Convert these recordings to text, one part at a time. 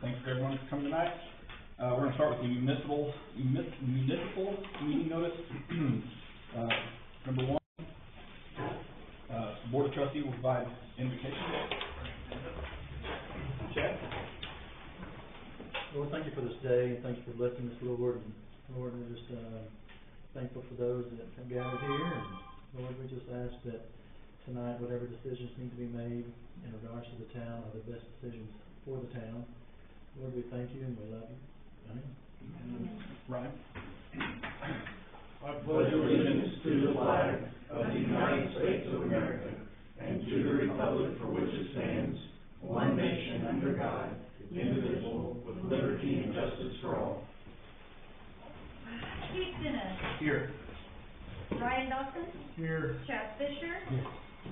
Thanks for everyone for coming tonight. We're going to start with the municipal meeting notice. Number one, the Board of Trustees will provide invocation. Chad? Lord, thank you for this day, and thank you for blessing us, Lord. And Lord, we're just thankful for those that have gathered here. And Lord, we just ask that tonight, whatever decisions need to be made in regards to the town are the best decisions for the town. Lord, we thank you and we love you. Amen. Ryan? I pledge allegiance to the flag of the United States of America and to the republic for which it stands, one nation under God, indivisible, with liberty and justice for all. Keith Dennis. Here. Ryan Dawson. Here. Chad Fisher. Here.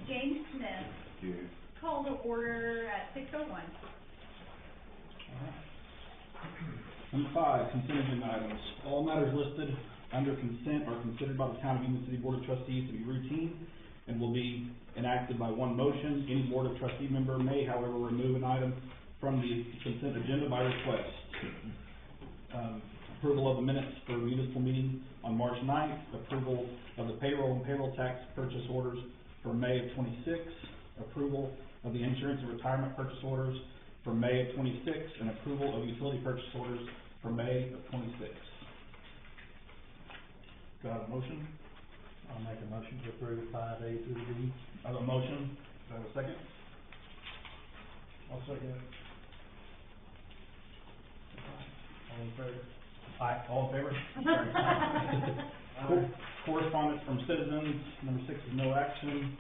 James Smith. Here. Call to order at 6:01. Number 5, consent agenda items. All matters listed under consent are considered by the Town of Union City Board of Trustees to be routine and will be enacted by one motion. Any Board of Trustee member may, however, remove an item from the consent agenda by request. Approval of the minutes for municipal meeting on March 9th, approval of the payroll and payroll tax purchase orders for May of 26, approval of the insurance and retirement purchase orders for May of 26, and approval of utility purchase orders for May of 26. Do I have a motion? I'll make a motion to approve 5A through D. I have a motion. Do I have a second? I'll second it. All in favor? Aye. All in favor? Correspondence from citizens. Number 6 is no action.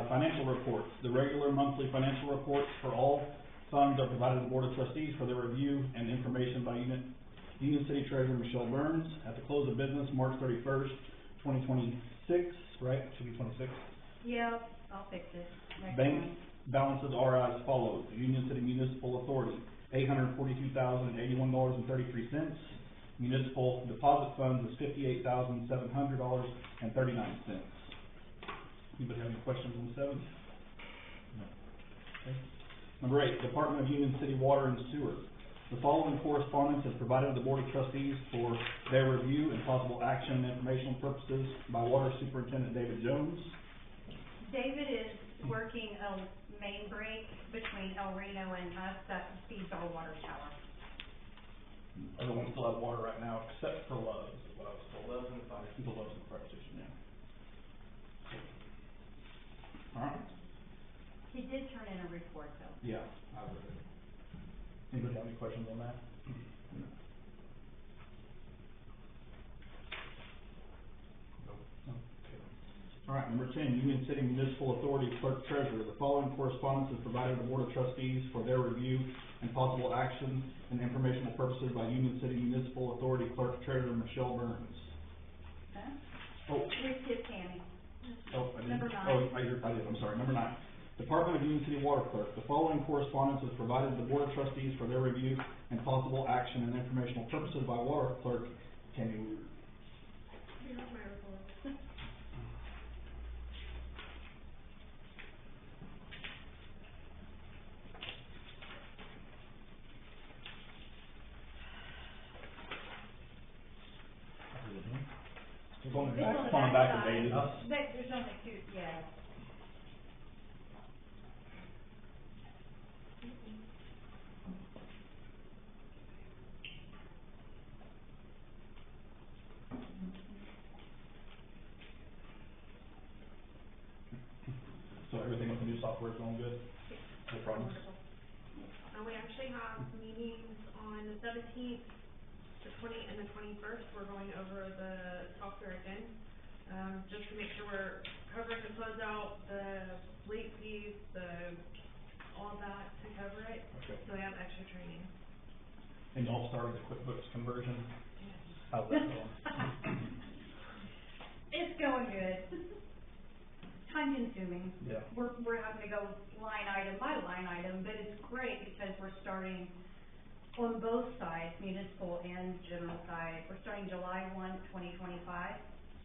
Financial reports. The regular monthly financial reports for all funds are provided to the Board of Trustees for their review and information by Union City Treasurer Michelle Burns. At the close of business, March 31st, 2026, right? Should be 26. Yep, I'll fix it. Bank balances are as follows. Union City Municipal Authority, $842,081.33. Municipal deposit funds is $58,700.39. Anybody have any questions on the 7th? No. Okay. Number 8, Department of Union City Water and Sewer. The following correspondence is provided to the Board of Trustees for their review and possible action and informational purposes by Water Superintendent David Jones. David is working a main break between El Reno and us that feeds our water tower. Everyone still has water right now except for Love's, is what I was told. Love's and the fire station, yeah. Alright. He did turn in a report though. Yeah, I read it. Anybody have any questions on that? No. Okay. Alright, number 10, Union City Municipal Authority Clerk Treasurer. The following correspondence is provided to the Board of Trustees for their review and possible action and informational purposes by Union City Municipal Authority Clerk Treasurer Michelle Burns. Huh? Oh. Here's his Tammy. Oh, I did. Number 9. Oh, I did. I'm sorry. Number 9. Department of Union City Water Clerk. The following correspondence is provided to the Board of Trustees for their review and possible action and informational purposes by Water Clerk Tammy Weir. Here's my report. It's on the It's back side. of David. There's only 2, yeah. So everything with the new software is going good? No problems? We actually have meetings on the 17th, the 20th, and the 21st. We're going over the software again, just to make sure we're covering the closeout, the late fees, all that to cover it. Okay. So we have extra training. And y'all started the QuickBooks conversion? Yes. How's that going? It's going good. Time consuming. Yeah. We're having to go line item by line item, but it's great because we're starting on both sides, municipal and general side. We're starting July 1, 2025,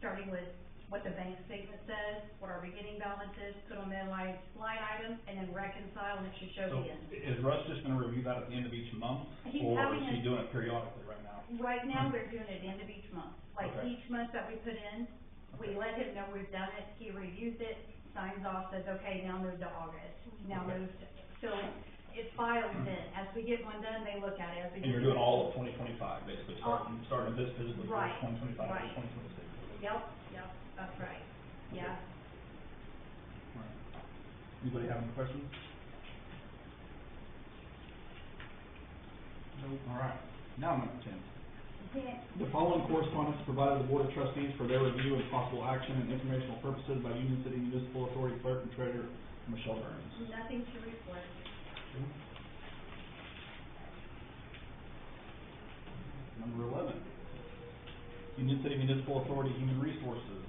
starting with what the bank statement says, what our beginning balance is, put on the line items, and then reconcile, and it should show So the end. is Russ just gonna review that at the end of each month? He's Or having is he a- doing it periodically right now? Right now, they're doing it at the end of each month. Like Okay. each month that we put in, we let him know we've done it, he reviews it, signs off, says, okay, now move to August, now Okay. move to, so it files in. As we get one done, they look at it, as we And get. you're doing all of 2025, basically, starting this fiscal year, Right, 2025 right. to 2026. Yep, that's right, yeah. Right. Anybody have any questions? Nope. All right, now number 10. The following correspondence is provided to the Board of Trustees for their review and possible action and informational purposes by Union City Municipal Authority Clerk and Treasurer Michelle Burns. Nothing to report. Number 11, Union City Municipal Authority Human Resources.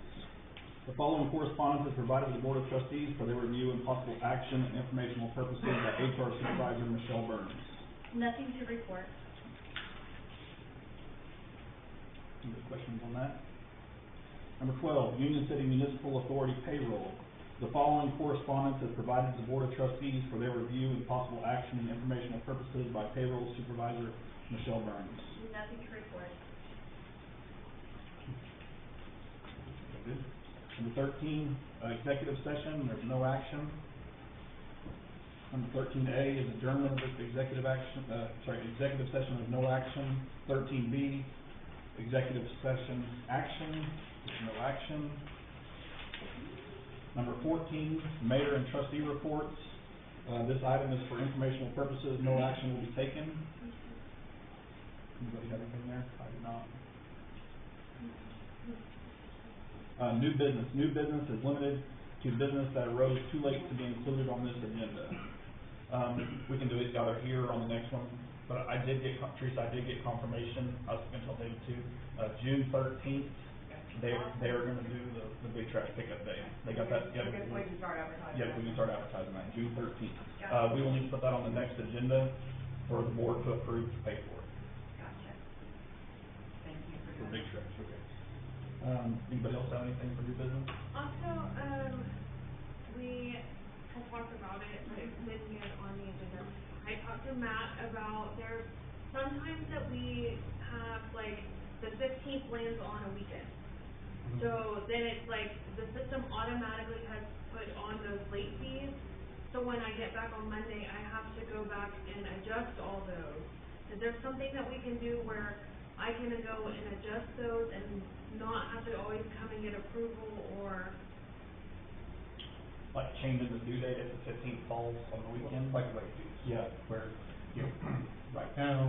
The following correspondence is provided to the Board of Trustees for their review and possible action and informational purposes by HR Supervisor Michelle Burns. Nothing to report. Any questions on that? Number 12, Union City Municipal Authority Payroll. The following correspondence is provided to the Board of Trustees for their review and possible action and informational purposes by Payroll Supervisor Michelle Burns. Nothing to report. Good. Number 13, executive session, there's no action. Number 13A is adjournment of executive executive session with no action. 13B, executive session action, there's no action. Number 14, mayor and trustee reports. This item is for informational purposes, no action will be taken. Anybody have anything there? I do not. New business. New business is limited to business that arose too late to be included on this agenda. We can do it either here or on the next one, but Teresa, I did get confirmation, I was going to tell David too, June 13th, they are going to do the big trash pickup day. They got that, yeah. Because we can start advertising. Yeah, we can start advertising that, June 13th. Gotcha. We will need to put that on the next agenda for the board to approve to pay for it, Gotcha. Thank you for for doing big that. trash, okay. Anybody else have anything for new business? Also, we had talked about it, but it didn't get on the agenda. I talked to Matt about sometimes that we have, like, the 15th lands on a weekend. So then it's like, the system automatically has put on those late fees. So when I get back on Monday, I have to go back and adjust all those. Is there something that we can do where I can go and adjust those and not have to always come and get approval, or? Like changing the due date if the 15th falls on the weekend? Like late fees. Yeah. Where, you know, right now,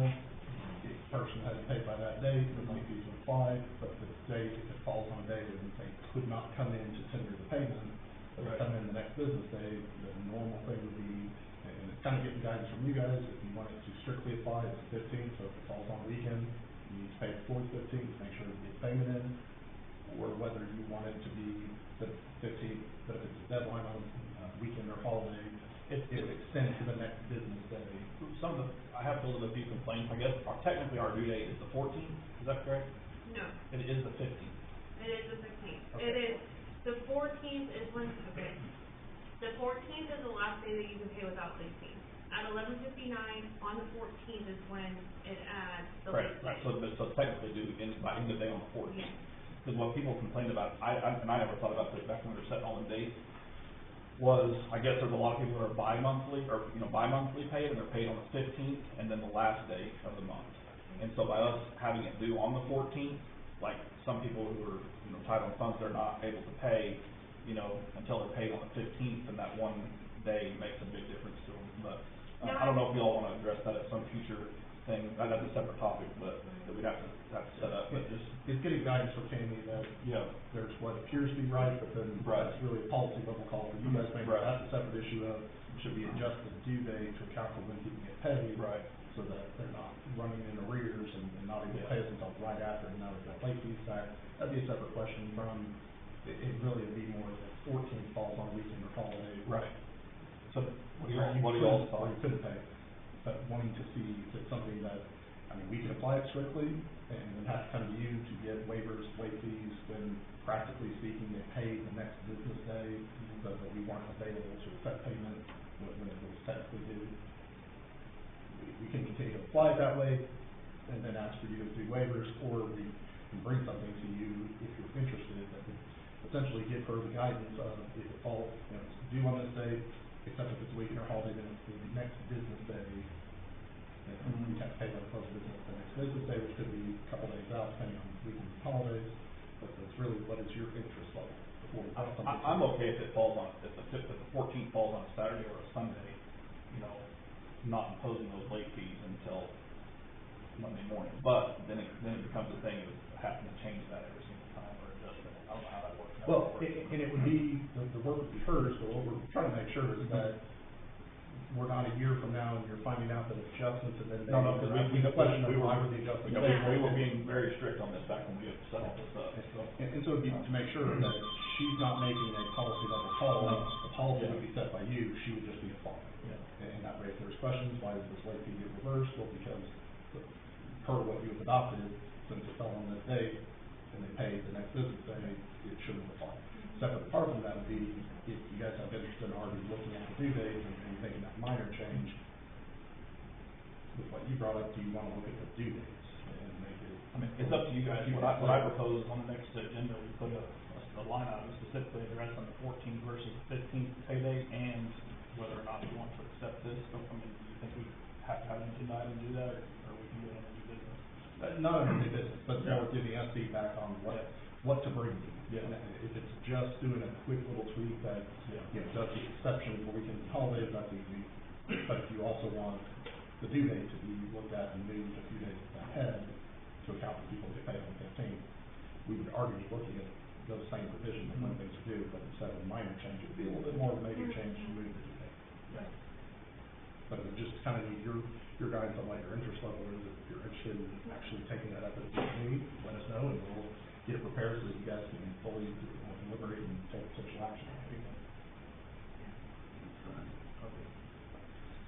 the person hasn't paid by that date, the late fees would apply, but the date, if it falls on a day when they could not come in to tender the payment, but they Right. come in the next business day, the normal thing would be, and it's kind of getting guidance from you guys, if you want it to strictly apply, it's the 15th, so if it falls on a weekend, you need to pay before the 15th, make sure you get payment in, or whether you want it to be the 15th, but if it's a deadline on a weekend or holiday, it would extend to the next business day. I have fielded a few complaints, I guess, technically our due date is the 14th, is that correct? No, It is the 15th. it is the 15th. Okay. It is, the 14th is when, okay, the 14th is the last day that you can pay without late fees. At 11:59 on the 14th is when it adds the late fees. Right, so technically due by end of day on the 14th. Yes. Because what people complained about, and I never thought about this back when we were setting all the dates, was, I guess there's a lot of people that are bi-monthly paid, and they're paid on the 15th, and then the last day of the month. And so by us having it due on the 14th, like, some people who are, tight on funds, they're not able to pay, until they're paid on the 15th, and that one day makes a big difference to them. But, I don't know if you all wanna address that at some future thing, that's a separate topic, but that we'd have to set up, but just, It's getting guidance from Tammy that yeah. there's what appears to be right, but then Right. that's really a policy level call for you guys, maybe Right. that's a separate issue of, should we adjust the due date to account for when people get paid? Right. So that they're not running in arrears and not able to Yeah. pay us until right after, and now they've got late fees back. That'd be a separate question from, it really would be more if the 14th falls on a weekend or holiday. Right. So, what do Or you all Or thought? you couldn't pay, but wanting to see if it's something that I mean, we can apply it strictly and then have to come to you to get waivers, late fees, when practically speaking, they pay the next business day, so that we weren't available to accept payment when it was technically due. We can continue to apply it that way, and then ask for you to do waivers, or we can bring something to you if you're interested, that would essentially give her the guidance of if it falls, you know, it's due on this day, except if it's a weekend or holiday, then it's the next business day. And we have to pay by the close of business the next business day, which could be a couple days out, depending on weekends and holidays, but it's really what is your interest level before we have something. I'm okay if it falls on, if the 14th falls on a Saturday or a Sunday, you know, not imposing those late fees until Monday morning, but then it becomes a thing of having to change that every single time or adjust it. I don't know how that works. Well, and it would be, the work would be hers, but what we're trying to make sure is that we're not a year from now and you're finding out that adjustments and then they. No, because we question of why were the adjustments. You know, we were being very strict on this back when we had set all this up, so. And so it'd be to make sure that she's not making a policy level call, the policy would be set by you, she would just be applying. And that way, if there's questions, why does this late fee get reversed? Well, because per what you have adopted, since it fell on this date, and they pay the next business day, it shouldn't apply. Separate apart from that would be, if you guys have interest in already looking at the due dates and making that minor change, with what you brought up, do you want to look at the due dates and make it? I mean, it's up to you guys. What I propose on the next agenda, we put a line item specifically addressed on the 14th versus the 15th payday, and whether or not we want to accept this. I mean, do you think we have to have an agenda item to do that, or we can do it under new business? Not under new business, but more giving us feedback on what to bring you. Yeah. If it's just doing a quick little tweak that, you know, does the exception for weekends and holidays, that's easy. But if you also want the due date to be looked at and moved a few days ahead to account for people who get paid on the 15th, we would already be looking at those same provisions of when things are due, but instead of a minor change, it would be a little bit more of a major change to move the due date. Yeah. But we just kind of need your guidance on what your interest level is. If you're interested in actually taking that up as a meeting, let us know, and we'll get it prepared so that you guys can fully deliberate and take potential action.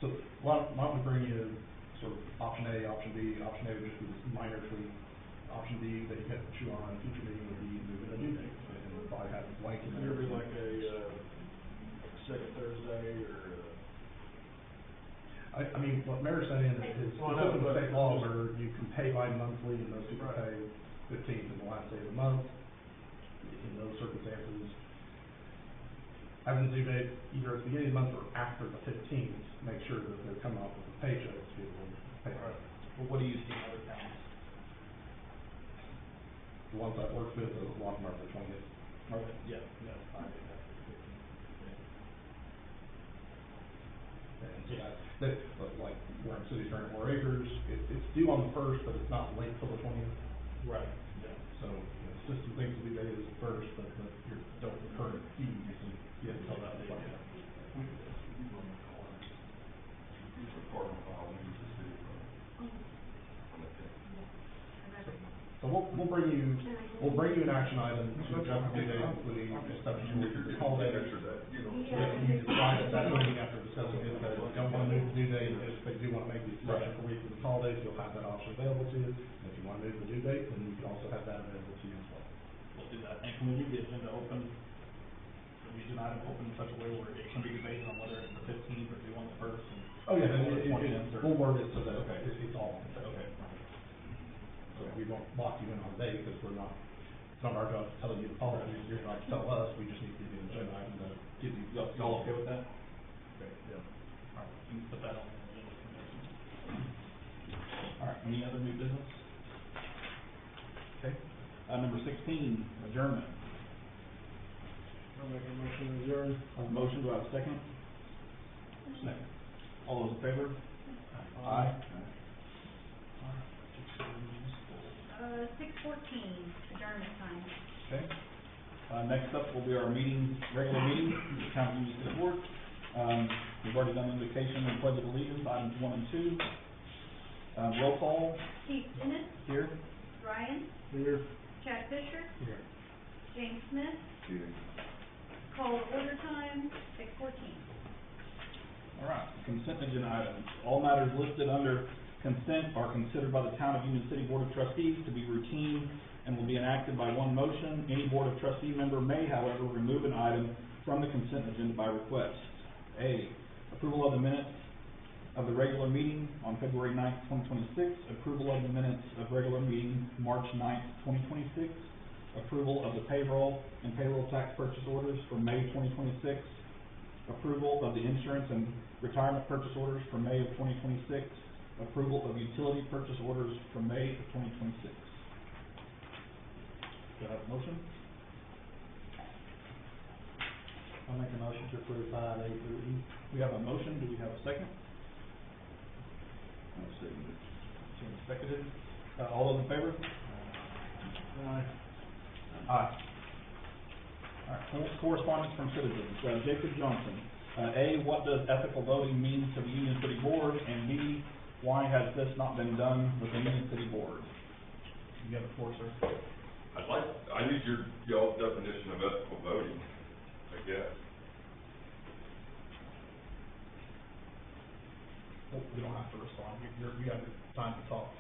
So why don't we bring you sort of option A, option B. Option A would just be this minor tweak. Option B that you have to chew on in a future meeting would be moving a due date, and we'll probably have it blank in there. Would it be like a second Thursday or? I mean, what Mayor's saying is consistent with state law where you can pay bi-monthly and most people pay 15th is the last day of the month. In those circumstances, having the due date either at the beginning of the month or after the 15th, make sure that they're coming off with a paycheck to be able to pay. Right. Well, what do you see in other towns? The ones I've worked with, a lot of them are the 20th. Okay, yeah, I do that. And so that, like, where I'm sitting here at 4 acres, it's due on the 1st, but it's not late till the 20th. Right, yeah. So, you know, system thinks the due date is the 1st, but your don't current fee, you have to tell that the 20th. So we'll bring you an action item to adjust the due date, including exceptions for weekends and holidays. If you decide at that meeting after discussing it that you don't want to move the due date, but you do want to make the exception for weekends and holidays, you'll have that option available to you. And if you want to move the due date, then you can also have that available to you as well. We'll do that. And can we leave the agenda open, the agenda item open in such a way where it can be debated on whether it's the 15th or due on the 1st? Oh, yeah, we'll word it so that it's all. Okay. So we won't lock you in on a date because it's not our job to tell you the policy, you're not to tell us, we just need to give you an agenda item that gives you. Y'all okay with that? Okay, yeah. All right, you can put that on the agenda for next week. All right, any other new business? Okay, number 16, adjournment. I'll make a motion to adjourn. Motion, do I have a second? Second. All those in favor? Aye. 6:14, adjournment time. Okay. Next up will be our regular meeting, the county municipal board. We've already done invocation and pledge of allegiance, items 1 and 2. Roll call. Steve Dennis, Here. Ryan, Here. Chad Fisher, Here. James Smith. Here. Call to order time, 6:14. All right, consent agenda items. All matters listed under consent are considered by the Town of Union City Board of Trustees to be routine and will be enacted by one motion. Any Board of Trustee member may, however, remove an item from the consent agenda by request. A, approval of the minutes of the regular meeting on February 9th, 2026, approval of the minutes of regular meeting March 9th, 2026, approval of the payroll and payroll tax purchase orders for May 2026, approval of the insurance and retirement purchase orders for May of 2026, approval of utility purchase orders for May of 2026. Do I have a motion? I'll make a motion to approve 5A through E. We have a motion, do we have a second? I'll second it. Seconded. All those in favor? Aye. Aye. All right, correspondence from citizens. Jacob Johnson. A, what does ethical voting mean to the Union City Board? And B, why has this not been done with the Union City Board? You have the floor, sir. I need y'all's definition of ethical voting, I guess. Well, we don't have to respond. You have time to talk.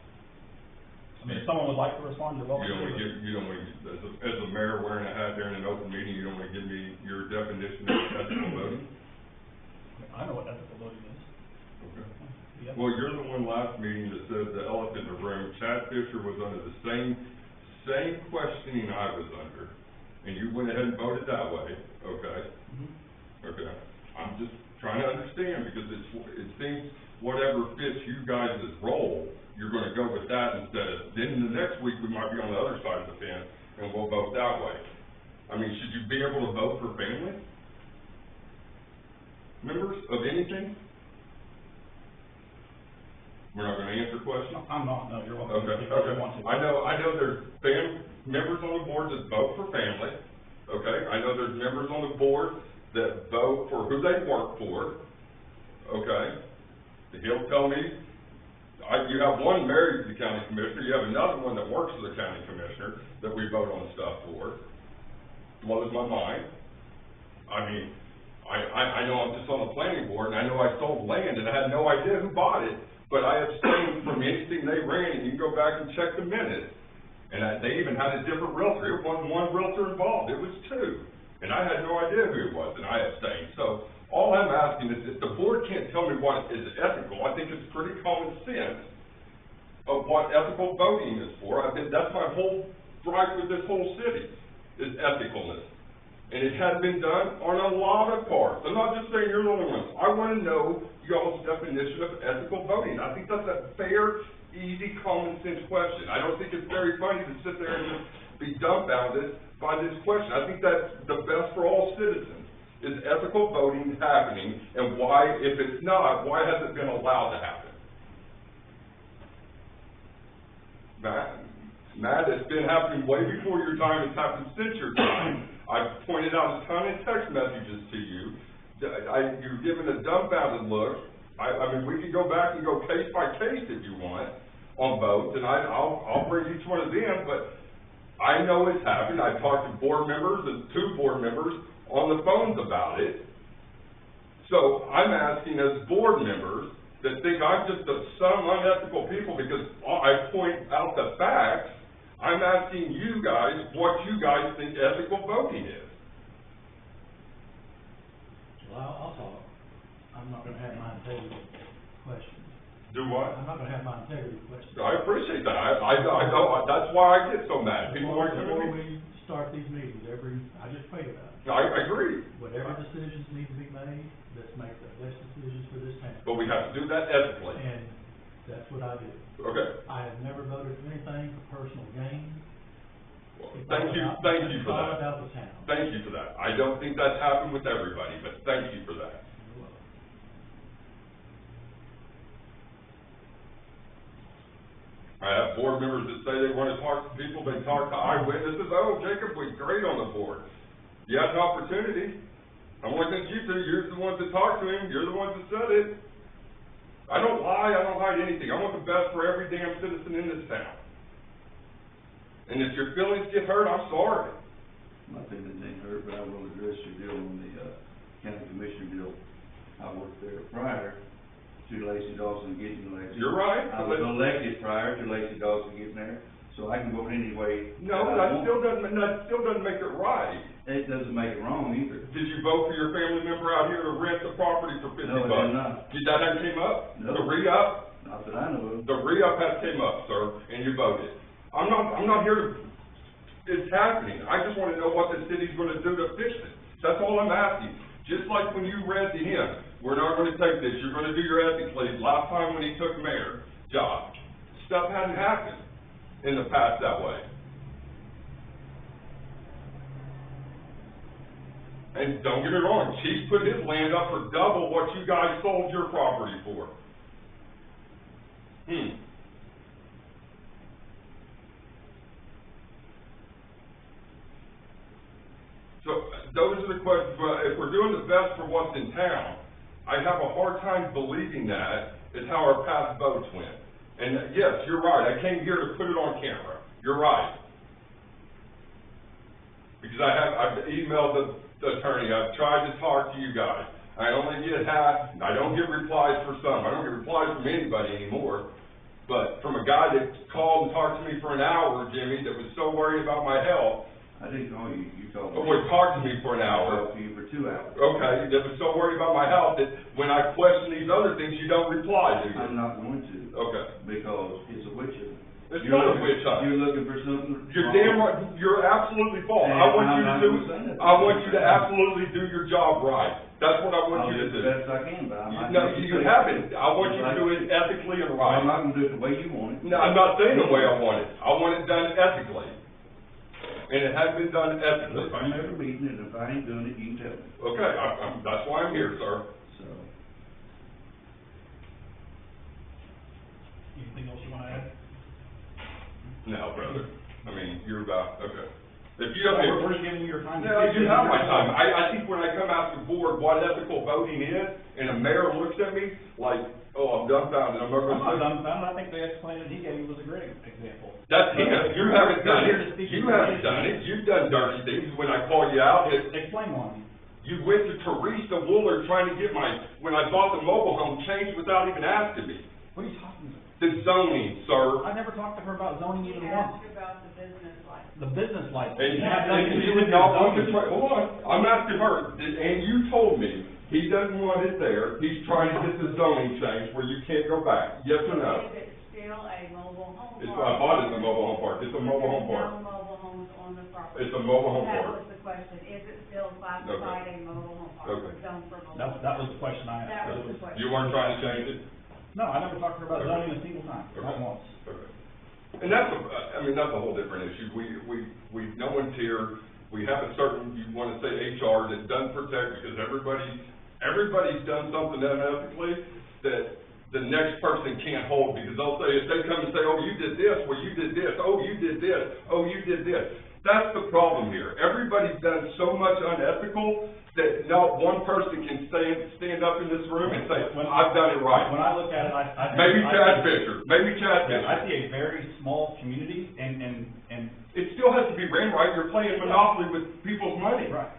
I mean, if someone would like to respond, you're welcome. You don't want to, as a mayor wearing a hat during an open meeting, you don't want to give me your definition of ethical voting? I know what ethical voting is. Okay. Yeah. Well, you're the one last meeting that said the elephant in the room. Chad Fisher was under the same questioning I was under, and you went ahead and voted that way, okay? Mm-hmm. Okay. I'm just trying to understand, because it seems whatever fits you guys' role, you're gonna go with that instead of, then the next week we might be on the other side of the fence and we'll vote that way. I mean, should you be able to vote for family members of anything? We're not gonna answer questions? I'm not, no, you're welcome. Okay, If you okay. want to. I know there's members on the board that vote for family, okay? I know there's members on the board that vote for who they work for, okay? He'll tell me, you have one married to the county commissioner, you have another one that works for the county commissioner that we vote on stuff for. Blows my mind. I mean, I know I'm just on the planning board, and I know I sold land, and I had no idea who bought it, but I abstained from anything they ran, and you can go back and check the minutes. And they even had a different realtor. It wasn't one realtor involved, it was two. And I had no idea who it was, and I abstained. So all I'm asking is, if the board can't tell me what is ethical, I think it's pretty common sense of what ethical voting is for. I think that's my whole gripe with this whole city, is ethicalness. And it has been done on a lot of parts. I'm not just saying you're the only ones. I want to know y'all's definition of ethical voting. I think that's a fair, easy, common sense question. I don't think it's very funny to sit there and just be dumbfounded by this question. I think that's the best for all citizens. Is ethical voting happening, and why, if it's not, why has it been allowed to happen? Matt, it's been happening way before your time, it's happened since your time. I've pointed out a ton of text messages to you. You're giving a dumbfounded look. I mean, we can go back and go case by case if you want on votes, and I'll bring each one of them, but I know it's happened. I've talked to board members and 2 board members on the phones about it. So I'm asking as board members that think I'm just some unethical people because I point out the facts, I'm asking you guys what you guys think ethical voting is. Well, I'll talk. I'm not gonna have my integrity questions. Do what? I'm not gonna have my integrity questions. I appreciate that. I know, that's why I get so mad. People aren't Before gonna be. we start these meetings, I just pray about it. I agree. Whatever decisions need to be made, let's make the best decisions for this town. But we have to do that ethically. And that's what I do. Okay. I have never voted for anything for personal gain. Well, It's thank all you about- for It's all that. about the town. Thank you for that. I don't think that's happened with everybody, but thank you for that. You're welcome. I have board members that say they want to talk to people, they talk to eyewitnesses. Oh, Jacob was great on the board. You had an opportunity. I'm looking at you two, you're the ones that talked to him, you're the ones that said it. I don't lie, I don't hide anything. I want the best for every damn citizen in this town. And if your feelings get hurt, I'm sorry. My feelings ain't hurt, but I will address your deal on the county commissioner deal. I worked there prior, to Lacey Dawson getting elected. You're right. I was elected prior to Lacey Dawson getting there, so I can vote any way No, that I that want. still doesn't make it right. It doesn't make it wrong either. Did you vote for your family member out here to rent the property for $50? No, I did not. Did that have came up? No. The re-up? Not that I know of. The re-up has came up, sir, and you voted. I'm not here to, it's happening. I just wanna know what the city's gonna do to fix it. That's all I'm asking. Just like when you read to him, we're not gonna take this, you're gonna do your ethics leave. Last time when he took mayor job, stuff hadn't happened in the past that way. And don't get me wrong, Chief put his land up for double what you guys sold your property for. So, those are the questions, but if we're doing the best for what's in town, I have a hard time believing that is how our past votes went. And yes, you're right, I came here to put it on camera, you're right. Because I've emailed the attorney, I've tried to talk to you guys. I only get half, I don't get replies for some, I don't get replies from anybody anymore. But from a guy that called and talked to me for an hour, Jimmy, that was so worried about my health. I didn't call you, you told me. But would talk to me for an I hour. talked to you for 2 hours. Okay, that was so worried about my health that when I question these other things, you don't reply, do you? I'm not going to. Okay. Because it's a witch hunt. It's not a witch hunt. You're looking for something. You're damn right, you're absolutely false. And I want you I'm to not gonna say that. I want you to absolutely do your job right. That's what I want you to do. I'll do the best I can, but I'm not. No, you haven't. I want you to do it ethically and right. I'm not gonna do it the way you want it. No, I'm not saying the way I want it. I want it done ethically. And it has been done ethically. If I'm ever meeting and if I ain't doing it, you can tell me. Okay, that's why I'm here, sir. So, Anything else you wanna add? No, brother. I mean, you're about, okay. If you No, don't, we're just giving you your time. no, you have my time. I think when I come out the board, what ethical voting is, and a mayor looks at me like, oh, I'm dumbfounded, I'm not I'm not gonna say. dumbfounded, I think the explanation he gave you was a great example. That's him. You haven't done You're here to it. speak You your haven't case. done it. You've done dirty things. When I call you out, Explain one. you went to Teresa Wooler trying to get when I bought the mobile home changed without even asking me. What are you talking about? The zoning, sir. I never talked to her about zoning He even asked once. about the business license. The business license. And It had nothing to do with your y'all zoning. hold on, I'm asking her, and you told me, he doesn't want it there, he's trying to get the zoning changed where you can't go back, yes or no? Is it still a mobile home It's, park? I bought it as a mobile home park, it's a mobile home There's park, no mobile homes on the property. it's a mobile home That park. was the question, is it still classified a mobile home park, Okay. zoned for mobile? That was the question I asked. That was the question. You weren't trying to change it? No, I never talked to her about Okay. zoning a single time, not Okay. once. Okay. And that's that's a whole different issue. No one's here, we have a certain, you wanna say HR that doesn't protect, because everybody's done something unethically that the next person can't hold, because they'll say, if they come and say, oh, you did this, well, you did this, oh, you did this, oh, you did this. That's the problem here. Everybody's done so much unethical that not one person can stand up in this room and say, I've done it right. When I look at it, I. Maybe Chad see- Fisher, maybe Chad Yeah, I Fisher. see a very small community and, It still has to be ran right. You're playing monopoly with people's money. right.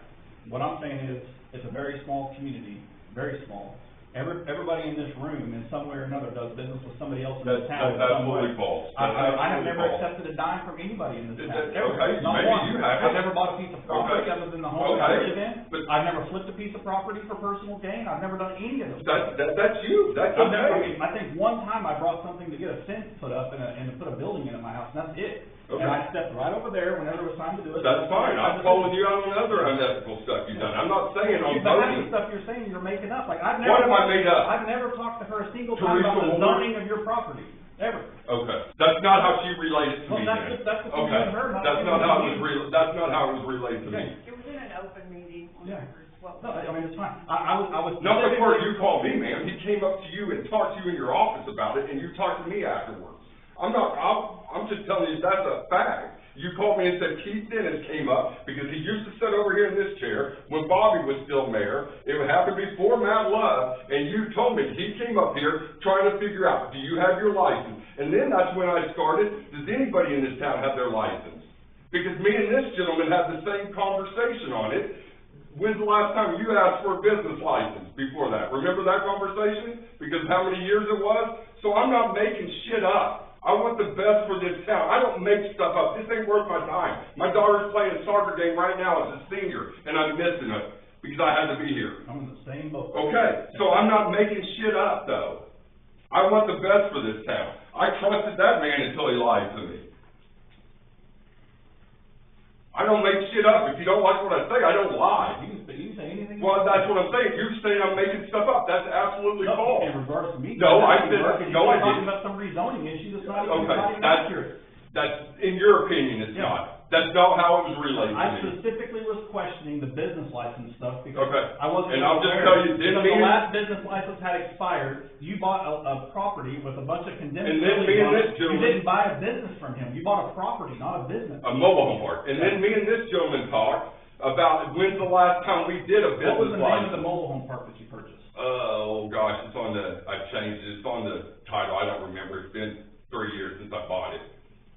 What I'm saying is, it's a very small community, very small. Everybody in this room, in some way or another, does business with somebody else in this town. That's in some way. absolutely false. I That's have absolutely never false. accepted a dime from anybody in this town. Okay, Not maybe one. you haven't. I've never bought a piece of property Okay. other than the home that I Okay, live in. but- I've never flipped a piece of property for personal gain. I've never done any of those. That's you. That's I've never, okay. I think one time I brought something to get a fence put up and to put a building in at my house, and that's it. Okay. And I stepped right over there whenever it was time to do it. That's fine. I'm calling you out on other unethical stuff you've done. I'm not saying on But half voting. the stuff you're saying, you're making up. Like, I've never. What have I made up? I've never talked to her a single time Teresa about the Wooler? zoning of your property, ever. Okay. That's not how she relayed it to Well, me that's then. what- that's between Okay. you and her, not That's between not me how and it was you. that's not how it was relayed to me. Okay. It was in an open meeting on Yeah. record, what No, was. I mean, it's fine. I was. Not before you called me, ma'am. He came up to you and talked to you in your office about it, and you talked to me afterwards. I'm just telling you that's a fact. You called me and said Keith Dennis came up, because he used to sit over here in this chair when Bobby was still mayor. It would have to be before Matt Love, and you told me, he came up here trying to figure out, do you have your license? And then that's when I started, does anybody in this town have their license? Because me and this gentleman had the same conversation on it. when's the last time you asked for a business license before that? Remember that conversation? Because how many years it was? So I'm not making shit up. I want the best for this town. I don't make stuff up. This ain't worth my time. My daughter's playing a soccer game right now as a senior, and I'm missing it because I had to be here. I'm in the same boat. Okay, so I'm not making shit up, though. I want the best for this town. I trusted that man until he lied to me. I don't make shit up. If you don't like what I say, I don't lie. You can say anything. Well, that's what I'm saying. You're saying I'm making stuff up. That's absolutely No, false. in regards to me. No, I you're said, no, I talking didn't. about some rezoning issue that's not even, Okay, not even that's, accurate. that's, in your opinion, it's Yeah. not. That's not how it was relayed to I me. specifically was questioning the business license stuff because Okay. I wasn't And I'll just aware. tell you, then Because me the and- last business license had expired, you bought a property with a bunch of condemned. And then buildings me and on it. this gentleman- You didn't buy a business from him, you bought a property, not a business. A mobile home park. And then me and this gentleman talked about when's the last time we did a What was business the name of the license. mobile home park that you purchased? Oh, gosh, it's on the, I changed it, it's on the title, I don't remember, it's been 3 years since I bought it.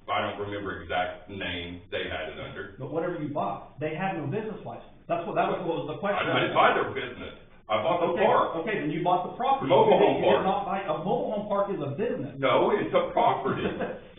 I don't remember exact name they had it under. But whatever you bought, they had no business license. That was the question. I didn't buy their business, I bought the Okay, park. okay, then you bought the property. Mobile You home did park. not buy, a mobile home park is a business. No, it's a property.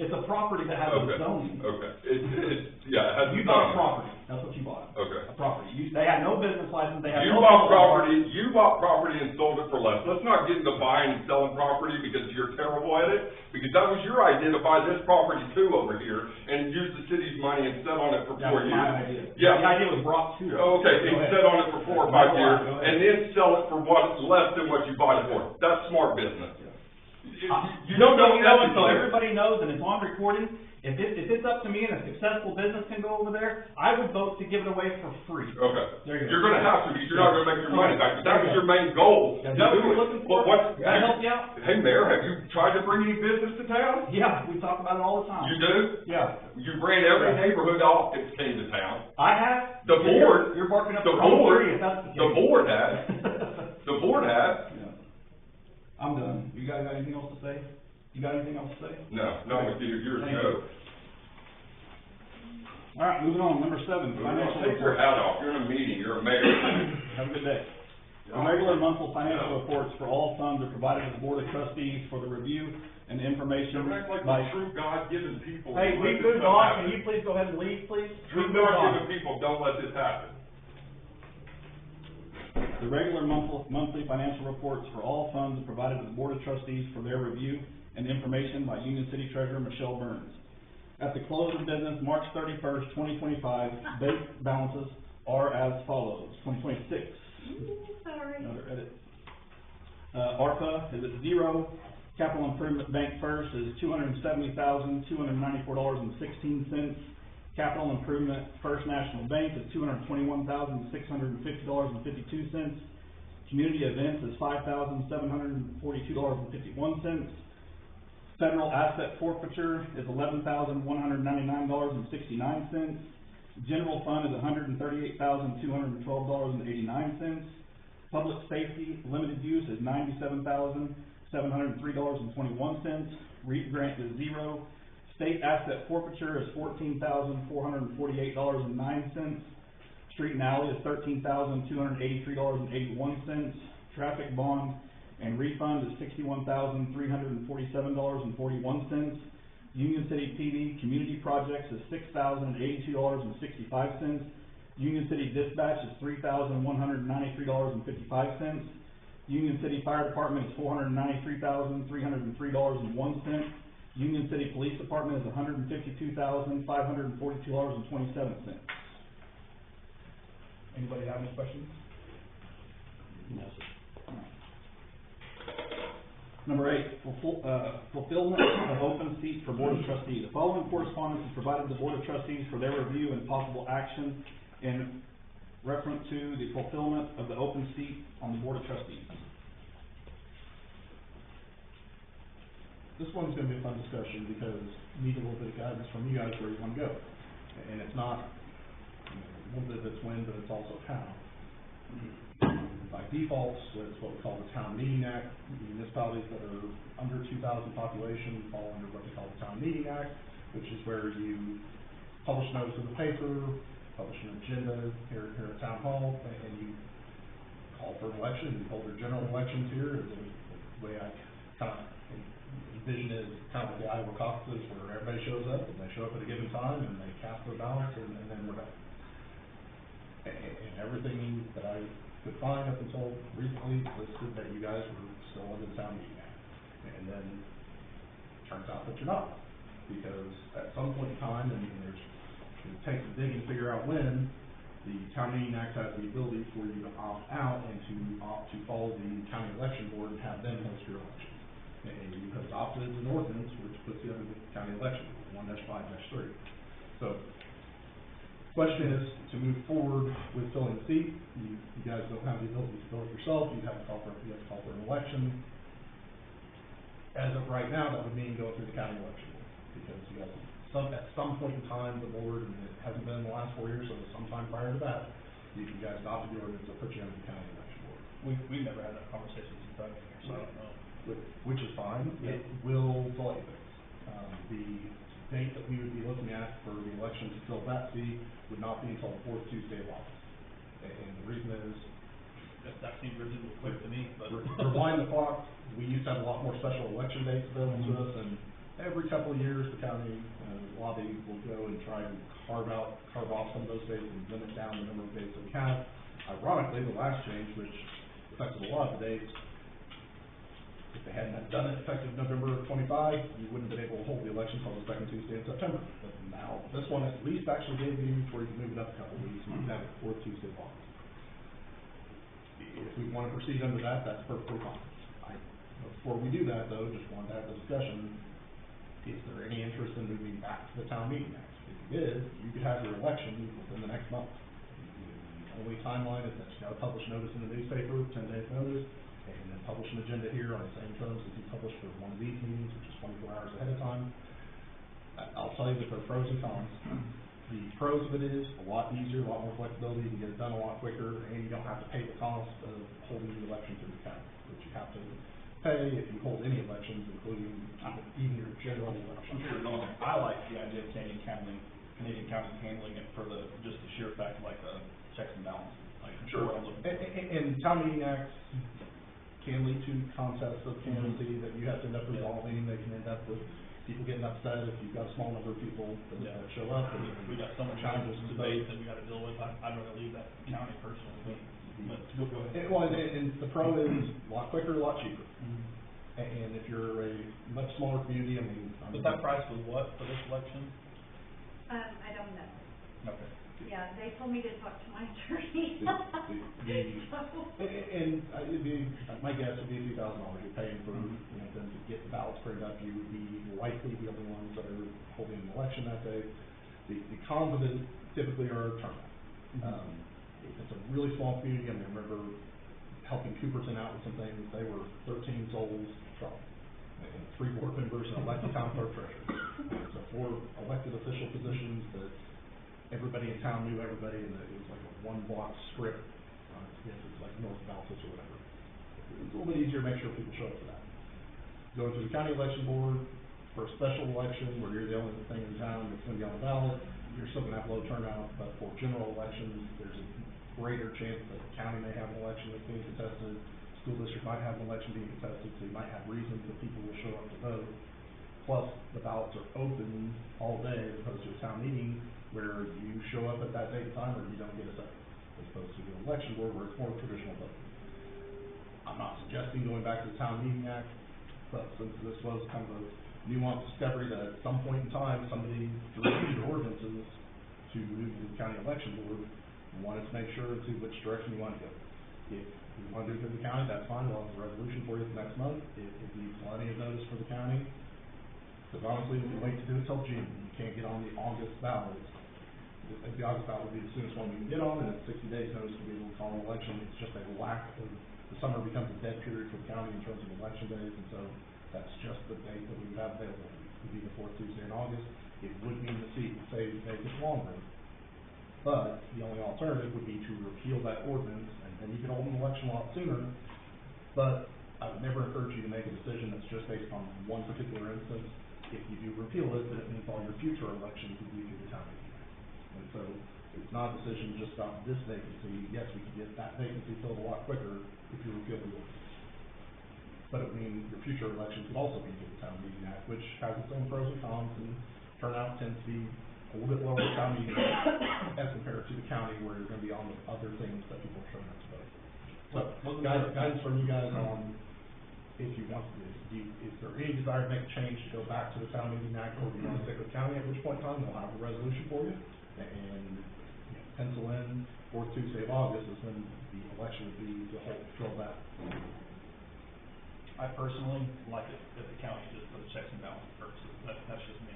It's a property that has a Okay, zoning. okay, it's, yeah, it has a You bought a zoning. property, that's what you bought. Okay. A property. They had no business license, they had You no. bought mobile home park. you bought property and sold it for less. Let's not get into buying and selling property because you're terrible at it, because that was your idea to buy this property too over here and use the city's money and sit on it for That 4 was years. my idea. Yeah. The idea was brought to us. Okay, Go and ahead. sit on it for 4 or 5 Go years, ahead. and then sell it for what, less than what you bought it for. That's smart business. You don't know what, so everything. everybody knows, and it's on recording, if it's up to me and a successful business can go over there, I would vote to give it away for free. Okay. There you go. You're gonna have to, because you're not gonna make your money back, but that was Okay. your main goal, to Is that what do you're it. looking But for? what? Can I help you out? Hey, Mayor, have you tried to bring any business to town? Yeah, we talk about it all the time. You do? Yeah. You ran every neighborhood off that came to town. I have. The board- You're barking up the the wrong board- tree if that's the case. The board has, the board has. Yeah. I'm done. You guys got anything else to say? You got anything else to say? No, not with you, yours Thank no. All right, moving on, number 7, financial Take your reports. hat off, you're in a meeting, you're a mayor. Have a good day. The regular monthly financial reports for all funds are provided to the Board of Trustees for the review and information Don't act like by. the true God-given people. Hey, we moved on, can you please go ahead and leave, please? True We moved on. God-given people, don't let this happen. The regular monthly financial reports for all funds are provided to the Board of Trustees for their review and information by Union City Treasurer Michelle Burns. At the close of business, March 31st, 2025, bank balances are as follows. 2026. Sorry. Another edit. ARPA is at 0. Capital Improvement Bank First is $270,294.16. Capital Improvement First National Bank is $221,650.52. Community Events is $5,742.51. Federal Asset Forfeiture is $11,199.69. General Fund is $138,212.89. Public Safety Limited Use is $97,703.21. REIT Grant is 0. State Asset Forfeiture is $14,448.09. Street and Alley is $13,283.81. Traffic Bond and Refund is $61,347.41. Union City PD Community Projects is $6,082.65. Union City Dispatch is $3,193.55. Union City Fire Department is $493,303.01. Union City Police Department is $152,542.27. Anybody have any questions? No, sir. Number 8, fulfillment of open seats for Board of Trustees. The following correspondence is provided to the Board of Trustees for their review and possible action in reference to the fulfillment of the open seat on the Board of Trustees. This one's gonna be a fun discussion because we need a little bit of guidance from you guys where you wanna go. And it's not, a little bit of it's when, but it's also how. By default, so it's what we call the Town Meeting Act. Municipalities that are under 2,000 population fall under what we call the Town Meeting Act, which is where you publish notice in the paper, publish an agenda here at Town Hall, and you call for an election, you hold your general elections here, is the way I kind of envision it, is kind of like the Iowa caucuses, where everybody shows up, and they show up at a given time, and they cast their ballots, and then we're done. And everything that I could find up until recently listed that you guys were still under the Town Meeting Act. And then turns out that you're not, because at some point in time, and it takes some digging to figure out when, the Town Meeting Act has the ability for you to opt out and to opt to follow the county election board and have them host your election. And you have adopted an ordinance which puts you under the county election board, 1-5-3. So, question is, to move forward with filling the seat, you guys don't have the ability to fill it yourself, you have to call for an election. As of right now, that would mean going through the county election board, because you guys, at some point in time, the board, and it hasn't been in the last 4 years, so sometime prior to that, you guys adopted the ordinance to put you under the county election board. We never had that conversation since I've been here, so I don't know. Which is fine, it will delay things. The date that we would be looking at for the election to fill that seat would not be until the fourth Tuesday of August. And the reason is, That seems reasonably quick to me, but. rewind the clock, we used to have a lot more special election dates available to us, and every couple of years, the county lobby will go and try to carve off some of those dates and limit down the number of dates that we have. Ironically, the last change, which affected a lot of the dates, if they hadn't done it effective November 25, you wouldn't have been able to hold the election until the second Tuesday in September. But now, this one at least actually gave you, where you can move it up a couple of weeks, and you can have it the fourth Tuesday of August. If we want to proceed under that, that's perfectly fine. Before we do that, though, just wanted to have the discussion, is there any interest in moving back to the Town Meeting Act? If you did, you could have your election within the next month. The only timeline is that you gotta publish notice in the newspaper, 10 days notice, and then publish an agenda here on the same terms as you publish for one of these meetings, which is 24 hours ahead of time. I'll tell you that there are pros and cons. The pros of it is a lot easier, a lot more flexibility, you can get it done a lot quicker, and you don't have to pay the cost of holding the election through the county, which you have to pay if you hold any elections, including even your general election. I'm sure you're going there. I like the idea of Canadian counties handling it for just the sheer fact of like the checks and balances. Like, Sure. And Town Meeting Acts can lead to contests of candidacy that you have to end up resolving. They can end up with people getting upset if you've got a small number of people that show up. And We got so much challenges to debate that we gotta deal with. I'd rather leave that to the county personally, but go ahead. Well, and the pro is a lot quicker, a lot cheaper. And if you're a much smaller community, I mean. But that price was what for this election? I don't know. Okay. Yeah, they told me to talk to my attorney. It'd be, my guess would be $2,000 you're paying for, them to get the ballots printed up. You would be likely the only ones that are holding an election that day. The cons of it typically are turnout. If it's a really small community, I mean, I remember helping Cooperton out with some things, they were 13 souls strong. And 3 board members and elected town clerk treasurer. So 4 elected official positions that everybody in town knew everybody, and it was like a 1-block script. It was like North Balsis or whatever. It's a little bit easier to make sure people show up for that. Going to the county election board for a special election where you're the only thing in town that's going to be on the ballot, you're still going to have low turnout, but for general elections, there's a greater chance that the county may have an election that's being contested, school district might have an election being contested, so you might have reasons that people will show up to vote. Plus, the ballots are open all day as opposed to a town meeting where you show up at that date and time or you don't get a say, as opposed to the election board where it's more traditional voting. I'm not suggesting going back to the Town Meeting Act, but since this was kind of a nuanced discovery that at some point in time, somebody reviewed your ordinances to move to the county election board, wanted to make sure to which direction you want to go. If you want to do it through the county, that's fine, we'll have a resolution for you next month. If it needs plenty of notice for the county, because honestly, if you wait to do it till June, you can't get on the August ballot. The August ballot would be the soonest one we can get on, and it's 60 days notice to be able to call an election. It's just a lack of, the summer becomes a dead period for the county in terms of election days, and so that's just the date that we would have available. It would be the 4th Tuesday in August. It would mean the seat would say make it longer, but the only alternative would be to repeal that ordinance, and then you could hold an election a lot sooner. But I would never encourage you to make a decision that's just based on one particular instance. If you do repeal it, then it means all your future elections would be through the town meeting. And so It's not a decision just about this vacancy. Yes, we can get that vacancy filled a lot quicker if you repeal the ordinance. But it would mean your future elections would also be to the Town Meeting Act, which has its own pros and cons, and turnout tends to be a little bit lower at town meeting as compared to the county, where you're gonna be on the other things that people are showing up to vote. So, guidance from you guys on if you want to, is there any desire to make a change to go back to the Town Meeting Act, or do you wanna stick with county, at which point in time we'll have a resolution for you, and, you know, pencil in fourth Tuesday of August is when the election would be to hold that. I personally like it if the county just for the checks and balance purposes, that's just me.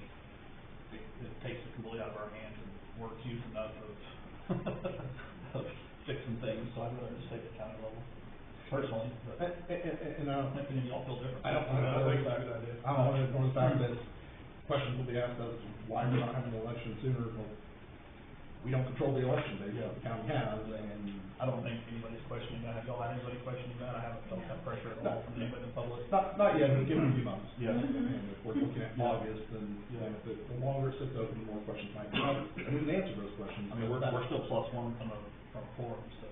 It takes it completely out of our hands, and we're accusing us of fixing things, so I'd rather just stay at the county level, personally, but. And I don't think, Opinion, y'all feel different. I don't wanna ignore the fact that questions will be asked us, why we're not having an election sooner. Well, we don't control the election date, the county has, and I don't think anybody's questioning that. Have y'all had anybody questioning that? I haven't felt that pressure at all from anybody in the public. not yet, but give it a few months. Yeah. And if we're looking at August, then, you know, the longer it sits open, the more questions might be asked, and we can answer those questions. I mean, we're still +1 from a forum, so.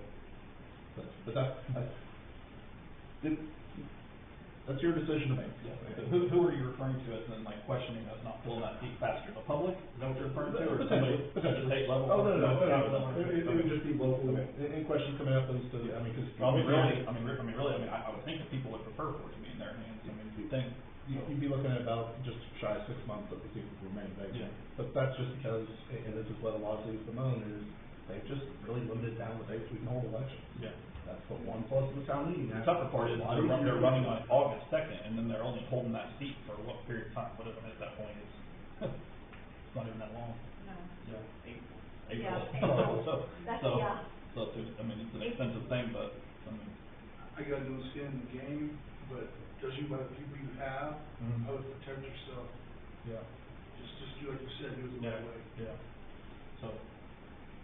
But that's your decision to make. Who are you referring to as then, like, questioning us not pulling that seat faster? The public? Is that what you're referring to, or somebody at the state level? Oh, no. It It would just be local, and questions coming up as to, I mean, cause. I think that people would prefer for it to be in their hands. I mean, you'd think. You'd be looking at about just shy of 6 months that the seat would remain vacant. Yeah. But that's just because, and this is what a lot of cities bemoan, is they've just really limited down the dates we can hold elections. Yeah. That's the one plus of the Town Meeting The Act. tougher part is they're running on August 2nd, and then they're only holding that seat for what period of time, whatever at that point is. It's not even that long. No. Yeah. Yeah, April. April. That's, yeah. So it's an expensive thing, but, I mean. I got no skin in the game, but judging by the people you have, I would protect yourself. Yeah. Just do like you said, do it the right way. Yeah. So,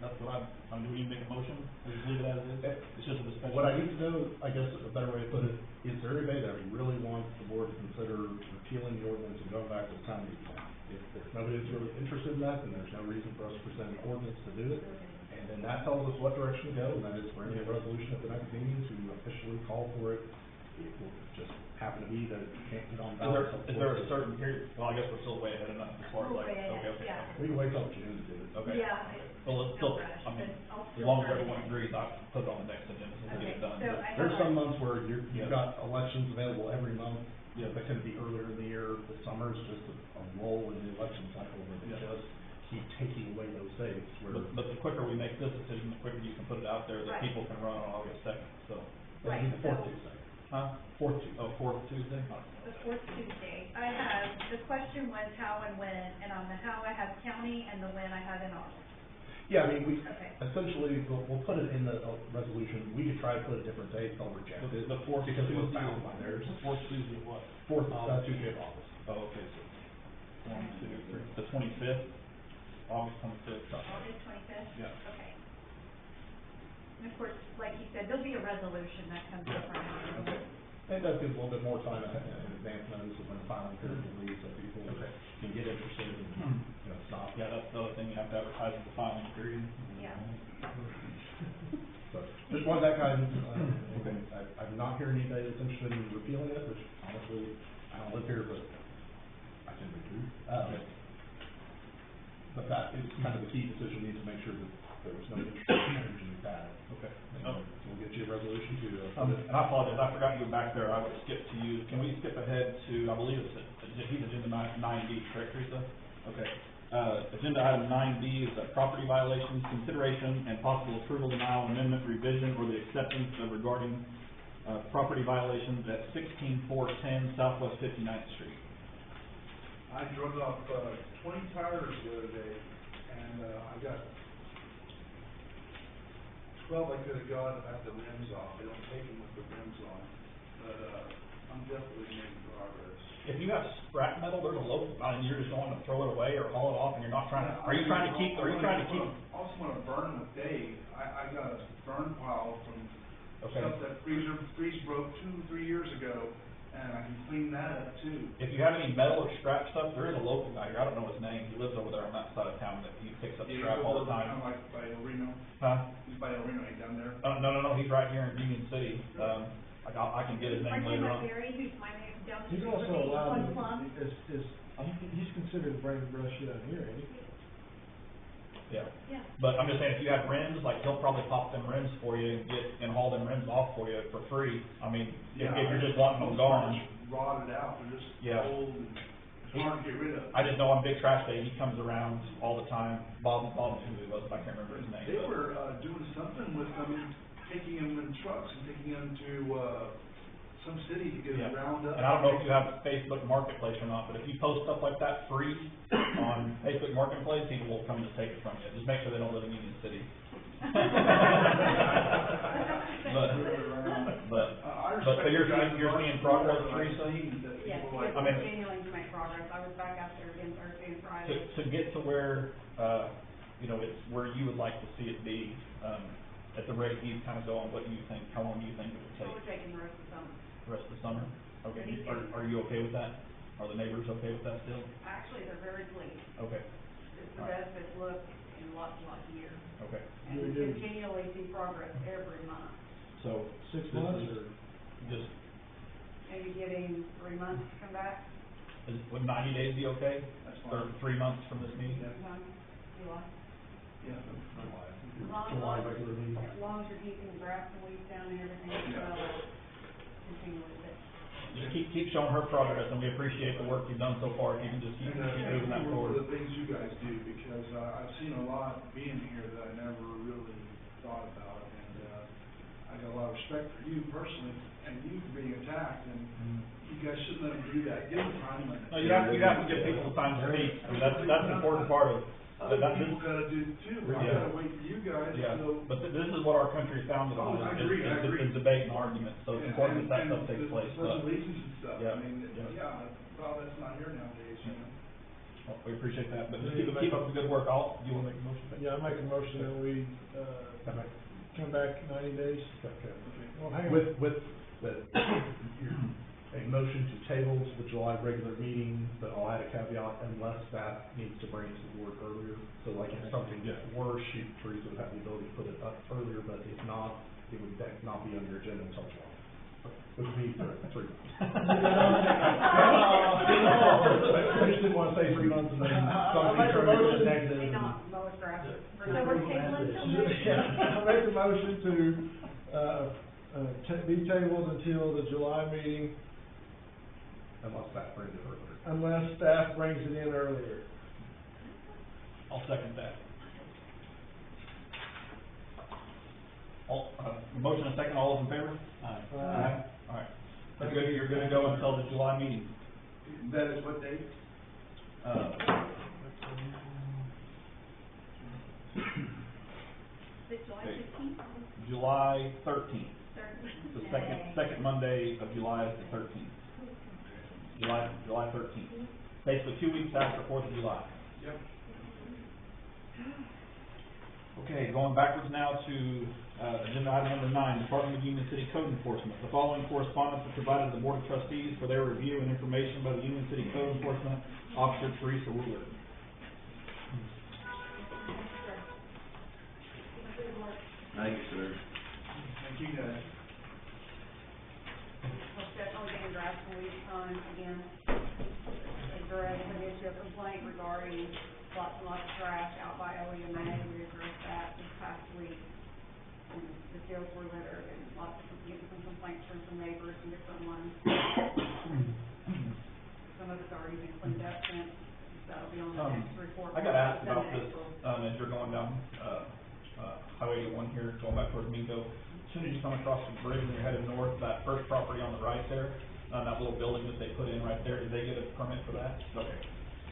that's what do we need to make a motion, or just leave it as is? It's just a discussion. What I need to know, I guess a better way to put it, is there anybody that really wants the board to consider repealing the ordinance and going back to the Town Meeting Act? If there's nobody that's really interested in that, then there's no reason for us to present an ordinance to do it. And then that tells us what direction to go, and that is bringing a resolution at the next meeting to officially call for it. It will just happen to be that it can't get on ballot. Is there a certain period, well, I guess we're still way ahead of enough as far as We're like, way ahead, okay. yeah. We can wait till June to do it. Okay. Yeah. Well, let's still, No rush, I mean, but I'll as still long as try to everyone get- agrees, I'll put it on the next agenda, so we'll get it done. Okay, so I There's have some a- months where you've Yeah. got elections available every month. Yeah. That could be earlier in the year. The summer is just a roll in the election cycle where they Yeah. just keep taking away those dates where. But the quicker we make this decision, the quicker you can put it out there, that Right. people can run on August 2nd, so. That'd be the Right, fourth so- Tuesday. Huh? Fourth Tuesday. Oh, fourth Tuesday? The fourth Tuesday. I have, the question was how and when, and on the how I have county, and the when I have in August. Yeah, I mean, we, Okay. essentially, we'll put it in the resolution. We could try to put a different date, they'll reject it. The fourth Because it was Tuesday. bound by theirs. The fourth Tuesday of what? Fourth, Tuesday of August. Oh, okay, so, 1, 2, 3, the 25th, August 25th. August 25th? Yeah. Okay. And of course, like you said, there'll be a resolution that comes up from it. Okay. And that gives a little bit more time in advance notice of when the filing period will be, so people Okay. can get interested and, you know, stop. Yeah, that's the other thing, you have to advertise the filing period. Yeah. So, just want that guidance, I'm not hearing anybody that's interested in repealing it, which honestly, I don't live here, but I can do. But that is kind of the key decision, we need to make sure that there's no interest in changing that. Okay. And we'll get you a resolution to, And I apologize, I forgot you were back there, I would skip to you, can we skip ahead to, I believe it's, he's agenda 9B, correct, Teresa? Okay. Agenda item 9B is property violations, consideration and possible approval, denial, amendment, revision, or the acceptance of regarding, property violations at 16410 Southwest 59th Street. I drove off, 20 tires the other day, and, I got 12 I could have got at the rims off. They don't take them with the rims on, but, I'm definitely making progress. If you have scrap metal, there's a local, and you're just going to throw it away or haul it off, and you're not trying to, are you trying to keep? I also wanna burn with Dave. I got a burn pile from Okay. stuff that freeze broke 2-3 years ago, and I can clean that up too. If you have any metal or scrap stuff, there is a local guy here, I don't know his name, he lives over there on that side of town, that he picks up scrap all the time. Kind of like by El Reno, Huh? he's by El Reno, he's down there. No, he's right here in Union City, I can get his name later on. Gary, who's my name, down the He's street also from me, allowed on Plum. to, he's considered bring brush down here, ain't he? Yeah. Yeah. But I'm just saying, if you have rims, like, he'll probably pop them rims for you and haul them rims off for you for free. I mean, if you're just wanting them gone. Rotted out, they're just Yeah. old and it's hard to get rid of. I just know on Big Trash Day, he comes around all the time. Bob knew who he was, but I can't remember his name. They but- were, doing something with them, taking them in trucks and taking them to, some city to get Yeah. them ground up. And I don't know if you have Facebook Marketplace or not, but if you post stuff like that free on Facebook Marketplace, people will come to take it from you. Just make sure they don't live in Union City. But you're seeing progress, Teresa? Yes, I mean- continuing to make progress. I was back out there again Thursday and Friday. To get to where, it's where you would like to see it be, at the rate he's kind of going, what do you think, how long do you think it would So take? we're taking the rest of the summer. The rest of the summer? Okay, are you okay with that? Are the neighbors okay with that still? Actually, they're very pleased. Okay, It's the best it's looked in lots of years. okay. And we continually see progress every month. So. 6 this months is or? Just, Maybe getting 3 months to come back, would 90 days be okay? That's Or fine. 3 months from this meeting? Yeah. sometime, July. Yeah. July regular meeting. As long as you're keeping the grass and weeds down and everything, continually fixed. Just keep showing her progress, and we appreciate the work you've done so far. If you can just keep moving that For forward. the things you guys do, because, I've seen a lot being here that I never really thought about, and, I got a lot of respect for you personally, and you being attacked, and you guys shouldn't let them do that, give them time limit. No, you have to give people time to speak. I mean, that's an important part of, Other that, people gotta do too, I Yeah. gotta wait for you guys, yeah. so. But this is what our country is founded on, Oh, I is agree. is debate and argument. So it's important that stuff takes place. And resolutions and stuff, Yeah. I mean, Yeah. well, that's not here nowadays, you know. Well, we appreciate that, but just keep up the good work. You wanna make a motion? Yeah, I make a motion that we, come back 90 days. Okay. Well, hang on. With a motion to table to the July regular meeting, but I'll add a caveat, unless staff needs to bring it to the board earlier. So like if something gets worse, Teresa would have the ability to put it up earlier, but if not, it would not be on your agenda until July. Which means 3 months. I just didn't wanna say 3 months and then something turns into negative. May and- not mow his grass. So we're tabling till next Yeah, I make a motion to, be tabled until the July meeting Unless staff brings it earlier. unless staff brings it in earlier. I'll second that. Motion and second, all those in favor? Aye. All right. You're good to go until the July meeting. That is what date? Is it July 15th? July 13th. The Yay. second Monday of July is the 13th. July 13th. Basically 2 weeks after 4th of July. Yep. Okay, going backwards now to, agenda item number 9, Department of Union City Code Enforcement. The following correspondence is provided to the Board of Trustees for their review and information by the Union City Code Enforcement Officer Teresa Wooler. Thank you, sir. Thank you, guys. We're definitely getting grass and weeds time again. Greg had issued a complaint regarding lots and lots of trash out by OEMA. We addressed that this past week. And the fields were littered and getting some complaints from some neighbors and different ones. Some of it's already been cleaned up since, so that'll be on the next report. I got asked Done about in this, April. as you're going down, Highway 81 here, going back towards Mingo. As soon as you come across the bridge and you're headed north, that first property on the right there, that little building that they put in right there, did they get a permit for that? Okay.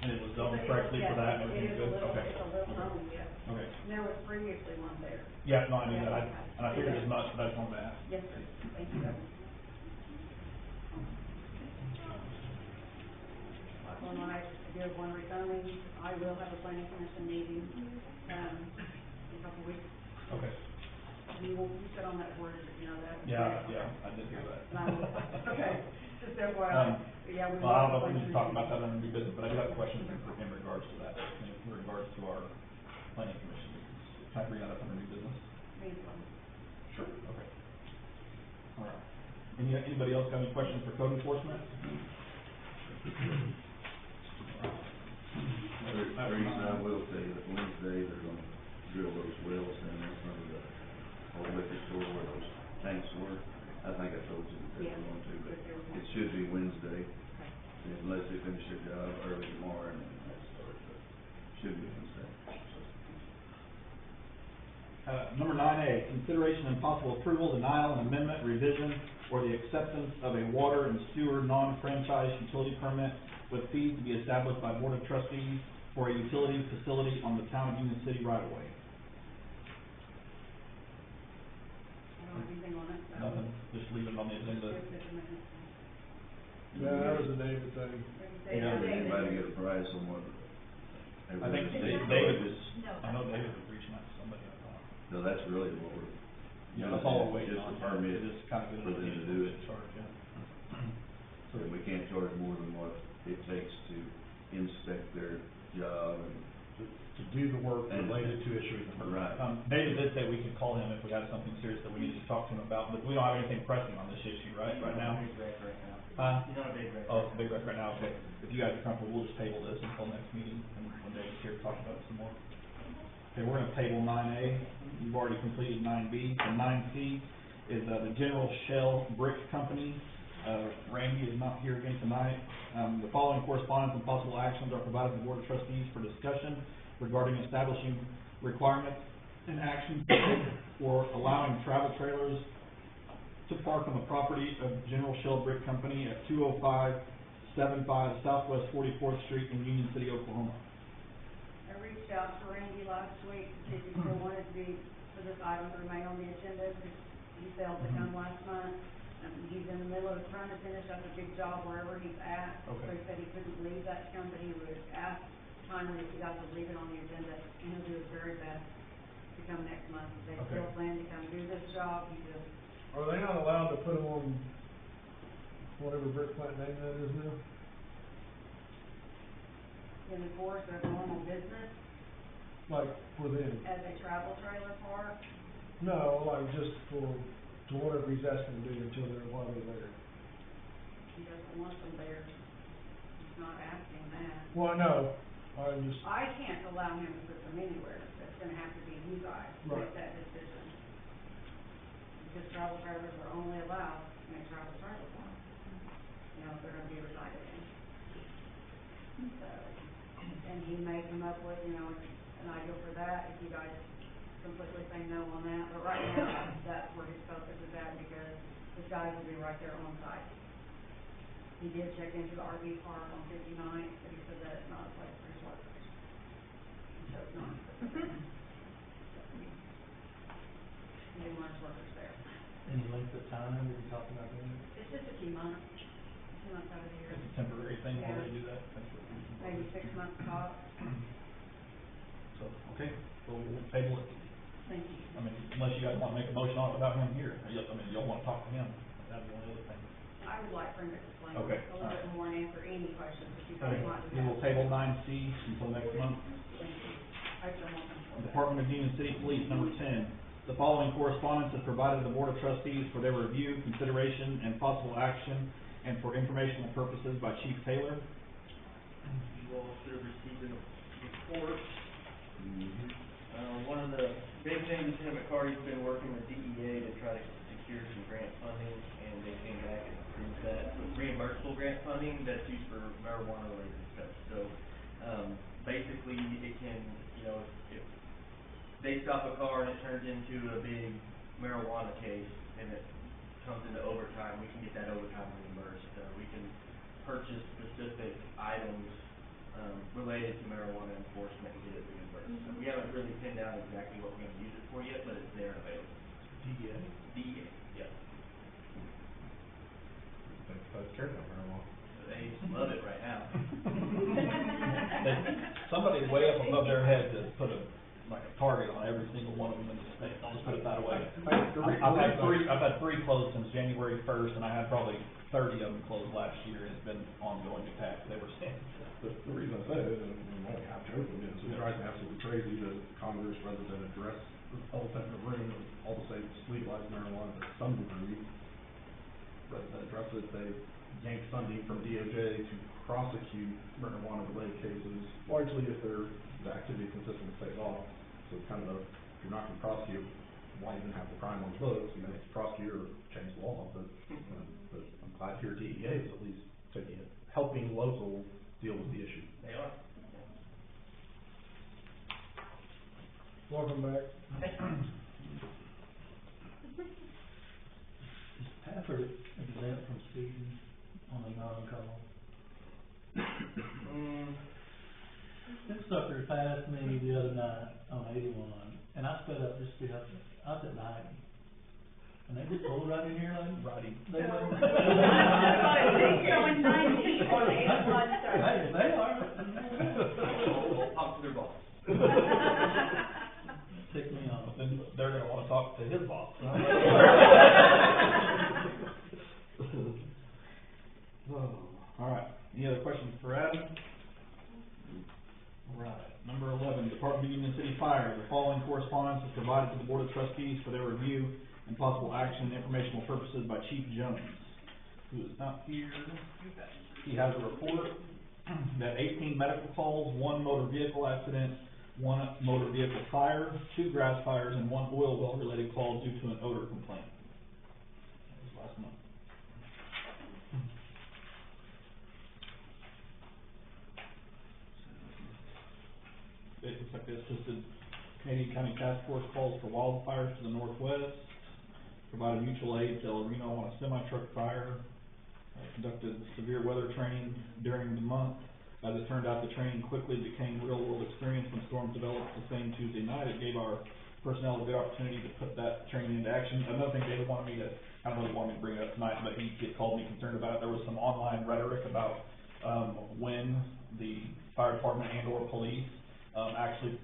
And it was zoned correctly for that and everything good? Okay. It's a little home, yes. Okay. And there was previously one there. Yeah, no, I knew that, and I figured as much, but I just wanted to ask. Yes, sir. Thank you. When I did one rezoning, I will have a planning commission meeting, in a couple weeks. Okay. you sit on that board, you know that? Yeah, I did hear that. Okay, just FYI, yeah, we. Well, I don't know if we need to talk about that under new business, but I do have questions in regards to that, in regards to our planning commission. Can I bring that up under new business? Sure. Okay. All right. Anybody else got any questions for code enforcement? The reason I will tell you that Wednesday, they're gonna drill those wells down in front of the old liquor store where those tanks were. I think I told you that they were going to, but it should be Wednesday, unless they finish their job early tomorrow and then they start, but should be Wednesday. Number 9A, consideration and possible approval, denial, and amendment, revision, or the acceptance of a water and sewer non-franchise utility permit with fees to be established by Board of Trustees for a utility facility on the town of Union City right-of-way. I don't have anything on it, so. Nothing, just leave it on the agenda. Yeah, that was a David thing. Yeah. Did anybody get a price on what? I think David was, I know David was reaching out to somebody, I thought. No, that's really what we're. Yeah, that's all we're waiting just on. a permit Just kind of for them to do it. Charge, yeah. So we can't charge more than what it takes to inspect their job and. To do the work related to issuing the permit. Right. David did say we could call him if we had something serious that we needed to talk to him about, but we don't have anything pressing on this issue, right now? Big wreck right now. He's on a big wreck. Oh, it's a big wreck right now, okay. If you guys are comfortable, we'll just table this until next meeting, and when David's here to talk about it some more. Okay, we're gonna table 9A, you've already completed 9B, and 9C is, the General Shell Brick Company. Randy is not here again tonight. The following correspondence and possible actions are provided to the Board of Trustees for discussion regarding establishing requirements and actions for allowing travel trailers to park on the property of General Shell Brick Company at 20575 Southwest 44th Street in Union City, Oklahoma. I reached out to Randy last week to see if he still wanted to be, for this item to remain on the agenda, because he failed to come last month. He's in the middle of trying to finish up a big job wherever he's at. Okay. So he said he couldn't leave that company. He would ask kindly if you guys would leave it on the agenda, and he'll do his very best to come next month. They Okay. still plan to come do this job. He just, Are they not allowed to put them on whatever brick plant name that is now? enforce their normal business Like for them? as a travel trailer park. No, like just to whatever he's asking to do until while they're there. He doesn't want them there. He's not asking that. Well, I know, I just, I can't allow him to put them anywhere. That's gonna have to be you guys to make Right. that decision. Because travel trailers are only allowed in a travel trailer park. You know, if they're gonna be resided in. So, and he may come up with, you know, an idea for that if you guys completely say no on that. But right now, that's where his focus is at, because his guys will be right there on site. He did check into the RV park on 59th, but he said that it's not a place for his workers. He chose not to put them there. He didn't want his workers there. Any length of time, did you talk about that? It's just a few months out of the year. It's a temporary thing while they do that. That's what we- Maybe 6 months tops. So, okay, so we'll table it. Thank you. I mean, unless you guys want to make a motion on it without him here. I mean, you'll want to talk to him. That'd be the only other thing. I would like for him to explain Okay, a little bit more and answer any questions that you All guys right, might we will have. table 9C until next month. Thank you. I still want them for that. Department of Union City Police, number 10. The following correspondence is provided to the Board of Trustees for their review, consideration, and possible action, and for informational purposes by Chief Taylor. You all should have received a report. One of the big things, Lieutenant McCarty's been working with DEA to try to secure some grant funding, and they came back and approved that with reimbursable grant funding that's used for marijuana related stuff. So, basically, it can, you know, if they stop a car and it turns into a big marijuana case and it comes into overtime, we can get that overtime reimbursed. We can purchase specific items, related to marijuana enforcement and get it reimbursed. So we haven't really pinned down exactly what we're gonna use it for yet, but it's there and available. DEA. DEA, yeah. Thanks, folks, care about marijuana. They love it right now. Somebody way up above their head to put a like a target on every single one of them in the state, I'll just put it that way. The reason I've had three closed since January first, and I had probably 30 of them closed last year, and it's been ongoing attacks ever since. The reason I say it, and I'm only half joking, is it drives me absolutely crazy that Congress, rather than address the elephant in the room of all the states legalize marijuana to some degree, rather than address it, they yank funding from DOJ to prosecute marijuana-related cases, largely if the activity is consistent with state law. So it's kind of if you're not going to prosecute, why even have the crime on the books? You know, prosecute or change the law, but I'm glad to hear DEA is at least taking it, helping local deal with the issue. They are. Welcome back. Is Pafford exempt from speeding on a non-call? This sucker passed me the other night on 81, and I sped up just to be up there. I was at 90. And they just pulled right in here like, Righty. they were. Going 90 on the 81 side. Hey, they are. Talk to their boss. Tick me off. Then they're gonna wanna talk to his boss. All right, any other questions for Adam? All right, number 11, Department of Union City Fire, the following correspondence is provided to the Board of Trustees for their review and possible action and informational purposes by Chief Jones, who is not here. He has a report that 18 medical calls, 1 motor vehicle accident, 1 motor vehicle fire, 2 grass fires, and 1 oil well related call due to an odor complaint. That was last month. It looks like they assisted Canadian County Task Force calls for wildfires to the northwest, provided mutual aid to El Reno on a semi-truck fire, conducted severe weather training during the month. As it turned out, the training quickly became real-world experience when storms developed the same Tuesday night. It gave our personnel a good opportunity to put that training into action. Another thing David wanted me to, I don't know if he wanted me to bring it up tonight, but he called me concerned about it. There was some online rhetoric about when the fire department and or police actually,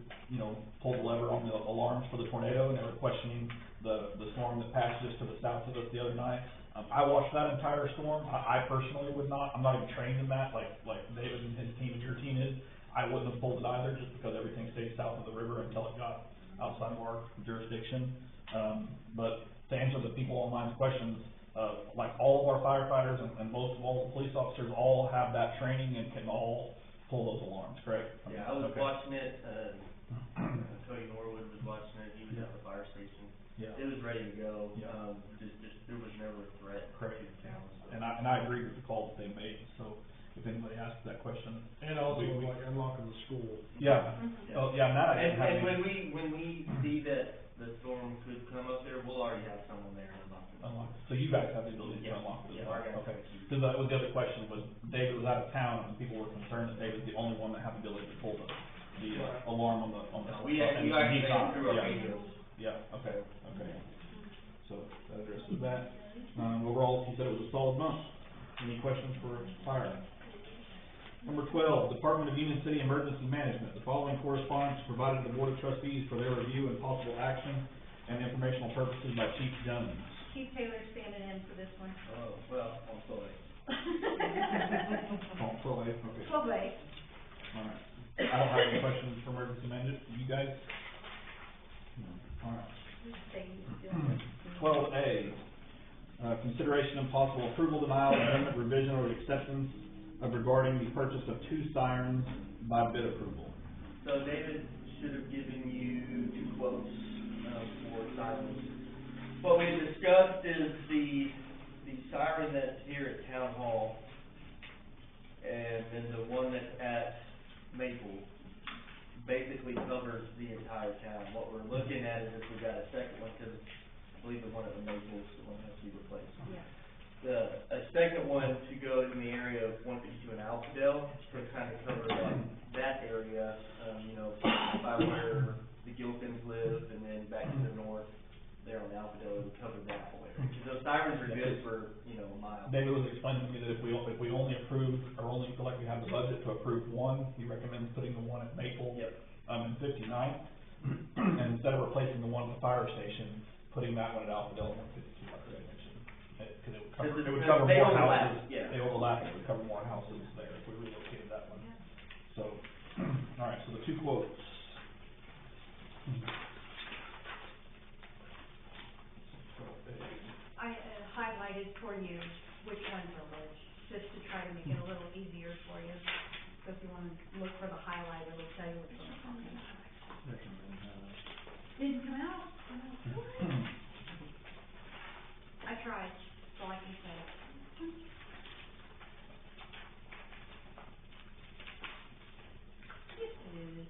pulled the lever on the alarms for the tornado, and they were questioning the storm that passed just to the south of us the other night. I watched that entire storm. I personally would not. I'm not even trained in that, like David and his team and your team is. I wouldn't have pulled it either, just because everything stayed south of the river until it got outside of our jurisdiction. But to answer the people online's questions, like all of our firefighters and most of all the police officers all have that training and can all pull those alarms, correct? Yeah, I was Okay. watching it, Cody Norwood was watching it, he was at the fire station. Yeah. It was ready to go, Yeah. there was never a threat to the town, so. And I agree with the call that they made, so if anybody asks that question. And also like unlocking the school. Yeah, oh, yeah, and that I And, didn't have and any. when we see that the storm could come up there, we'll already have someone there to unlock it. Unlock, so you guys have the ability to Yeah. unlock it as Yeah, well? our guys Okay, have the key. because that was the other question, was David was out of town, and people were concerned that David's the only one that had the ability to pull the alarm on the. No, we actually made it through our Yeah. radios. Yeah, okay. So that addresses that. Overall, he said it was a solid month. Any questions for fire? Number 12, Department of Union City Emergency Management. The following correspondence is provided to the Board of Trustees for their review and possible action and informational purposes by Chief Jones. Chief Taylor standing in for this one. Oh, well, I'm sorry. Oh, okay. Well, wait. All right. I don't have any questions for emergency management. You guys? No. All right. 12A, consideration and possible approval, denial, amendment, revision, or acceptance of regarding the purchase of 2 sirens by bid approval. So David should have given you 2 quotes, for sirens. What we discussed is the siren that's here at Town Hall, and then the one that's at Maple, basically covers the entire town. What we're looking at is if we got a second one, because I believe the one at the Maple is the one that has to be replaced. Yeah. A second one to go in the area of 152 and Alphaville to kind of cover that area, by where the Gilpins live, and then back to the north, there on Alphaville, we cover that whole area. Because those sirens are good for, a mile. David was explaining to me that if we only approve, or only feel like we have the budget to approve one, he recommends putting the one at Maple. Yep. In 59th. And instead of replacing the one at the fire station, putting that one at Alpha Delta 152, like Greg mentioned. Cause it would cover They more overlap, houses. yeah. They overlap, it would cover more houses there if we relocated that one. So, alright, so the two quotes. I highlighted for you which ones are which, just to try to make it a little easier for you. So if you wanna look for the highlight, it'll tell you which one I'm talking about. Didn't come out? What? I tried, that's all I can say. Yes, it is.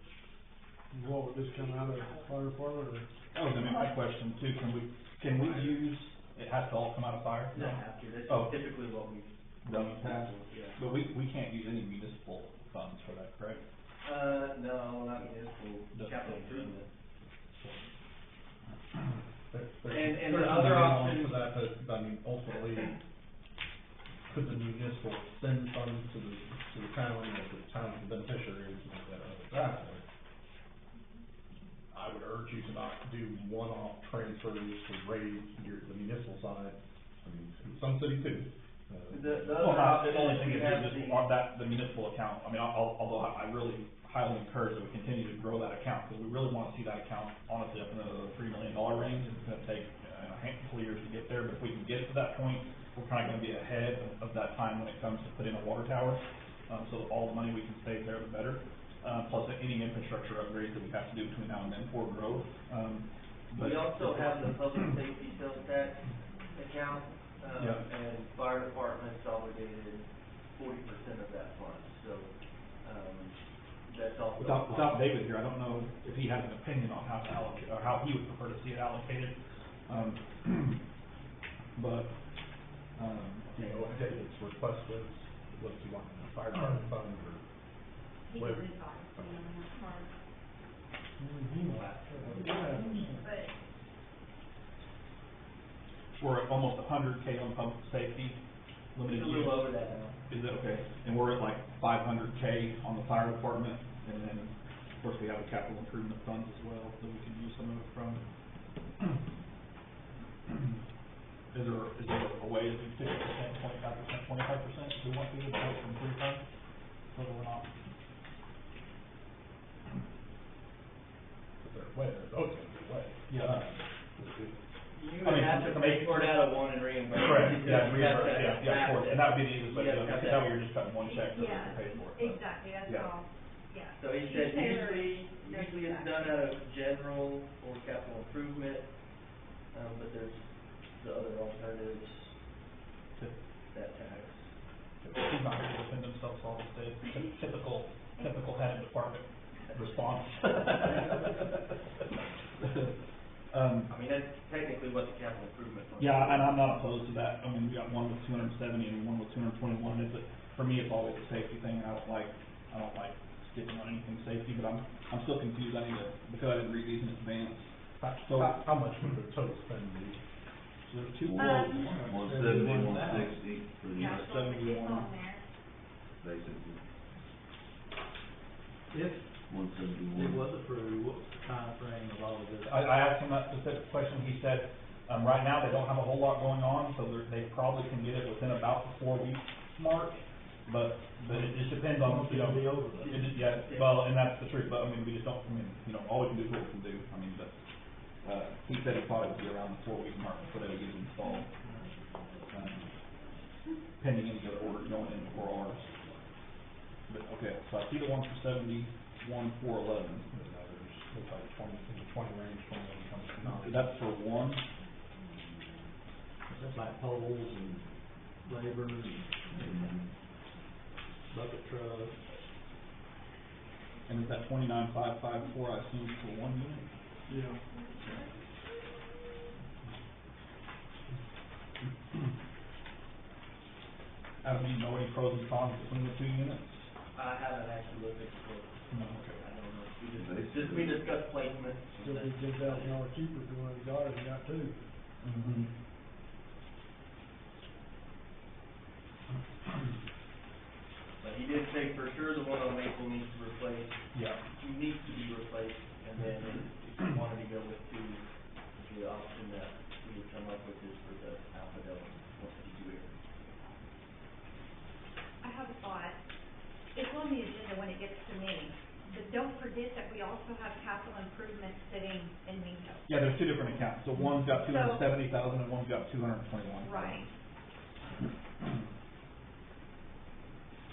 What, would this come out of the fire department, or? That was gonna be my question too, can we use, it has to all come out of fire? You don't have to, that's Oh. typically what we've Done in the past? yeah. But we can't use any municipal funds for that, correct? No, not municipal, Doesn't capital say improvement. There's the some other nuance option- to that, I mean, ultimately, could the municipal send funds to the town, or the town beneficiary, or something like that, that point, I would urge you to not do one-off transfers to raise the municipal side. I mean, some cities do. The Well, other option the only is thing we is, have just the, on that, the municipal account, I mean, although I really highly encourage that we continue to grow that account, because we really wanna see that account honestly up in the $3 million range, and it's gonna take a handful of years to get there, but if we can get to that point, we're probably gonna be ahead of that time when it comes to putting in a water tower, so all the money we can save there, the better, plus any infrastructure upgrades that we have to do between now and then for growth, but. we also have the public safety sales tax account, Yeah. and fire department's obligated 40% of that fund, so, that's also. Without David here, I don't know if he has an opinion on how to allocate, or how he would prefer to see it allocated. But, You know, what David's request was he wanted a fire department fund, or He Where- can decide, you know, in that part. But we're at almost 100K on public safety, limited It's a use. little over that now. Is it okay? And we're at like 500K on the fire department, and then, of course, we have a capital improvement fund as well, that we can use some of it from. Is there a way to do 50%, 25%, 25%, if we want to, from free funds? So that we're not. is there a way, there's always gonna be a way. Yeah. You I would mean, have to to pay make- for it out of one and reimburse. Correct, because yeah, you have reimburse, to yeah, of course, and that would be the easiest way to do You it, have to because have that way you're just cutting one check, so we Yeah, can pay for it. but- exactly, that's Yeah. all, yeah. So he said Taylor- usually it's done out of general or capital improvement, but there's the other alternatives, that tax. He's not going to defend himself, so I'll just say it's typical head of department response. I mean, that's technically what the capital improvement fund. Yeah, and I'm not opposed to that. I mean, we got one with 270 and one with 221. For me, it's always a safety thing, and I don't like skipping on anything safety, but I'm still confused. Because I didn't read these in advance. So, How much would the total spend be? so there's two Um, quotes. 170, 160 for the, Yeah, it's on 71. there. basically, If 171. it was approved, what's the timeframe of all of this? I asked him that specific question. He said, right now, they don't have a whole lot going on, so they probably can get it within about the 4-week mark. But it just depends on, you know. It'll be over, but- Yeah, well, and that's the truth, but I mean, we just don't, all we can do is what we can do. I mean, but, he said he thought it would be around the 4-week mark before they would get it installed. Pending any other orders going in before ours. But, okay, so I see the one for 71,411. Looks like 20, in the 20 range, 21 comes to 9. That's for one. That's like poles and labor and bucket trucks. And is that 29,554, I assume, for one unit? Yeah. Do you know any pros and cons between the two units? I haven't actually looked at the quote. No, okay. I don't know. We discussed placement. Still be $10,000 cheaper if you wanted to got it, you got two. Mm-hmm. But he did say for sure the one on Maple needs to be replaced, Yeah. and then forget that we also have capital improvement sitting in Minko. Yeah, there's two different accounts, so one's got 270,000 and one's got 221,000. Right.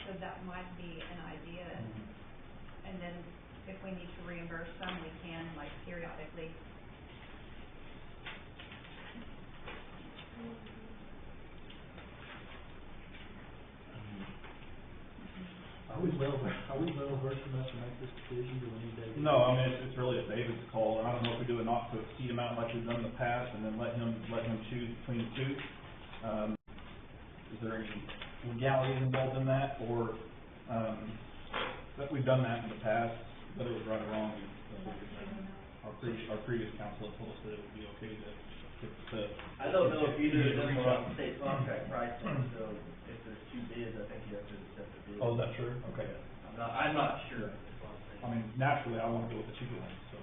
So that might be an idea, and then if we need to reimburse some, we can, like, periodically. Are we well versed enough to make this decision, do we need David? No, I mean, it's really a David's call, and I don't know if we do a not to exceed amount like we've done in the past, and then let him choose between the two. Is there any legalities involved in that, or, that we've done that in the past, whether it was right or wrong, our previous council had told us that it would be okay to. I don't know if either of them are on state contract pricing, so if there's two bids, I think you have to accept the bid. Oh, is that true? Okay. I'm not sure. I mean, naturally, I wanna go with the cheaper one, so.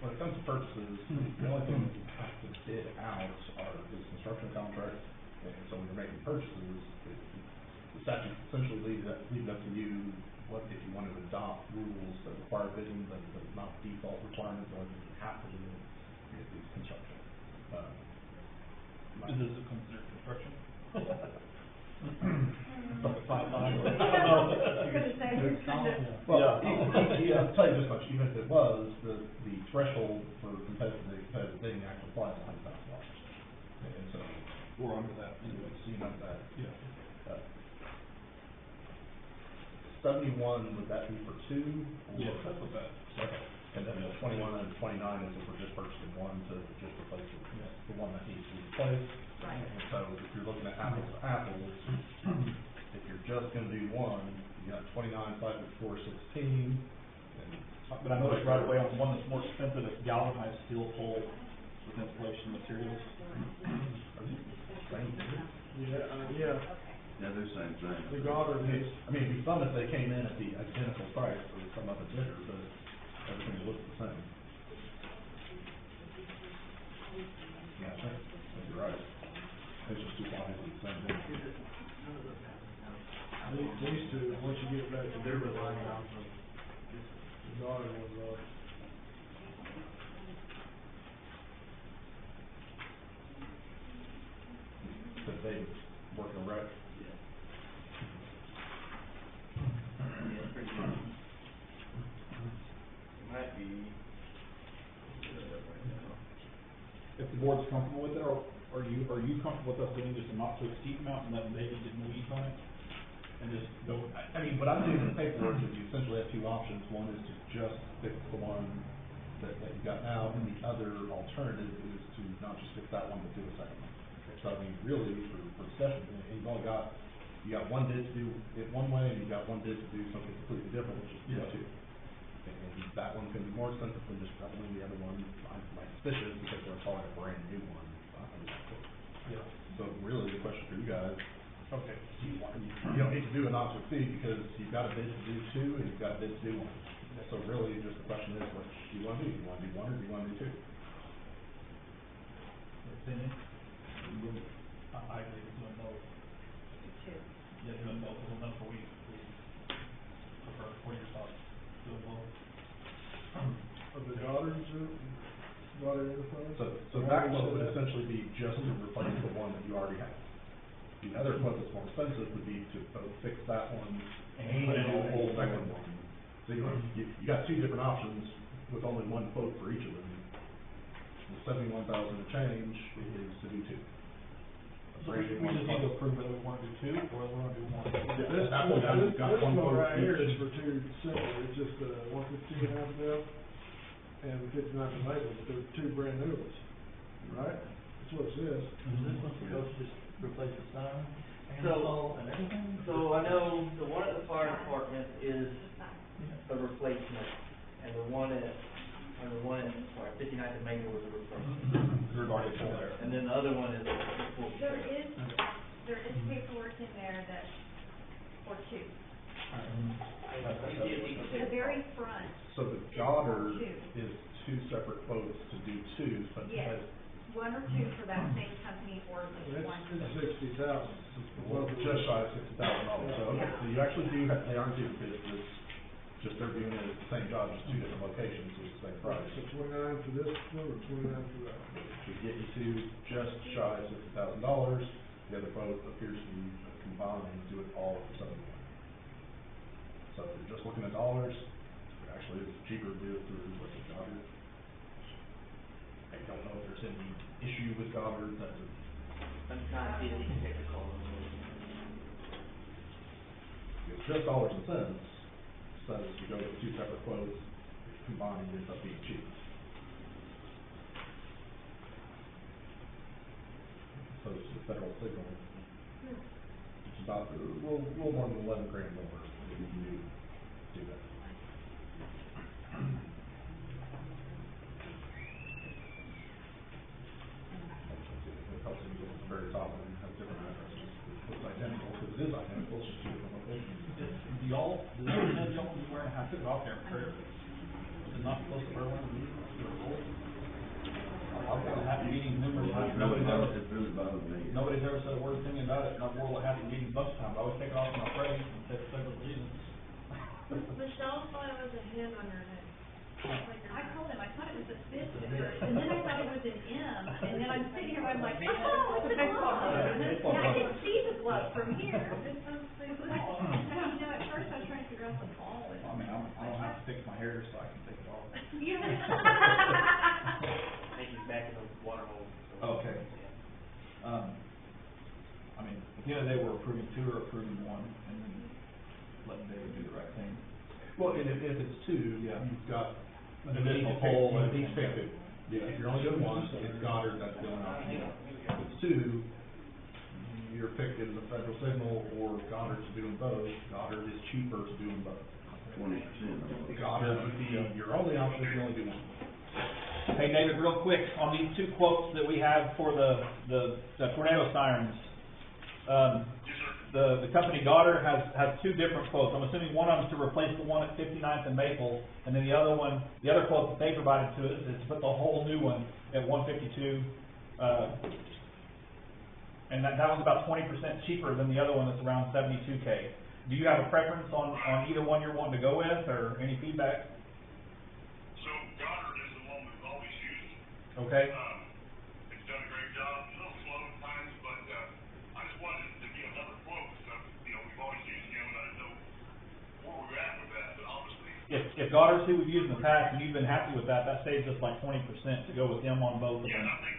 When it comes to purchases, the only thing that you have to bid out is construction contracts, and so when you're making purchases, the statute essentially leaves it up to you, what, if you want to adopt rules that require bidding, but not default requirements, or you have to do it, is construction. Is this considered construction? Like a pipeline? Well, I'll tell you this much, even if it was, the threshold for competitive bidding actually applies to $100,000. And so. We're under that anyway. So you know that. Yeah. 71, would that be for two? Yes, that's what that. Okay. And then the 21 and 29 is if we're just purchasing one to just replace the one that needs to be replaced. Right. And so if you're looking at apples to apples, if you're just gonna do one, you got 29, 554, 16, and. But I noticed right away on the one that's more expensive, it's galvanized steel pole with insulation materials. Are these the same thing? Yeah. Yeah, they're the same thing. The Goddard is. I mean, it'd be fun if they came in at the identical price or some other bidder, but everything looks the same. Yeah, I think you're right. It's just too obvious it's the same thing. These two, once you get back to their relying on the Goddard was, But they working right. Yeah, it's pretty good. It might be. If the board's comfortable with it, or are you comfortable with us doing just a not to exceed amount and letting David get weeds on it? And just go, I mean, what I'm doing in the paperwork is you essentially have two options. One is to just fix the one that you got now, and the other alternative is to not just fix that one, but do a second one. So I mean, really, for discussion, you got one bid to do it one way, and you've got one bid to do something completely different, which is two. And that one's gonna be more expensive than just probably the other one. My suspicion is because they're calling a brand new one. yeah, So really, the question for you guys, okay. you don't need to do a not to exceed because you've got a bid to do two and you've got a bid to do one. So really, just the question is, what do you wanna do? Do you wanna do one or do you wanna do two? Opinion? I agree with doing both. Two. Yeah, doing both, because that's what we prefer, what are your thoughts? Doing both? of the Goddards, Goddard Enterprise. So that quote would essentially be just to replace the one that you already have. The other quote that's more expensive would be to both fix that one and do a whole second one. So you got two different options with only one quote for each of them. The 71,000 to change is to do two. So we just need to approve whether we wanna do two, or whether we wanna do one. This That one has got one one quote right here each. is for two separate, it's just, 115 half bill and 59 label, but they're two brand new ones, right? That's what it says. Is this one supposed to just replace the sign and So- all and everything? So I know the one at the fire department is a replacement, and the one at 59th and Main was a replacement. There's already full there. And then the other one is full There repair. is paperwork in there that, for two. The very front, So the Goddard is two separate quotes to do twos, but yes, one or two for that same company, or just one. It's 60,000. well, just shy of $60,000. So, okay, so you actually do have, they aren't duplicates, just they're doing it as the same job, just two different locations, so it's the same price. So 29 for this one or 29 for that? We get you to just shy of $60,000, the other quote appears to be combined and do it all for 71. So if you're just looking at dollars, actually it's cheaper to do it through like a Goddard. I don't know if there's any issue with Goddard, that's a. I'm trying to see if you can take a call. It's just dollars and cents, so if you go with two separate quotes, combined it ends up being cheaper. So it's the federal signal, it's about a little more than 11 grand more if you do that. It helps you get to the very top and have different addresses. It's identical, because it is identical, it's just two different locations. Do y'all, does anyone know y'all be wearing, I took it off there, is it not supposed to wear one of these? I've got a happy meeting numerous times, It really bothers me. nobody's ever said a word to me about it, and I've worn a happy meeting a bunch of times, I always take it off when I pray, and take several reasons. Michelle thought it was a hand on her head. I told him, I thought it was a fist at first, and then I thought it was an M, and then I'm sitting here, I'm like, oh, it's a glove. And I didn't see the glove from here. It sounds so You small. know, at first I was trying to figure out the ball. I mean, I don't have to fix my hair, so I can take it off. Yeah. I think he's back in the water hole. So. Okay. Yeah. I mean, at the end of the day, we're approving two or approving one, and then letting David do the right thing. Well, and if it's two, Yeah. you've got An additional pole and each pick two. If you're only doing one, it's Goddard, that's the only option. If it's two, your pick is a federal signal or Goddard's doing both. Goddard is cheaper to do them both. 20%. Goddard would be your only option if you only do one. Hey, David, real quick, on these two quotes that we have for the tornado sirens, the company Goddard has two different quotes. I'm assuming one of them is to replace the one at 59th and Maple, and then the other quote that they provided to us is to put the whole new one at 152, and that was about 20% cheaper than the other one that's around 72K. Do you have a preference on either one you're wanting to go with, or any feedback? So Goddard is the one we've always used. Okay. It's done a great job, a little slow at times, but, I just wanted to get another quote, so, we've always used him, and I didn't know where we're at with that, but obviously. If Goddard's who we've used in the past, and you've been happy with that, that saves us like 20% to go with them on both of Yeah, them. and I think,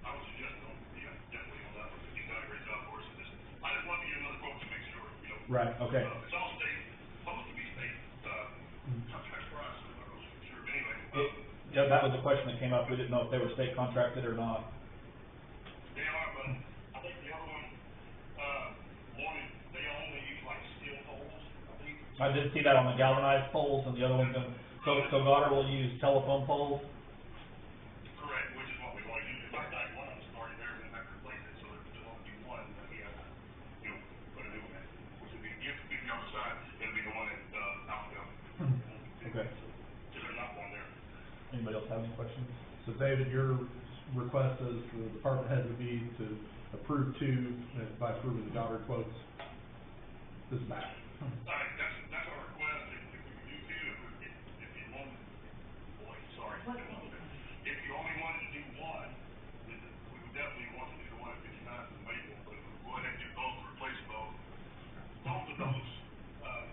I would suggest, definitely on that one, because he's done a great job for us, and I just wanted to get another quote to make sure, Right, okay. It's all supposed to be state, contract price, so I'm not really sure, but anyway. Yeah, that was the question that came up. We didn't know if they were state contracted or not. They are, but I think the other one, they only use like steel poles, I think. I did see that on the galvanized poles, and the other one's gonna, so Goddard will use telephone poles? Correct, which is what we want to use. In fact, one of them's already there, we have to replace it, so there'll only be one, that we have to, put a new one in. Which would be, if the other side, it'll be the one at, Alpha. Okay. So there's not one there. Anybody else have any questions? So David, your request as the department head would be to approve two by approving the Goddard quotes. This is back. That's our request, if we could do two, if you wanted, sorry. If you only wanted to do one, then we would definitely want to do the one at 59th and Maple, but if we go ahead and do both, replace both. Both of those,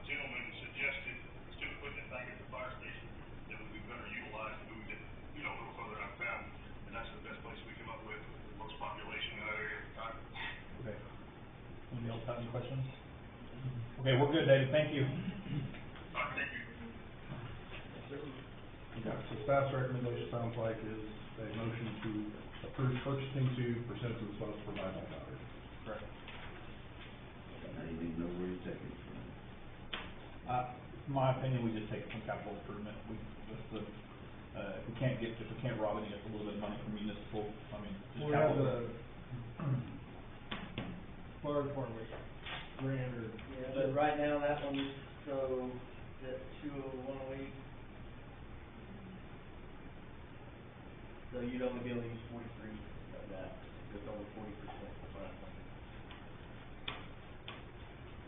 gentlemen suggested, instead of putting it back at the fire station, that would be better utilized, moving it, a little further out of town, and that's the best place we come up with, the most population in that area at the time. Okay. Anybody else have any questions? Okay, we're good, David. Thank you. Thank you. Okay, so staff's recommendation sounds like is a motion to approve purchasing two percent of the funds provided by Goddard. Correct. Now you need to know where you're taking it from. In my opinion, we just take it from capital improvement. If we can't rob any, it's a little bit of money from municipal, just We have capital. fire department grant or. Yeah, but right now, that one, so, that 20108. So you'd only be able to use 43 of that, just over 40% of that one.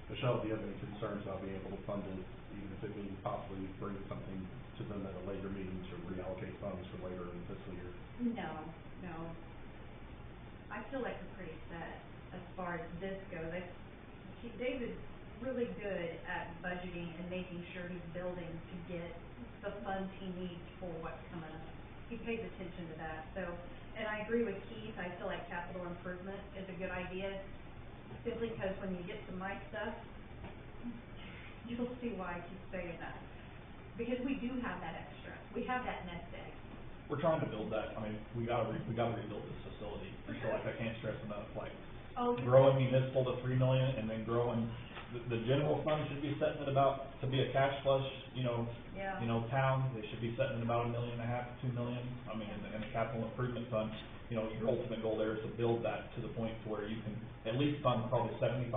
Michelle, do you have any concerns about being able to fund it, even if it means possibly bring something to them at a later meeting to reallocate funds for later in the fiscal year? No. I feel like we're pretty set as far as this goes. David's really good at budgeting and making sure he's building to get the funds he needs for what's coming up. He pays attention to that, so, and I agree with Keith, I feel like capital improvement is a good idea, simply because when you get to my stuff, you'll see why I keep saying that. Because we do have that extra, we have that nest egg. We're trying to build that, I mean, we gotta rebuild this facility, and so like, I can't stress enough, like, growing municipal to 3 million, and then growing, the general fund should be setting at about, to be a cash flush, Yeah. Town, they should be setting at about $1.5 million to 2 million, I mean, and the capital improvement fund, your ultimate goal there is to build that to the point to where you can at least fund probably 75%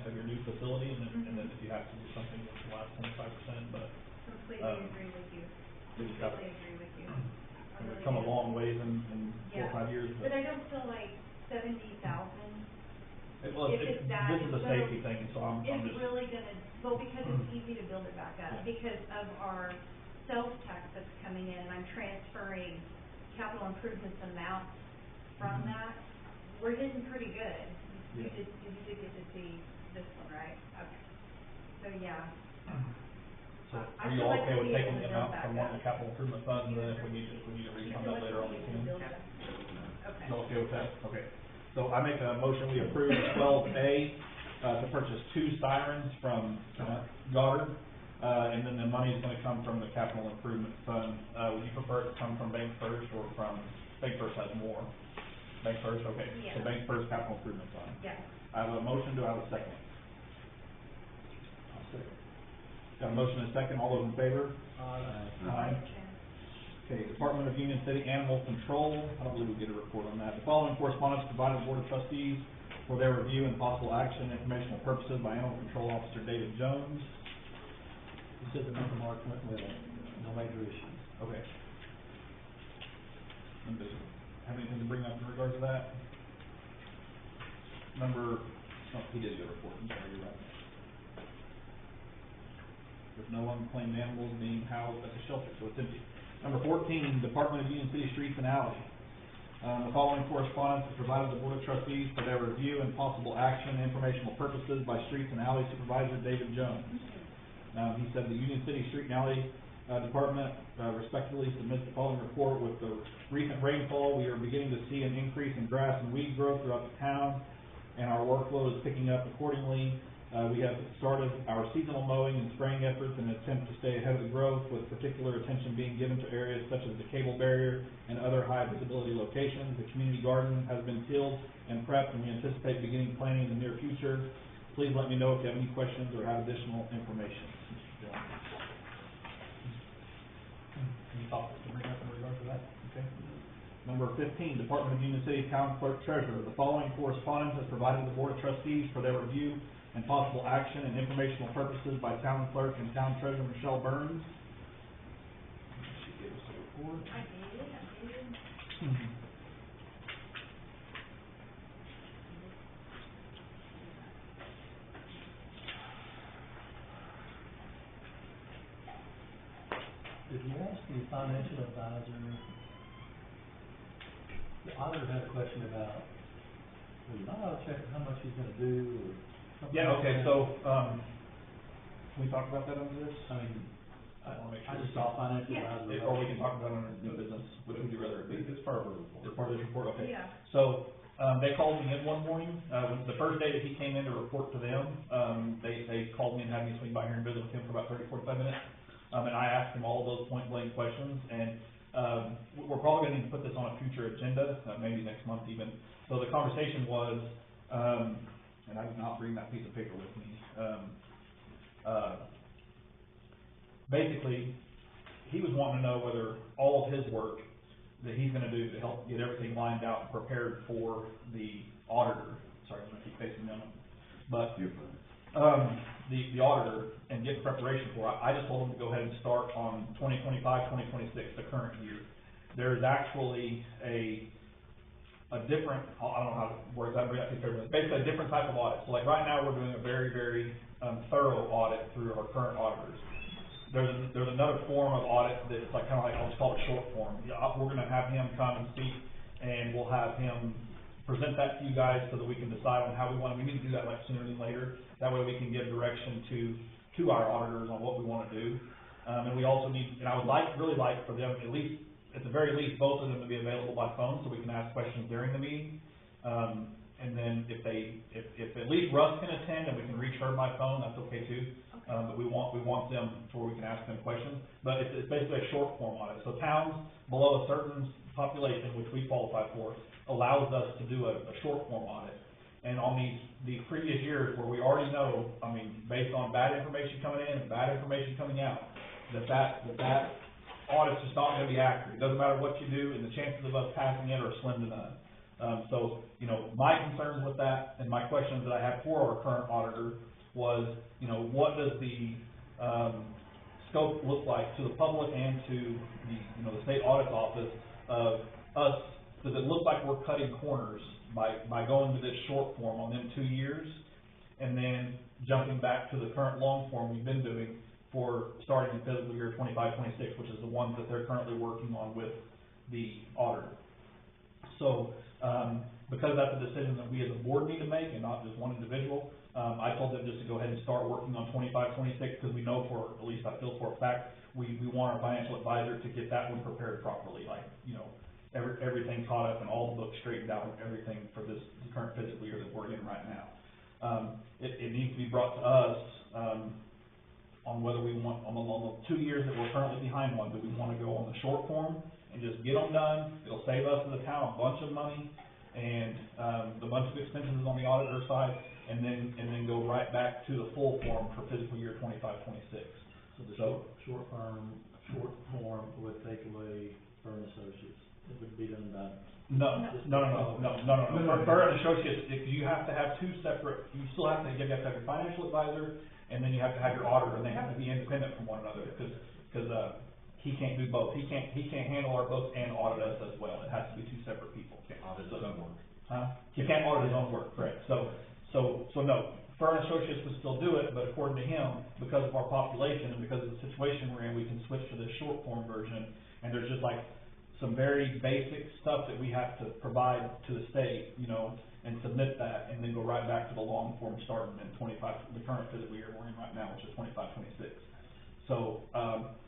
of your new facility, and then if you have to do something with the last 25%, but. Completely agree with you. We just gotta, Completely agree with you. we've come a long ways in 4 or 5 years, But I don't feel like 70,000. Well, If it's that, this is a safety thing, so I'm It's just. really gonna, well, because it's easy to build it back up, Yeah. because of our sales tax that's coming in, and I'm transferring capital improvements amounts from that, we're hitting pretty good. You Yeah. did get to see this one, right? Okay. So, yeah. So, I are you feel like okay we'll with be taking able to the build amount back from one of up. the capital improvement funds, and then if we need to refund that later on, we can? Okay. You okay with that? Okay. So I make a motion, we approve 12A, to purchase 2 sirens from, Goddard, and then the money is gonna come from the capital improvement fund. Would you prefer it to come from Bank First or from, Bank First has more? Bank First, okay. Yeah. So Bank First Capital Improvement Fund. Yeah. I have a motion, do I have a second? I'll second. Got a motion and a second, all those in favor? Aye. Okay, Department of Union City Animal Control, I don't believe we get a report on that. The following correspondence provided to the Board of Trustees for their review and possible action, informational purposes by Animal Control Officer David Jones. This is another mark went well, no major issues. Okay. And does it have anything to bring up in regards to that? He did do a report, I'm sorry, you're right. With no unclaimed animals being housed at the shelter, so it's empty. Number 14, Department of Union City Streets and Alleys. The following correspondence is provided to the Board of Trustees for their review and possible action, informational purposes by Streets and Alley Supervisor David Jones. He said the Union City Street and Alley Department respectfully submits the following report. With the recent rainfall, we are beginning to see an increase in grass and weed growth throughout the town, and our workload is picking up accordingly. We have started our seasonal mowing and spraying efforts in an attempt to stay ahead of the growth, with particular attention being given to areas such as the cable barrier and other high visibility locations. The community garden has been tilled and prepped, and we anticipate beginning planting in the near future. Please let me know if you have any questions or have additional information. Any topics to bring up in regard to that? Okay. Number 15, Department of Union City Town Clerk Treasurer. The following correspondence is provided to the Board of Trustees for their review and possible action and informational purposes by Town Clerk and Town Treasurer Michelle Burns. She gave us a report. I did. Did you ask the financial advisor, the auditor had a question about, well, you might ought to check how much he's gonna do, or something. Yeah, like okay, that. so, can we talk about that under this? I mean, I wanna make I sure. just saw financial Yeah. advisor. Or we can talk about it under new business, which would you rather it be? It's part of the report. It's part of this report, okay. Yeah. So, they called me in one morning, the first day that he came in to report to them, they called me and had me swing by here and visit with him for about 30-45 minutes. And I asked him all of those point blank questions, and, we're probably gonna need to put this on a future agenda, maybe next month even. So the conversation was, and I did not bring that piece of paper with me, basically, he was wanting to know whether all of his work that he's gonna do to help get everything lined out and prepared for the auditor, sorry, I'm gonna keep facing them, but, the auditor and get preparation for it, I just told him to go ahead and start on 2025, 2026, the current year. There's actually a a different, I don't know how to word that, but basically a different type of audit. So like right now, we're doing a very, very, thorough audit through our current auditors. There's another form of audit that it's like, kinda like, I'll just call it short form. We're gonna have him come and speak, and we'll have him present that to you guys so that we can decide on how we need to do that like sooner than later. That way we can give direction to our auditors on what we wanna do. And we also need, and I would really like for them, at the very least, both of them to be available by phone so we can ask questions during the meeting. And then if at least Russ can attend and we can reach her by phone, that's okay too. But we want them to where we can ask them questions. But it's basically a short form audit. So towns below a certain population, which we qualify for, allows us to do a short form audit. And on these previous years where we already know, I mean, based on bad information coming in and bad information coming out, that audit's just not gonna be accurate. It doesn't matter what you do, and the chances of us passing it are slim to none. So, you know, my concerns with that and my questions that I had for our current auditor was, you know, what does the, scope look like to the public and to the state audit's office of us? Does it look like we're cutting corners by going to this short form on them 2 years and then jumping back to the current long form we've been doing for starting in fiscal year 25-26, which is the ones that they're currently working on with the auditor. So, because that's a decision that we as a board need to make and not just one individual, I told them just to go ahead and start working on 25-26 because we know at least I feel for a fact, we want our financial advisor to get that one prepared properly, like, you know, everything caught up and all the books straightened out and everything for this current fiscal year that we're in right now. It needs to be brought to us, on whether we want, on the 2 years that we're currently behind on, do we want to go on the short form and just get them done? It'll save us and the town a bunch of money and a bunch of expenses on the auditor side, and then go right back to the full form for fiscal year 25-26. So the short form would take away Fern Associates. It would be done by. No. For associates, if you have to have two separate, you still have to have your financial advisor, and then you have to have your auditor, and they have to be independent from one another, because he can't do both. He can't handle our books and audit us as well. It has to be two separate people. Can't audit his own work. He can't audit his own work, correct. So no, Fern Associates would still do it, but according to him, because of our population and because of the situation we're in, we can switch to this short form version, and there's just like some very basic stuff that we have to provide to the state, you know, and submit that, and then go right back to the long form starting in the current fiscal year we're in right now, which is 25-26. So,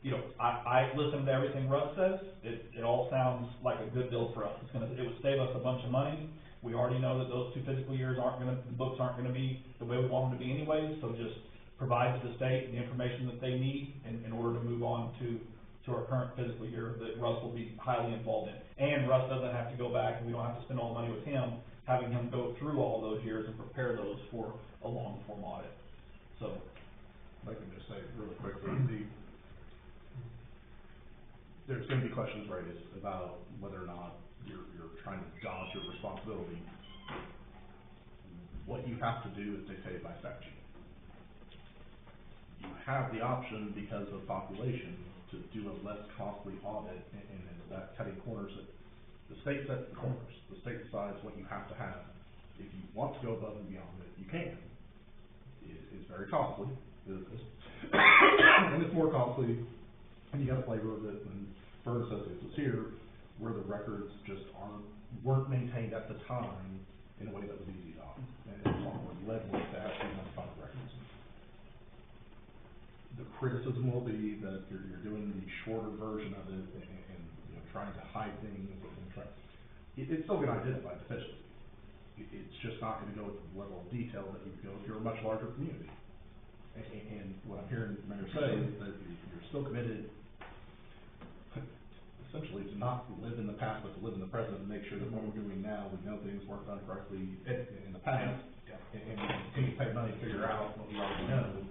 you know, I listened to everything Russ says. It all sounds like a good deal for us. It would save us a bunch of money. We already know that those 2 fiscal years the books aren't gonna be the way we want them to be anyways, so just provide to the state the information that they need in order to move on to our current fiscal year that Russ will be highly involved in. And Russ doesn't have to go back, and we don't have to spend all the money with him, having him go through all those years and prepare those for a long form audit. So, I can just say really quickly, there's gonna be questions raised about whether or not you're trying to dodge your responsibility. What you have to do is dictated by statute. You have the option, because of population, to do a less costly audit, and that cutting corners, that the state sets the corners. The state decides what you have to have. If you want to go above and beyond it, you can. It's very costly, and it's more costly, and you got a flavor of it when Fern Associates was here, where the records just weren't maintained at the time in a way that was easy to audit, and it's a lot more legwork to actually identify the records. The criticism will be that you're doing the shorter version of it and you know, trying to hide things and it's still going to identify deficiencies. It's just not going to go to the level of detail that you would go if you're a much larger community. And what I'm hearing the mayor say is that you're still committed essentially to not live in the past, but to live in the present and make sure that what we're doing now, we know things weren't done correctly in the past, and we continue to pay money to figure out what we already know,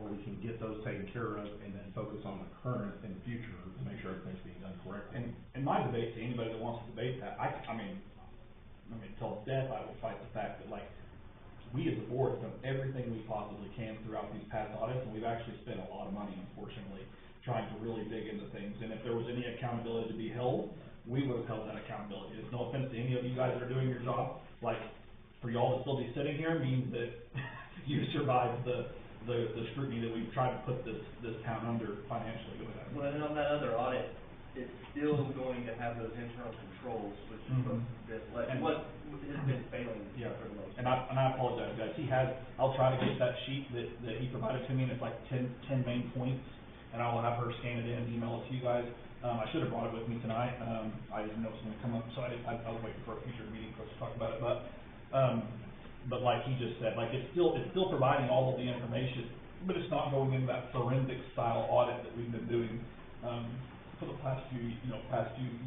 or we can get those taken care of and then focus on the current and the future to make sure everything's being done correctly. And my debate to anybody that wants to debate that, I mean, till death I will fight the fact that, like, we as a board have done everything we possibly can throughout these past audits, and we've actually spent a lot of money, unfortunately, trying to really dig into things. And if there was any accountability to be held, we would have held that accountability. It's no offense to any of you guys that are doing your job, like, for y'all to still be sitting here means that you survived the scrutiny that we've tried to put this town under financially with that. Well, and on that other audit, it's still going to have those internal controls, which is And what has been failing Yeah, for the most. and I apologize, guys, I'll try to get that sheet that he provided to me, and it's like 10 main points, and I will have her scan it in and email it to you guys. I should have brought it with me tonight, I didn't know it was gonna come up, so I was waiting for a future meeting for us to talk about it, but like he just said, like, it's still providing all of the information, but it's not going into that forensic style audit that we've been doing, for the past few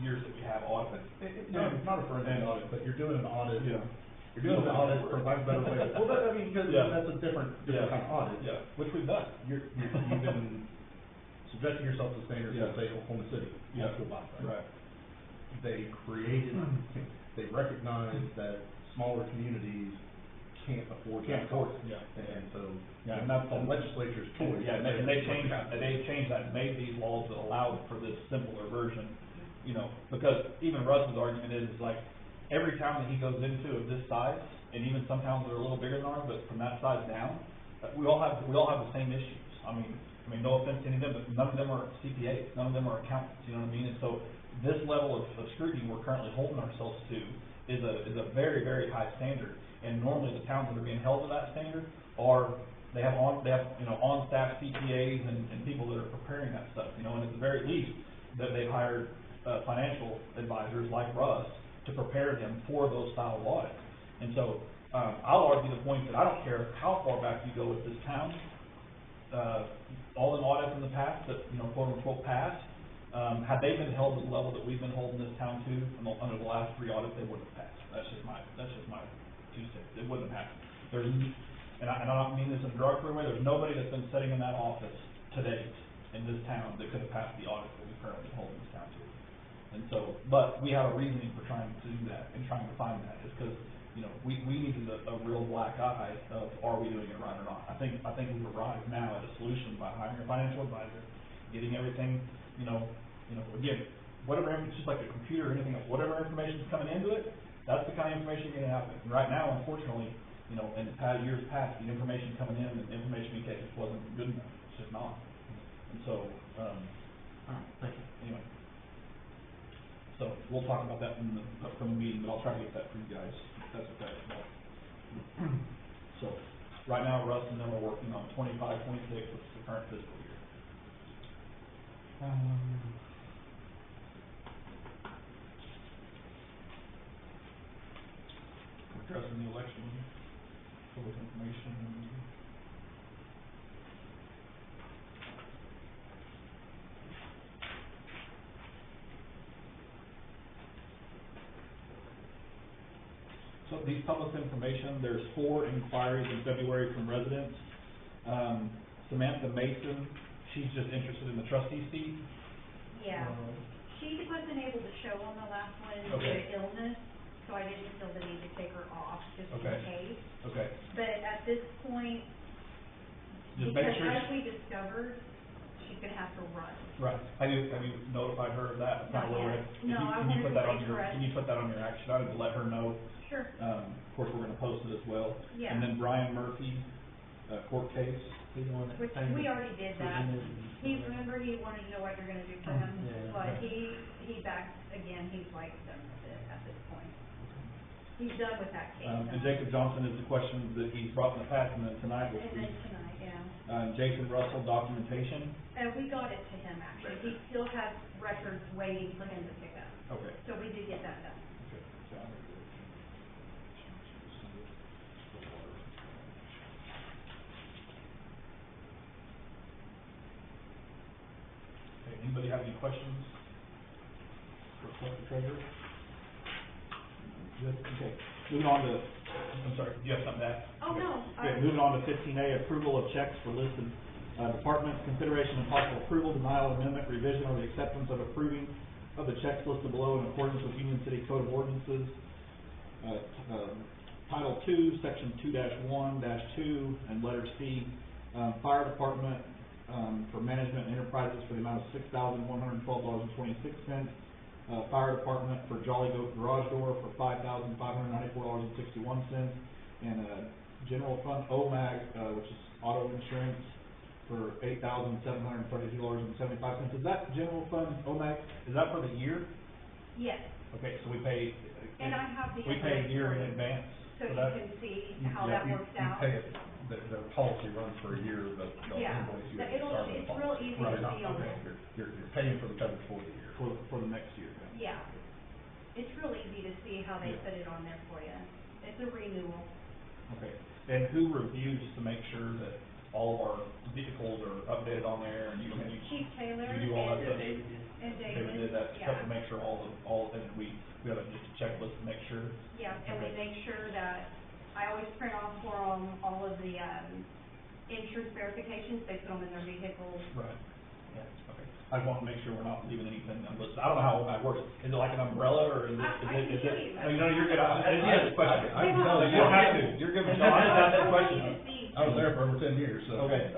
years that we have audited. It's not a forensic audit, but you're doing an audit. Yeah. You're doing an audit, for lack of a better way. Well, I mean, because Yeah. that's a different kind of audit. Yeah, which we've done. You've been subjecting yourself to standards Yeah. of, say, Oklahoma City, Yeah. municipal bond, right? Right. They recognize that smaller communities can't afford that. Yeah. And so, Yeah, and that's the legislature's choice. Yeah, and they changed that, and made these laws that allowed for this simpler version, because even Russ's argument is like, every town that he goes into of this size, and even some towns that are a little bigger than ours, but from that size down, we all have the same issues. I mean, no offense to any of them, but none of them are CPAs, none of them are accountants, you know what I mean? And so, this level of scrutiny we're currently holding ourselves to is a very, very high standard. And normally the towns that are being held to that standard they have on-staff CPAs and people that are preparing that stuff, and at the very least, that they've hired, financial advisors like Russ to prepare them for those style of audits. And so, I'll argue the point that I don't care how far back you go with this town, all the audits in the past that, quote unquote passed, had they been held to the level that we've been holding this town to under the last 3 audits, they wouldn't have passed. That's just my 2 cents. It wouldn't have happened. And I don't mean this in a derogatory way, there's nobody that's been sitting in that office to date in this town that could have passed the audit that we currently hold in this town to. And so, but we have a reasoning for trying to do that and trying to find that, is because, we needed a real black eye of, are we doing it right or not? I think we've arrived now at a solution by hiring a financial advisor, getting everything, again, whatever, it's just like a computer or anything else, whatever information's coming into it, that's the kind of information you're gonna have. And right now, unfortunately, in years past, the information coming in and the information we get just wasn't good enough. It's just not. And so, All right, thank you. anyway. So we'll talk about that in the upcoming meeting, but I'll try to get that for you guys, if that's okay. So, right now, Russ and them are working on 25-26, which is the current fiscal year. Addressing the election, public information. So these public information, there's 4 inquiries in February from residents. Samantha Mason, she's just interested in the trustee seat. Yeah, she wasn't able to show on the last one due Okay. to illness, so I didn't feel the need to take her off, just in Okay. case. Okay. But at this point, Just make because sure. as we discovered, she's gonna have to run. Right. Have you notified her of that? Not Kind of yet. If No, I can you wanted put to that on wait your, for us. can you put that on your action item to let her know? Sure. Of course, we're gonna post it as well. Yeah. And then Brian Murphy, court case. He's the one that Which came we already did that. presented and- Remember, he wanted to know what you're gonna do for him, Yeah. but he backed, again, he's like done with it at this point. He's done with that case. And Jacob Johnson is the question that he's brought in the past, and then tonight, which And we, then tonight, yeah. Jason Russell, documentation. We got it to him, actually. He still has records waiting for him to pick up. Okay. So we did get that done. Okay. Okay, anybody have any questions for the treasurer? Good, okay. Moving on to, I'm sorry, do you have something to add? Oh, no. Okay, moving on to 15A, approval of checks for listed departments, consideration and possible approval, denial, amendment, revision, or the acceptance of approving of the checks listed below in accordance with Union City Code of Ordinances, Title II, Section 2-1-2, and letter C, Fire Department, for management enterprises for the amount of $6,112.26, Fire department for Jolly Goat garage door for $5,594.61, and, general fund OMAG, which is auto insurance, for $8,732.75. Is that general fund OMAG, is that for the year? Yes, Okay, so we pay. and I have the. We pay a year in advance So for you that? can see how that works out. You pay it, the policy runs for a year, but they'll Yeah, invoice you but at the start of the it's policy. real easy to Right, see on okay. this. You're paying for the coverage for the year. For the next year, yeah. Yeah, it's real easy to see how they Yeah. put it on there for you. It's a renewal. Okay, and who reviews to make sure that all of our vehicles are updated on there, and you Chief Taylor you do all that stuff? and David did that yeah. stuff to make sure and we got just a checklist to make sure. Yeah, and we Okay. make sure that, I always print off for them all of the, insurance verifications, they put them in their vehicles. Right. Yeah, okay. I want to make sure we're not leaving anything unlisted. I don't know how that works. Is it like an umbrella, or is it? I can show you. No, you're good. I just have a question. I can tell You don't have to. You're good. No, I just asked a question. I was there for over 10 years, so. Okay.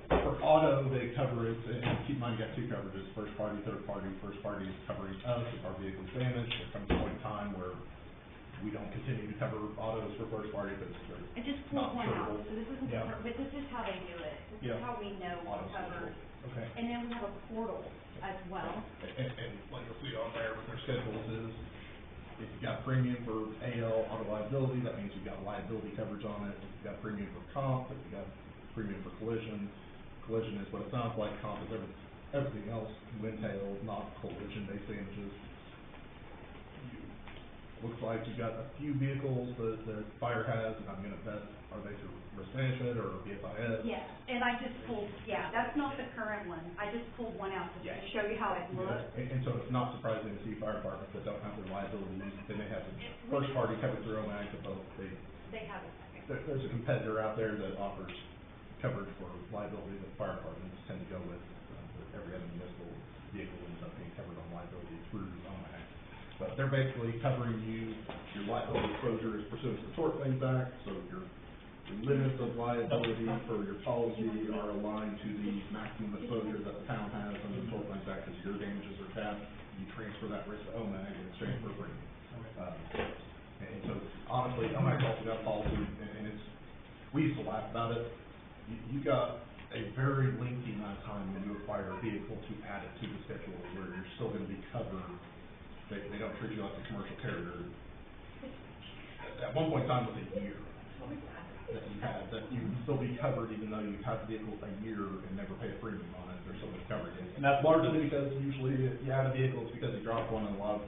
For auto, they cover it, and keep in mind, you got two coverages, first party, third party. First party is covering us if our vehicle's damaged. There comes a point in time where we don't continue to cover autos for first party because they're I just pulled not one out, insurable. so this isn't, Yeah. but this is how they do it. This Yeah. is how we know Auto we're covered. schedule. Okay. And then we have a portal as well. And like you'll see on there with their schedules is, if you've got premium for AL auto liability, that means you've got liability coverage on it. If you've got premium for comp, if you've got premium for collision. Collision is what it sounds like, comp is everything else, wind hail, not collision-based damages. Looks like you've got a few vehicles that fire has, and I'm gonna bet, are they through risk management or BFIS? Yeah, and I just pulled, that's not the current one. I just pulled one out just to show you how it looks. And so it's not surprising to see fire departments that don't have their liability, they may have the first party covered through OMAG, but They have a second. there's a competitor out there that offers coverage for liability that fire departments tend to go with. Every other municipal vehicle ends up being covered on liability through OMAG. But they're basically covering you, your liability exposure is pursuant to the Tort Claims Act, so your limits of liability for your policy are aligned to the maximum exposure that the town has under the Tort Claims Act, as your damages are capped, you transfer that risk to OMAG in exchange for a premium. And so honestly, OMAG's also got a policy, and it's, we used to laugh about it. You got a very lengthy amount of time when you acquire a vehicle to add it to the schedule where you're still gonna be covered. They don't treat you like a commercial carrier. At one point in time, it was a year that you had, that you would still be covered even though you've had the vehicle a year and never pay a premium on it, there's so much coverage. And that's largely because usually if you add a vehicle, it's because you dropped one, and while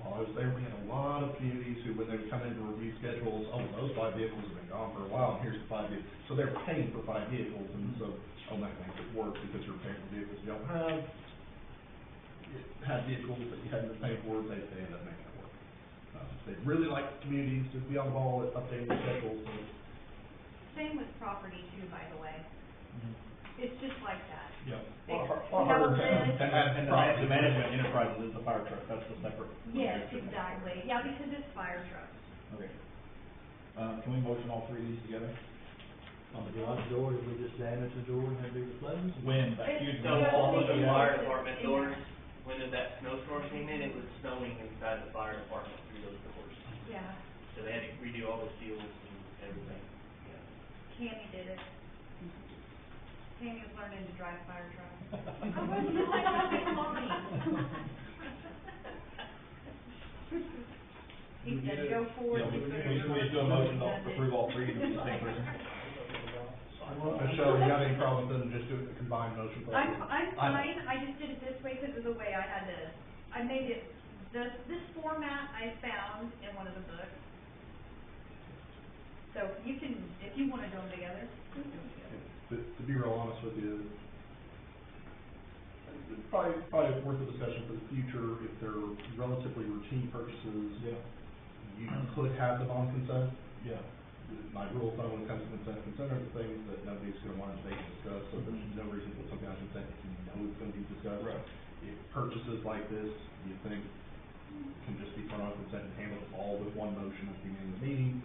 I was there, we had a lot of communities who, when they would come in to review schedules, those 5 vehicles have been gone for a while, and here's the 5 vehicles. So they were paying for 5 vehicles, and so OMAG makes it work because you're paying for vehicles you don't have. You had vehicles that you hadn't been paying for, they end up making it work. They really like communities to be on the ball at updating their schedules, so. Same with property too, by the way. It's just like that. Yeah. They- Well, we have a list. And the management enterprises is the fire truck, that's the separate. Yes, exactly. Yeah, because it's fire trucks. Okay. Can we motion all 3 of these together? On the garage door, if we just damage the door and have to be replaced? When, that huge. So all of the fire department doors, when that snowstorm came in, it was snowing inside the fire department through those doors. Yeah, So they had to redo all the seals and everything, yeah. Tammy did it. Tammy was learning to drive fire trucks. I wasn't like that fine. He said, go forward. Yeah, we just do a motion to approve all 3 of the same person. Michelle, you got any problems with just doing the combined motion? I'm fine, I just did it this way because of the way I had to, I made it, this format I found in one of the books. So you can, if you wanna do them together, do them together. To be real honest with you, it's probably worth a discussion for the future if they're relatively routine purchases. Yeah. You could have them on consent. Yeah. My rule of thumb when it comes to consent are the things that nobody's gonna want to debate and discuss, so there's no reason to put something on consent if you know it's gonna be discussed. Right. If purchases like this, you think can just be put on consent and handled all with one motion at the beginning of the meeting,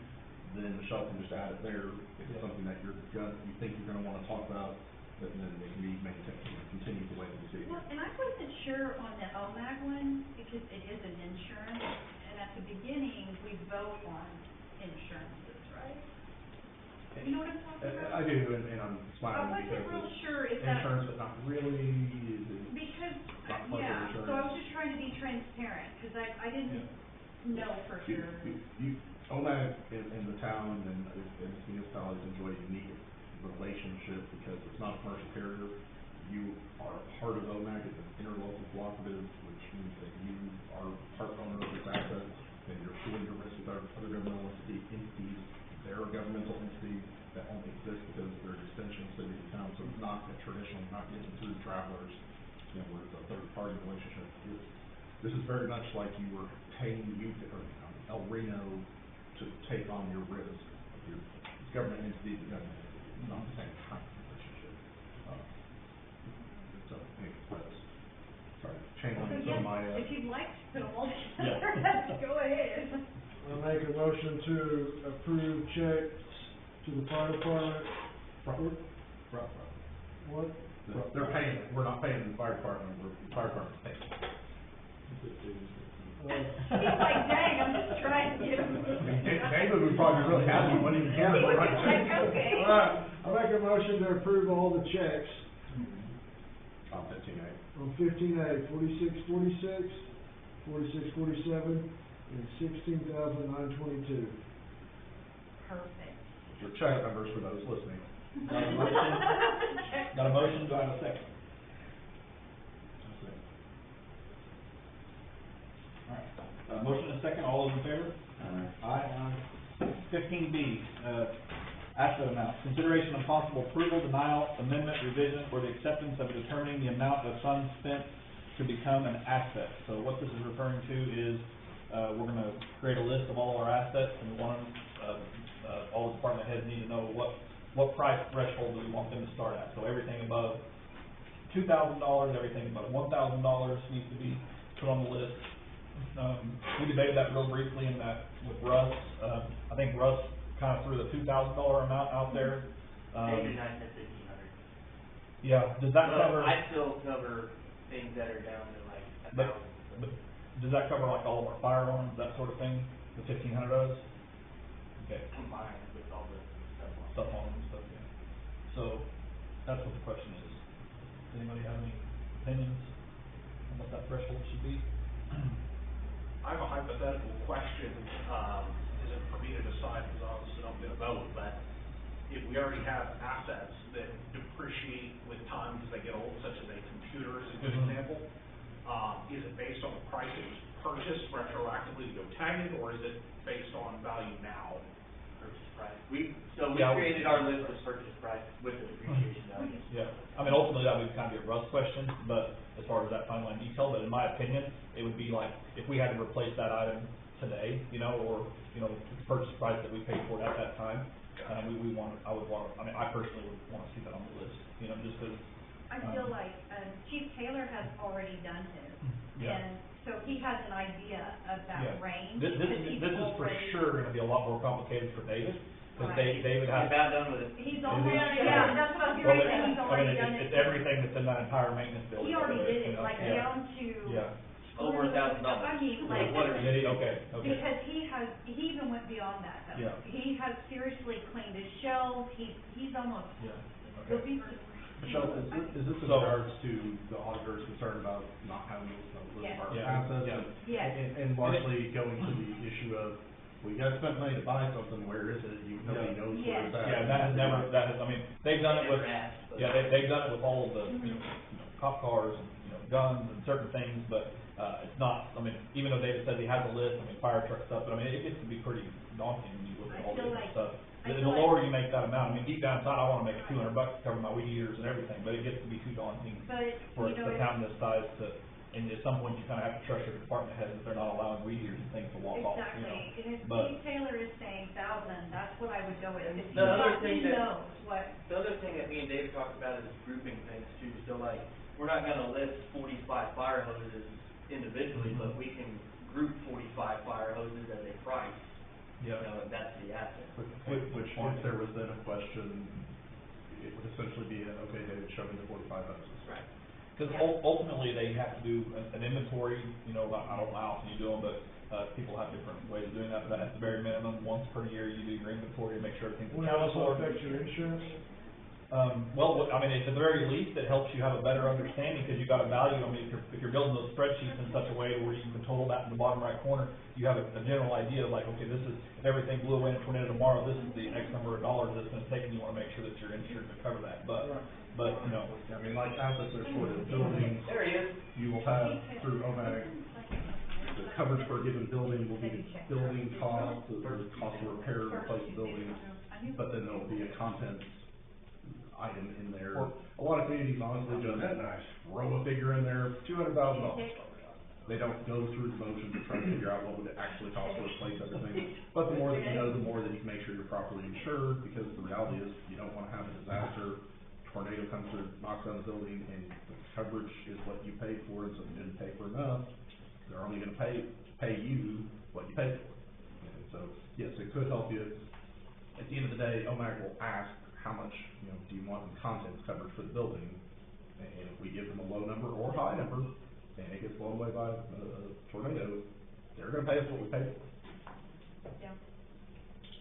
then Michelle can just add it there. If it's something that you think you're gonna wanna talk about, then it can be maintained, continued the way that you see it. Well, and I wasn't sure on the OMAG one, because it is an insurance, and at the beginning, we vote on insurances, right? You know what I'm talking about? I do, and I'm I smiling wasn't because real it's sure if that. insurance, but not really, Because, not much of yeah, insurance. so I was just trying to be transparent, cause I didn't know for sure. OMAG in the town and its municipalities enjoy a unique relationship because it's not a commercial carrier. You are a part of OMAG, it's an interlocal cooperative, which means that you are part owner of its assets, and you're pooling your risk with other governmental entities. They're a governmental entity that only exists because they're an extension of city and town, so it's not a traditional, not getting through travelers, where it's a third-party relationship. This is very much like you were paying El Reno to take on your risk. Your government entity is not the same kind of relationship. So, anyways, sorry, channeling some of my, If you'd like to put them all together, go ahead. I'll make a motion to approve checks to the fire department. What? they're paying it, we're not paying the fire department, the fire department's paying it. He's like, dang, I'm just trying to get him. David would probably be really happy when he hears He what would I be say. like, okay. All right, I'll make a motion to approve all the checks On 15A. on 15A, 4646, 4647, and 16,922. Perfect. Your check numbers for those listening. Got a motion, do I have a second? Alright, motion and a second, all those in favor? Aye. 15B, asset amount, consideration of possible approval, denial, amendment, revision, or the acceptance of determining the amount of funds spent to become an asset. So what this is referring to is, we're gonna create a list of all our assets, and all the department heads need to know what price threshold do we want them to start at. So everything above $2,000, everything above $1,000 needs to be put on the list. We debated that real briefly in that with Russ. I think Russ kind of threw the $2,000 amount out there. David and I said 1,500. Yeah, does that cover? I still cover things that are down to like 1,000. But does that cover like all of our firearms, that sort of thing? The 1,500 does? Okay. Combined with all the Stuff on them and stuff, yeah. So, that's what the question is. Does anybody have any opinions on what that threshold should be? I have a hypothetical question, isn't for me to decide, because obviously I'm gonna vote, but if we already have assets that depreciate with time as they get old, such as a computer is a good example, is it based on the price it was purchased retroactively to go tagged, or is it based on value now? purchase price. We created our list of purchase price with the depreciation value. Yeah, I mean, ultimately, that would kind of be a Russ question, but as far as that final line detail, but in my opinion, it would be like, if we had to replace that item today, or, the purchase price that we paid for it at that time, I mean, I personally would want to see that on the list, just because. I feel like, Chief Taylor has already done his, Yeah. and so he has an idea of that Yeah. range. This is for sure gonna be a lot more complicated for David, because Right. David He's has. about done with it. He's almost, Is he? yeah, that's what I was Well, going to say, he's already done it. It's everything that's in that entire maintenance building. He already did it, like Yeah. down to. Yeah. Over $1,000. I mean, like. Did he? Okay. Because he even went beyond that, though. Yeah. He has seriously cleaned his shelves, he's almost, Yeah. you'll be Michelle, is this in So- regards to the auditor's concern about not having those list Yes. of our Yeah. assets? Yeah. Yes. And largely going to the issue of, we gotta spend money to buy something, where is it? Nobody knows where it's at. Yeah, that has, I mean, they've done it with, Never asked, but- they've done it with all of the, cop cars and, guns and certain things, but, it's not, I mean, even though David says he has a list, I mean, fire truck stuff, but I mean, it gets to be pretty daunting when you look at all I the feel different like- stuff. I The feel lower like- you make that amount, I mean, deep down inside, I wanna make $200 to cover my weed eaters and everything, but it gets to be too daunting But, for you know, a town this size to, and at some point, you kinda have to trust your department heads that they're not allowing weed eaters and things to walk off, exactly, and if But- Steve Taylor is saying 1,000, that's what I would go with, if The other he thing that- knows what, The other thing that me and Dave talked about is grouping things too, so like, we're not gonna list 45 fire hoses individually, but we can group 45 fire hoses as a price. Yeah. That's the asset. Which, if there was then a question, it would essentially be, okay, David, show me the 45 houses. Right. Cause Yeah. ultimately, they have to do an inventory, you know, I don't know how often you do them, but, people have different ways of doing that, but at the very minimum, once per year, you do your inventory to make sure everything's Will it accounted also for. affect your insurance? Well, I mean, at the very least, it helps you have a better understanding, because you got a value, I mean, if you're building those spreadsheets in such a way where you can total that in the bottom right corner, you have a general idea of like, okay, this is, if everything blew away in a tornado tomorrow, this is the X number of dollars it's gonna take, and you wanna make sure that you're insured to cover that, but, you know. I mean, like assets are sort of buildings, There he is. you will have through OMAG, the coverage for a given building will be the building cost, the cost to repair and replace the building, but then there'll be a contents item in there. A lot of communities honestly just throw a figure in there, $200,000. They don't go through the motions of trying to figure out what would it actually cost to replace everything. But the more that you know, the more that you can make sure you're properly insured, because the reality is, you don't wanna have a disaster, tornado comes through, knocks down the building, and the coverage is what you paid for, and so if you didn't pay for enough, they're only gonna pay you what you paid for. And so, yes, it could help you. At the end of the day, OMAG will ask, how much, you know, do you want in contents coverage for the building? And if we give them a low number or high number, and it gets blown away by a tornado, they're gonna pay us what we paid for. Yeah.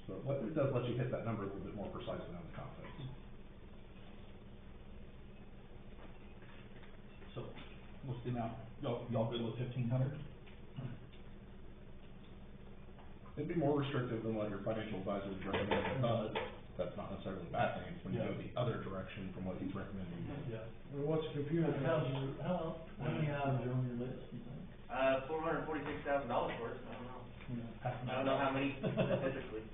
So it does let you hit that number a little bit more precisely on the contents. So, what's the amount? Y'all good with 1,500? It'd be more restrictive than what your financial advisor would recommend, but that's not necessarily a bad thing. It's when you go the other direction from what he's recommending. Yeah. Well, what's a computer? How many items are on your list, do you think? $446,000 worth, I don't know. Half a I don't know how many specifically,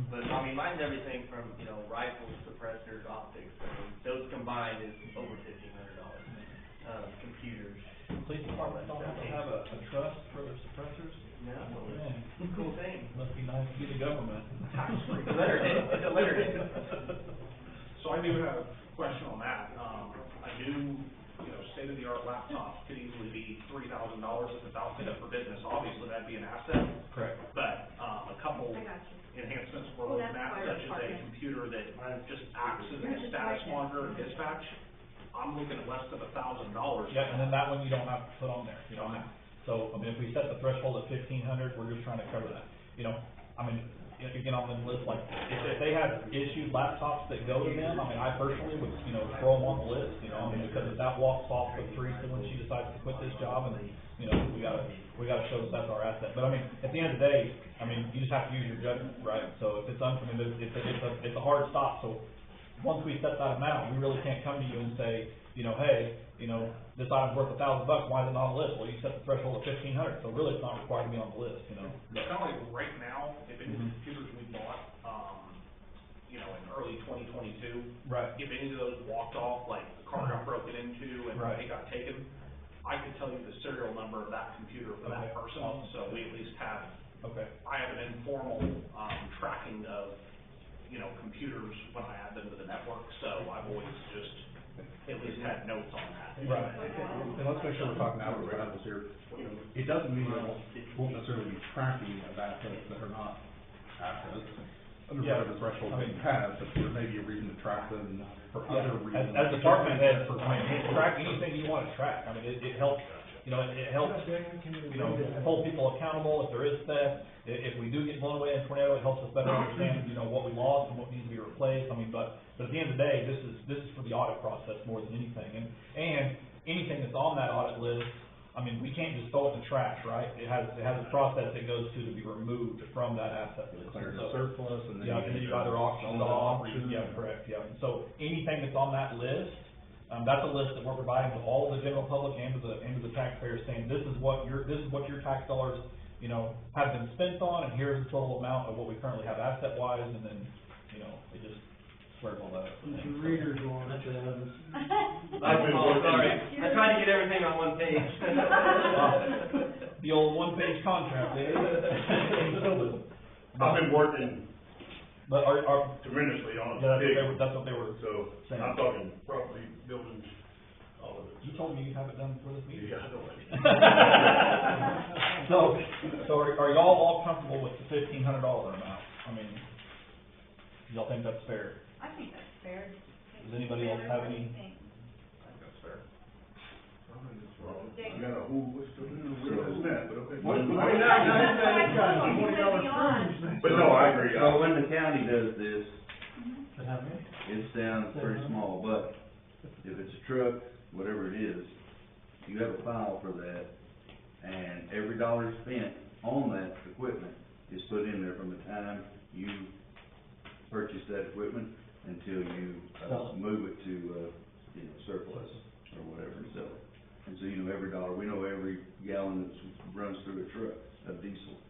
but I mean, mine's everything from, you know, rifles, suppressors, optics, I mean, those combined is over $1,500. Computers. Police department don't have to have a trust for their suppressors? No, Man, cool thing. must be nice to be the government. Tax-free. It's a letterhead, it's a letterhead. So I do have a question on that. A new, you know, state-of-the-art laptop could easily be $3,000 if it's outfitted for business. Obviously, that'd be an asset. Correct. But, a couple I got you. enhancements we're Well, looking that's at, why such as a department. computer that just acts as a status monitor and dispatch. I'm looking at less than $1,000. Yeah, and then that one you don't have to put on there, you don't have. So, I mean, if we set the threshold at 1,500, we're just trying to cover that. You know, I mean, if you get on the list, like, if they have issued laptops that go to them, I mean, I personally would, you know, throw them on the list, you know, I mean, because if that walks off with Teresa when she decides to quit this job, and, you know, we gotta show that that's our asset. But I mean, at the end of the day, I mean, you just have to use your judgment, right? So if it's it's a hard stop, so once we set that amount, we really can't come to you and say, you know, hey, you know, this item's worth $1,000, why is it not on the list? Well, you set the threshold at 1,500, so really it's not required to be on the list, you know? It's kind of like right now, if any of the computers we bought, you know, in early 2022. Right. If any of those walked off, like the car got broken into and Right. they got taken, I could tell you the serial number of that computer for that Okay. person, Awesome. so we at least have, Okay. I have an informal, tracking of, you know, computers when I add them to the network, so I've always just at least had notes on that. Right. And let's make sure we're talking apples to apples here. It doesn't mean that it won't necessarily be tracking of assets that are not assets, under Yeah. whatever threshold I they mean- have, but there may be a reason to track them for other reasons. As department heads, I mean, track anything you wanna track, I mean, it helps, you know, it helps, you know, hold people accountable if there is theft. If we do get blown away in a tornado, it helps us better understand, you know, what we lost and what needs to be replaced, I mean, but at the end of the day, this is for the audit process more than anything, and anything that's on that audit list, I mean, we can't just throw it in the trash, right? It has a process it goes to be removed from that asset list. Declared So- a surplus, and then. Yeah, and then you either auction it off, or yeah, correct, yeah. So anything that's on that list, that's a list that we're providing to all the general public and to the taxpayers, saying this is what your tax dollars, you know, have been spent on, and here's the total amount of what we currently have asset wise, and then, you know, it just squares all that up. It's the readers on it, Travis. Sorry, I tried to get everything on one page. The old one-page contract, eh? I've been working But are, tremendously on yeah, it, that's what they were so saying. I'm talking property, buildings, all of it. You told me you'd have it done before this meeting. Yeah, I know it. So are y'all all comfortable with the $1,500 amount? I mean, do y'all think that's fair? I think that's fair. Does anybody else have any? What do you think? I think that's fair. You got a whole list of, where's that, but okay. When- But no, I agree. So when the county does this, But how many? it sounds pretty small, but if it's a truck, whatever it is, you have a file for that, and every dollar spent on that equipment is put in there from the time you purchase that equipment until you, move it to, surplus or whatever and sell it. And so, every dollar, we know every gallon that runs through a truck of diesel.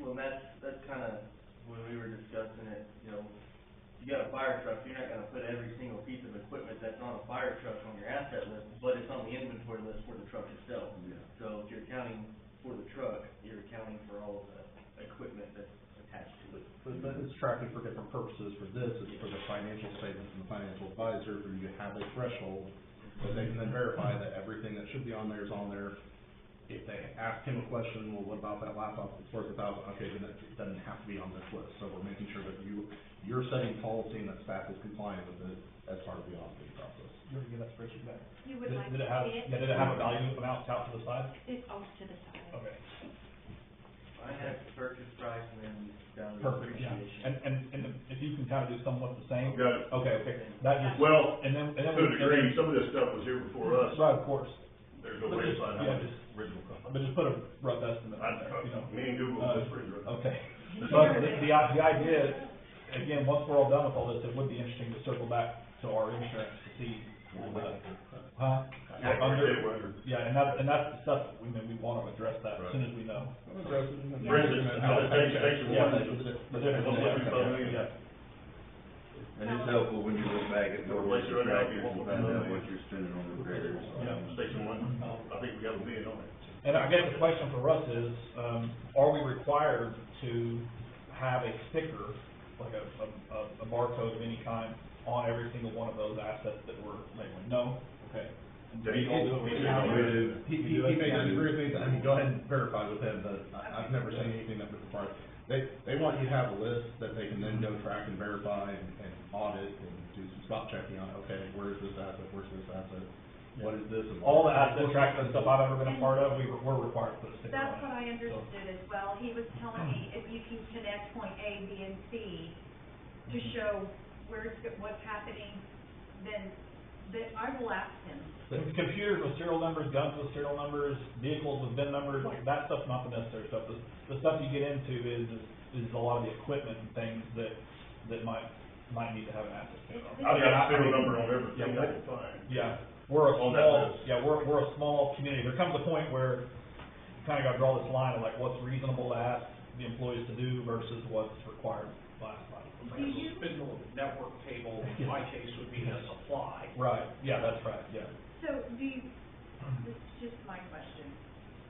Well, that's kinda, when we were discussing it, you got a fire truck, you're not gonna put every single piece of equipment that's on a fire truck on your asset list, but it's on the inventory list for the truck itself. Yeah. So if you're accounting for the truck, you're accounting for all of the equipment that's attached to it. But it's tracking for different purposes. For this, it's for the financial statements and the financial advisor, for you to have a threshold that they can then verify that everything that should be on there is on there. If they ask him a question, well, what about that laptop that's worth $1,000? Okay, then it doesn't have to be on this list. So we're making sure that you're setting policy and that staff is compliant with it as part of the auditing process. You ever get that spreadsheet back? You would like to Did it have, see it? did it have a value amount out to the side? It's off to the side. Okay. I have purchase price and then value Perfect, yeah. appreciation. And if you can kind of do somewhat the same? Got it. Okay, that just. Well, And then. to a degree, some of this stuff was here before us. Right, of course. There's no But way to just- find yeah, out. just- But just put a rough estimate on there, Me and Google, that's pretty good. Okay. But the idea, again, once we're all done with all this, it would be interesting to circle back to our insurance to see, huh? Yeah, and that's the stuff, we want to address that as soon as we know. For instance, station Yeah, one, the difference, yeah. And it's helpful when you look back at what Replace your other tractors and find out what you're spending on repairs. Station one, I think we got a bid on it. And I guess the question for us is, are we required to have a sticker, like a barcode of any kind, on every single one of those assets that we're labeling? No? Okay. And do we all do it with the county? We do. He may disagree with me, I mean, go ahead and verify with him, but I've never seen anything that would require. They want you to have a list that they can then go track and verify and audit and do some spot checking on, okay, where's this asset, where's this asset, what is this? and All the asset tracking and stuff I've ever been a part of, we're required to put a sticker on it. That's what I understood as well. He was telling me if you can connect point A, B, and C to show what's happening, then I will ask him. Computers with serial numbers, guns with serial numbers, vehicles with VIN numbers, like that stuff's not the necessary stuff. The stuff you get into is a lot of the equipment and things that might need to have an asset sticker on. I've got a serial number on everything I can find. Yeah, we're a On that small, list. yeah, we're a small community. There comes a point where you kinda gotta draw this line of like what's reasonable to ask the employees to do versus what's required by. Do you- Physical network cable, in my case, would be a supply. Right, yeah, that's right, yeah. So this is just my question.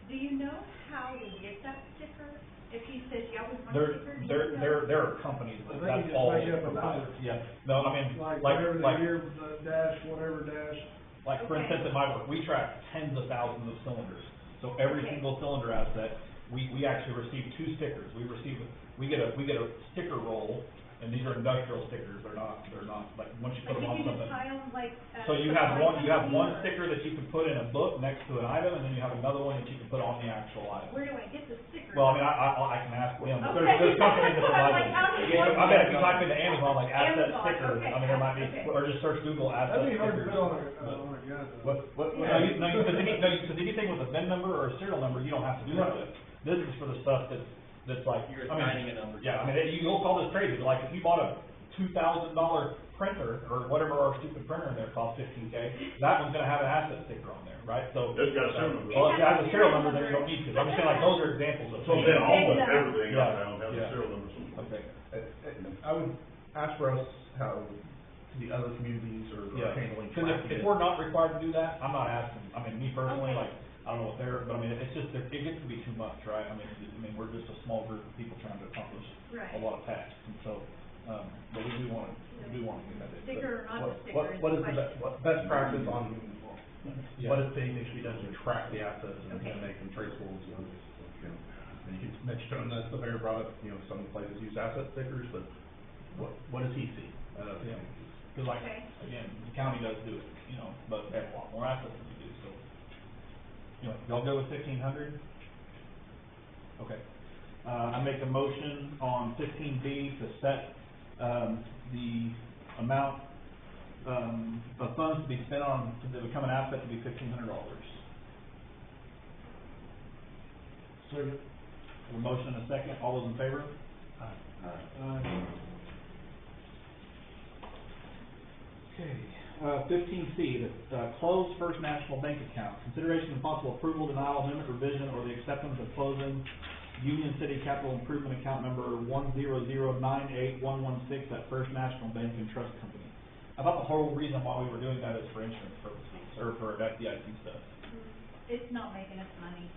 Do you know how to get that sticker? If he says, yeah, we want a sticker, do you know? There are companies that, I think that's you just all make up a provided. number. Yeah, no, I mean, Like like, whatever like, the year, dash, whatever dash. like for Okay. instance, at my work, we track tens of thousands of cylinders. So every Okay. single cylinder asset, we actually receive 2 stickers. We get a sticker roll, and these are industrial stickers. They're not, like, once you put Like, them on you can just something. tie them like. So you have one sticker that you can put in a book next to an item, and then you have another one that you can put on the actual item. Where do I get the sticker? Well, I mean, I can ask them, but Okay. there's companies that provide Like, them. how do you Yeah, get I bet if you them? type into Amazon, like asset Amazon, sticker, okay, I mean, there might be, okay. or just search Google asset That'd be hard to stickers. put on a gun. though. No, because anything with a VIN number or a serial number, you don't have to do that with. This is for the stuff that's like, You're I mean, assigning a number. yeah, I mean, you'll call this crazy, but like, if you bought a $2,000 printer, or whatever our stupid printer in there costs $15K, that one's gonna have an asset sticker on there, right? So. It's got a serial number. Well, if it has a serial number, then you don't need to, I'm just saying, like, those are examples of. So then almost everything I Yeah, found has a yeah. serial number. Okay. I would ask for us how the other communities are Yeah, handling because tracking if it. we're not required to do that, I'm not asking, I mean, me personally, Okay. like, I don't know what they're, but I mean, it's just, it gets to be too much, right? I mean, we're just a small group of people trying to accomplish Right. a lot of tasks, and so, but we do wanna get that in. Sticker or not What- a sticker is What the is the question. best practice on, Yeah. what is anything should be done to track the assets and Okay. make them traceable and so on? And you can mention that the mayor brought up, some places use asset stickers, but what does he see? Yeah, cause like, Okay. again, the county does do it, but they have a lot more assets than we do, so. Y'all go with 1,500? Okay. I make a motion on 15B to set, the amount, of funds to be spent on, to become an asset to be $1,500. Second. A motion and a second, all those in favor? Aye. Okay, 15C, the closed First National Bank account. Consideration and possible approval, denial, amendment, revision, or the acceptance of closing Union City Capital Improvement Account number 100981116 at First National Bank and Trust Company. I thought the whole reason why we were doing that is for insurance purposes, or for FDIC stuff. It's not making us money.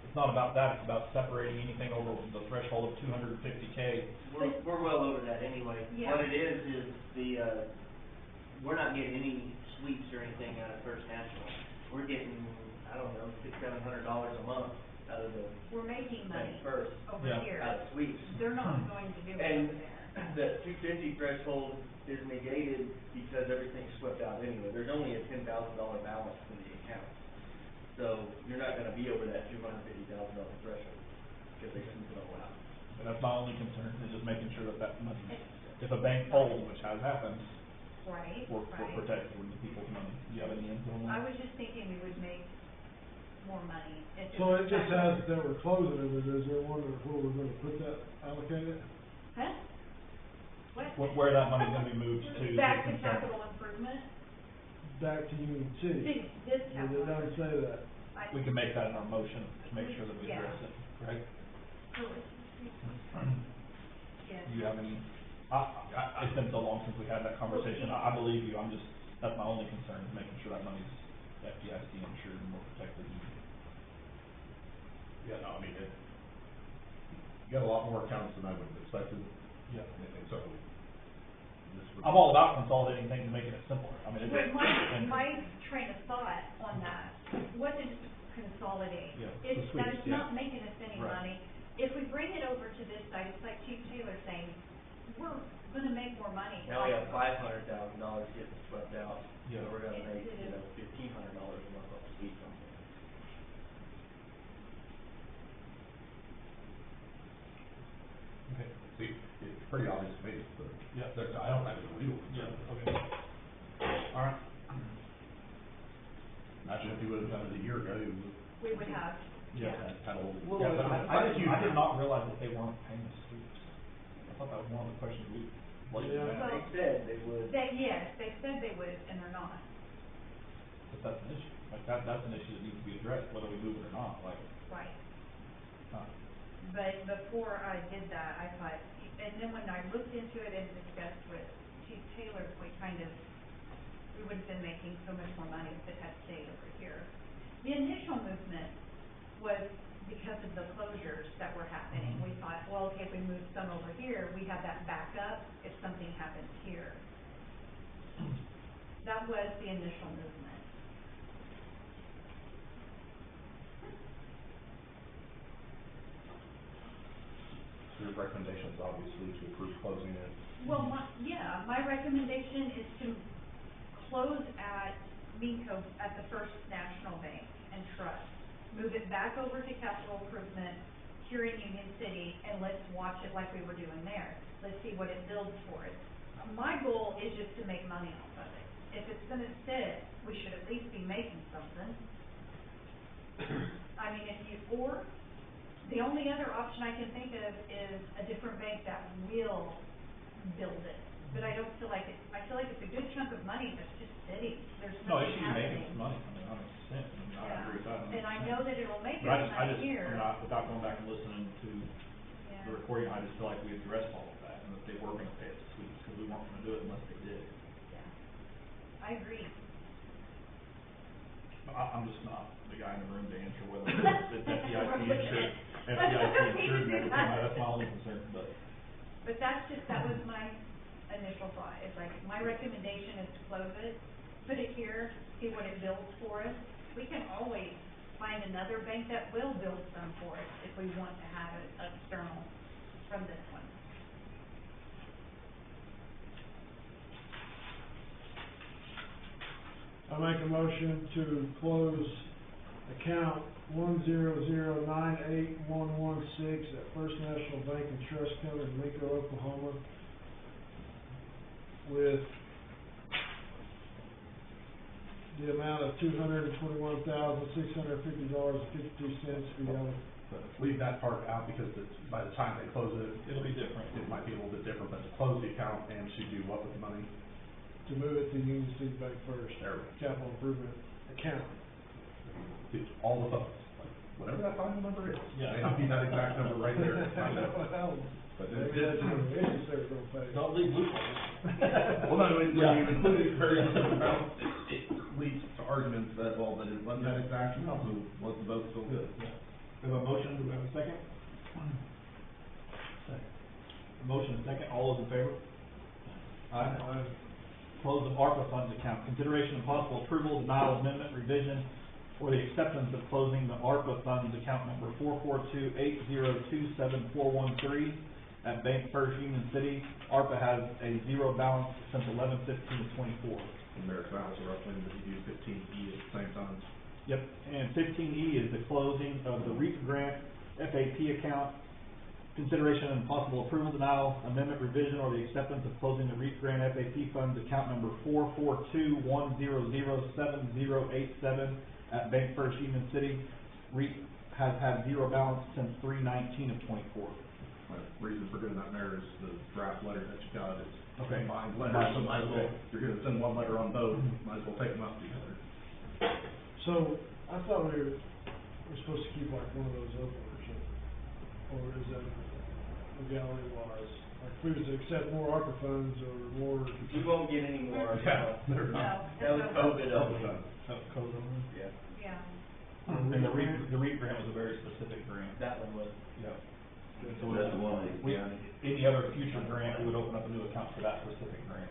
It's not about that, it's about separating anything over the threshold of 250K. We're well over that anyway. Yeah. What it is the, we're not getting any sweeps or anything out of First National. We're getting, I don't know, $600-700 a month out of the We're making money bank first, over Yeah. here. out of sweeps. They're not going to do it And over the there. 250 threshold is negated because everything's swept out anyway. There's only a $10,000 balance in the account. So you're not gonna be over that $250,000 threshold because they sweep it all out. And that's my only concern, is just making sure that that money, if a bank folds, which has happened, Right, we're right. protected with the people's money. Do you have any info on I that? was just thinking we would make more money if So was it just back- has that we're closing it, is there one where we're gonna put that allocated? Huh? What? Where that money's gonna be moved to? Back is to concerned. capital improvement? Back to Union City? This It capital. doesn't say that. We can make that in our motion, to make sure that we Yeah. address it, right? Yes. Do you have any, it's been so long since we had that conversation, I believe you, I'm just, that's my only concern, is making sure that money's FDIC insured and more protected. Yeah, no, I mean, you got a lot more accounts than I would have expected. Yeah. And so, this would. I'm all about consolidating things and making it simpler, I mean, But and- my train of thought on that wasn't consolidate. Yeah, the It's, sweeps, that's yeah. not making us any Right. money. If we bring it over to this side, it's like Chief Taylor saying, we're gonna make more money. Now we have $500,000 getting swept out. Yeah. So we're gonna make, Instead of- $1,500 a month off sweep on it. Okay. See, it's pretty obvious to me, but. Yeah. I don't have any real concern. Yeah, okay. All right. Imagine if you would have done it a year ago, you would We would have, Yeah. yeah. have had a little. Well, yeah, but I did not realize that they weren't paying the sweeps. I thought that was one of the questions we, Yeah. They said they would. Yes, they said they would, and they're not. but that's an issue, like, that's an issue that needs to be addressed, whether we move it or not, like, Right. uh, But before I did that, I thought, and then when I looked into it and discussed with Chief Taylor, we wouldn't have been making so much more money if it had stayed over here. The initial movement was because of the closures that were happening. We thought, well, okay, if we move some over here, we have that backup if something happens here. That was the initial movement. So your recommendation is obviously to approve closing it. Well, my recommendation is to close at Minco, at the First National Bank and Trust. Move it back over to capital improvement here in Union City, and let's watch it like we were doing there. Let's see what it builds for us. My goal is just to make money off of it. If it's gonna sit, we should at least be making something. I mean, or the only other option I can think of is a different bank that will build it. But I don't feel like I feel like it's a good chunk of money that's just sitting. There's no, it nothing should be making happening. us money, I mean, 100%, I mean, I Yeah. agree with that 100%. And I know that it'll make But us I money just, here. without going back and listening to Yeah. the recording, I just feel like we addressed all of that, and that they were gonna pay us the sweeps, because we weren't gonna do it unless they did. Yeah. I agree. I'm just not the guy in the room to answer whether it's FDIC insured, and everything, that's my only concern, but. But that was my initial thought. It's like, my recommendation is to close it, put it here, see what it builds for us. We can always find another bank that will build some for us if we want to have it external from this one. I make a motion to close account 1009811 at First National Bank and Trust Company in Lincoln, Oklahoma, with the amount of $221,650.52 to be allocated. But leave that part out because it's, by the time they close it, It'll be different. it might be a little bit different, but to close the account and to do what with the money? To move it to Union City Bank First, There we go. capital improvement account. To all the funds, like, whatever that final number is. Yeah. May not be that exact number right there. I know. Well, But maybe it's, that's what the interest they were gonna pay. Don't leave loopholes. well, no, when Yeah. you include it very specific amounts, it leads to arguments that, well, that it wasn't that exact amount, so was the vote still good? We have a motion, do we have a second? Second. Motion and second, all those in favor? Aye. Close of ARPA funds account, consideration and possible approval, denial, amendment, revision, or the acceptance of closing the ARPA funds account number 44280274113 at Bank First Union City. ARPA has a zero balance since 11/15/24. And Mayor's balance are roughly, but you do 15E at the same time. Yep, and 15E is the closing of the REAP grant FAP account. Consideration and possible approval, denial, amendment, revision, or the acceptance of closing the REAP grant FAP funds account number 44210077087 at Bank First Union City. REAP has had zero balance since 3/19/24. Reason for doing that, Mayor, is the draft letter that you got is Okay. combined letters, so might as well, if you're gonna send one letter on both, might as well take them up together. So, I thought we were supposed to keep like one of those open or something, or is that legality wise? Like, if we was to accept more ARPA funds or more, We won't get any more. Yeah, they're No, not. That was it's COVID That was only. done. Yeah, Yeah. And the REAP grant was a very specific grant. that one was. Yep. That's the one that We, you got. any other future grant, we would open up a new account for that specific grant.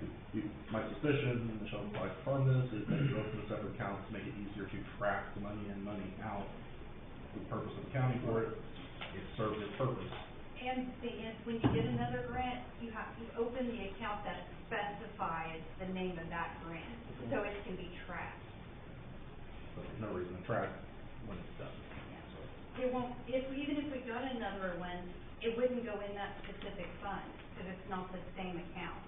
My suspicion, and Michelle will probably confirm this, is that you open a separate account to make it easier to track the money in, money out. For the purpose of accounting for it, it serves its purpose. And when you get another grant, you open the account that specifies the name of that grant, so it can be tracked. So there's no reason to track when it's done. It won't, even if we got another one, it wouldn't go in that specific fund, because it's not the same account.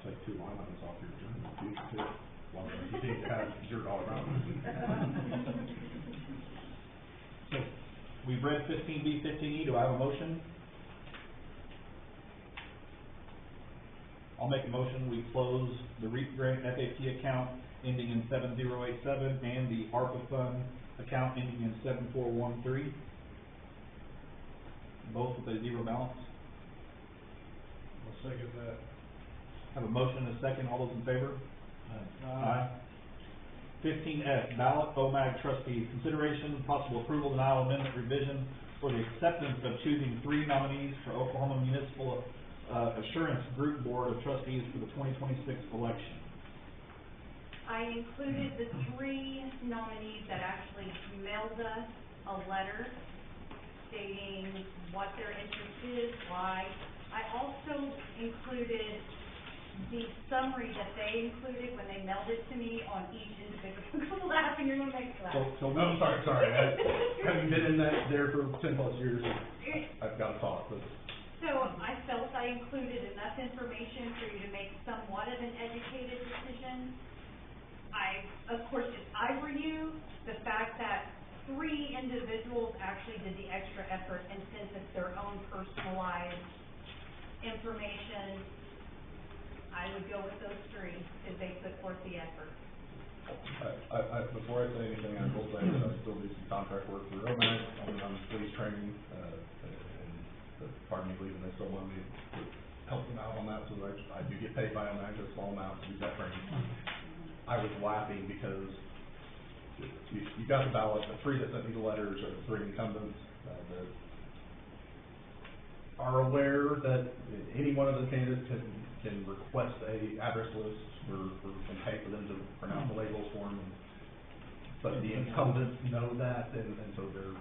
Take 2 line items off your agenda in the future too, as long as you continue to have $0 balance. So, we've read 15B, 15E, do I have a motion? I'll make a motion, we close the REAP grant FAP account ending in 7087 and the ARPA fund account ending in 7413. Both with a zero balance. I'll second that. Have a motion and a second, all those in favor? Aye. 15F, ballot OMAG trustees, consideration, possible approval, denial, amendment, revision, for the acceptance of choosing 3 nominees for Oklahoma Municipal Assurance Group Board of Trustees for the 2026 election. I included the 3 nominees that actually mailed us a letter stating what their interest is, why. I also included the summary that they included when they mailed it to me on each individual. Laughing, you're gonna make me laugh. So, I'm sorry, having been in that there for 10+ years, I've got a thought, but. So I felt I included enough information for you to make somewhat of an educated decision. Of course, if I were you, the fact that 3 individuals actually did the extra effort and sent us their own personalized information, I would go with those 3 because they put forth the effort. Before I say anything, I will say that I still do some contract work for OMAG, only on police training, and pardon me leaving, they still want me to help them out on that, so I do get paid by OMAG a small amount to do that training. I was laughing because you got the ballot, the 3 that sent me the letters are the 3 incumbents, that are aware that any one of the candidates can request a address list and pay for them to print out the labels for them. But the incumbents know that, and so they're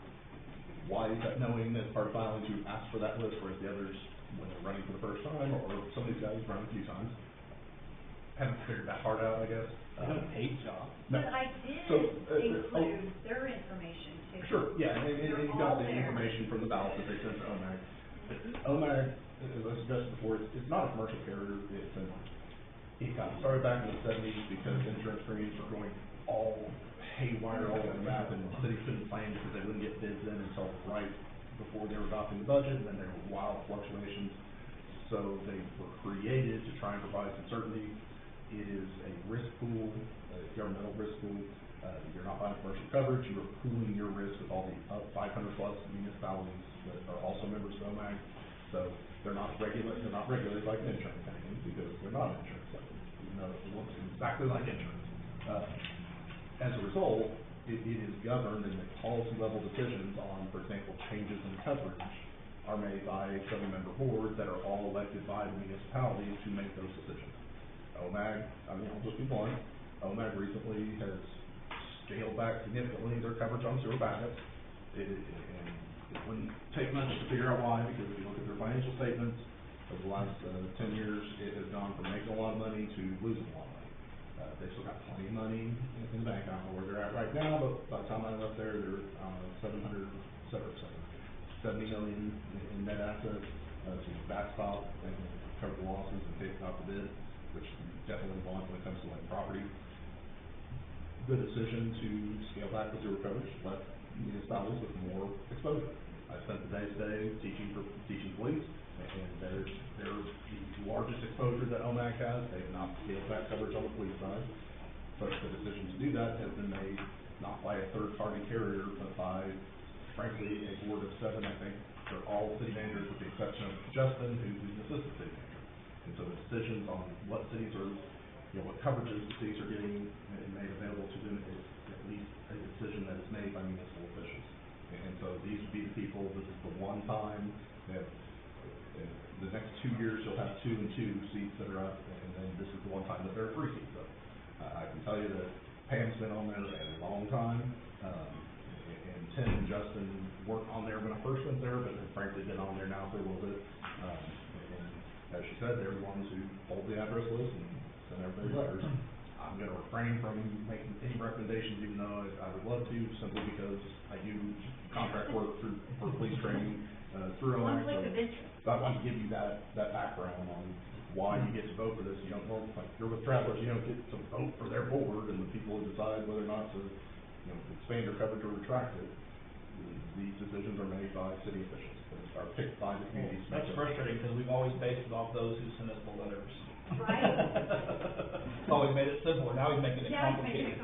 wise at knowing that part of filing to ask for that list, whereas the others, when they're running for the first time, or some of these guys run a few times, haven't figured that part out, I guess. Is that a paid job? No. But I did So, include include their information too. Sure, yeah, and They're you've got all the there. information from the ballots that they sent to OMAG. OMAG, as I suggested before, it's not a commercial carrier, it got started back in the seventies because insurance premiums were going all haywire all over the map, and cities couldn't plan because they wouldn't get bids in until right before they were adopting the budget, and then there were wild fluctuations. So they were created to try and provide some certainty. It is a risk pool, a governmental risk pool. You're not buying commercial coverage, you're pooling your risk with all the 500 plus municipalities that are also members of OMAG. So they're not regulated like an insurance company because they're not an insurance company. Even though it looks exactly like insurance. As a result, it is governed, and the policy level decisions on, for example, changes in coverage are made by 7-member boards that are all elected by the municipalities to make those decisions. OMAG, I mean, I'll just be blunt, OMAG recently has scaled back significantly their coverage on sewer backups. And it wouldn't take much to figure out why, because if you look at their financial statements over the last 10 years, it has gone from making a lot of money to losing a lot of money. They've still got plenty of money in the bank. I don't know where they're at right now, but by the time I left there, they're $70 million in net assets to backstop and cover the losses and take out the bid, which you definitely want when it comes to like property. Good decision to scale back the sewer coverage, let municipalities with more exposure. I spent the day today teaching police, and they're the largest exposure that OMAG has. They have not scaled back coverage on the police side, but the decision to do that has been made not by a third-party carrier, but by, frankly, a board of 7, I think. They're all city managers with the exception of Justin, who's an assistant city manager. And so the decisions on what cities are, what coverages the cities are getting and made available to them is at least a decision that is made by municipal officials. And so these would be the people, this is the one time that the next 2 years you'll have 2 and 2 seats that are up, and then this is the one time that there are 3 seats up. I can tell you that Pam's been on there a long time, and Tim and Justin weren't on there when I first went there, but have frankly been on there now for a little bit. And as she said, they're the ones who hold the address list and send everybody letters. I'm going to refrain from making any recommendations, even though I would love to, simply because I do contract work for police training through OMAG. So I want to give you that background on why you get to vote for this. You don't vote, like you're with Travelers, you don't get to vote for their board and the people who decide whether or not to expand your coverage or retract it. These decisions are made by city officials, are picked by the communities. That's frustrating, because we've always based it off those who send us the letters. Right. Always made it simpler, now he's making it complicated.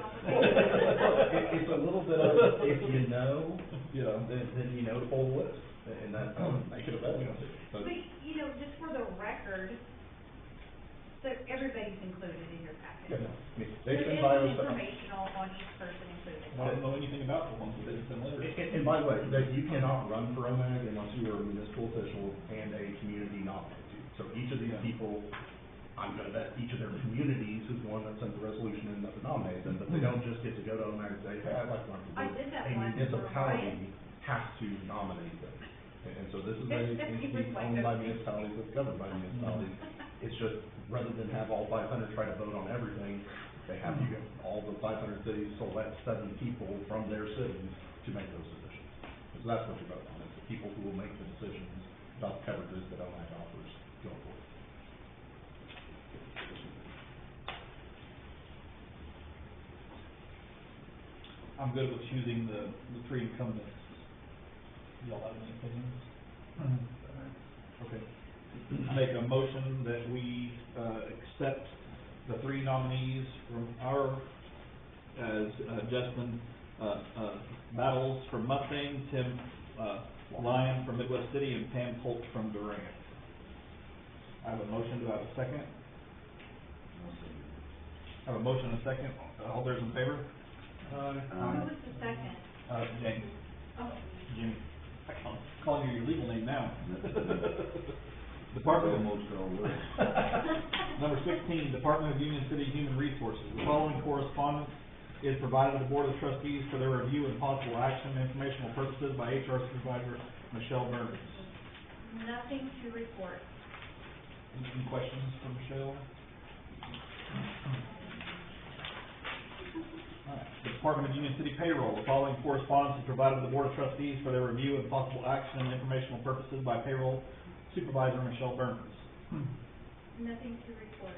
It's a little bit of, if you know, then you know to pull the list, and that's make it a better one. But, just for the record, so everybody's included in your package. Yeah, they There send is bios. informational on each person included. I don't know anything about the ones that didn't send letters. And by the way, that you cannot run for OMAG unless you are a municipal official and a community nominated to. So each of these people, I'm gonna bet each of their communities is the one that sent the resolution in that nominated them, but they don't just get to go to OMAG and say, hey, I'd like to run for I board. did that A once for municipality has to nominate them. And so this is a That's entity super owned by flexible. municipalities, that's governed by municipalities. It's just, rather than have all 500 try to vote on everything, they have you, all the 500 cities select 7 people from their cities to make those decisions. So that's what you vote on, it's the people who will make the decisions about the coverages that OMAG offers going forward. I'm good with choosing the 3 incumbents. Y'all have any opinions? Okay. I make a motion that we, accept the 3 nominees from as Justin, Battles from Mustang, Tim, Lyon from Midwest City, and Pam Holt from Durant. I have a motion, do I have a second? I have a motion and a second, all those in favor? Who was the second? James. Oh. Jimmy. I'm calling you your legal name now. Department Number 16, Department of Union City Human Resources. The following correspondence is provided to the Board of Trustees for their review and possible action, informational purposes by HR Supervisor Michelle Burns. Nothing to report. Any questions for Michelle? Alright, the Department of Union City Payroll, the following correspondence is provided to the Board of Trustees for their review and possible action and informational purposes by Payroll Supervisor Michelle Burns. Nothing to report.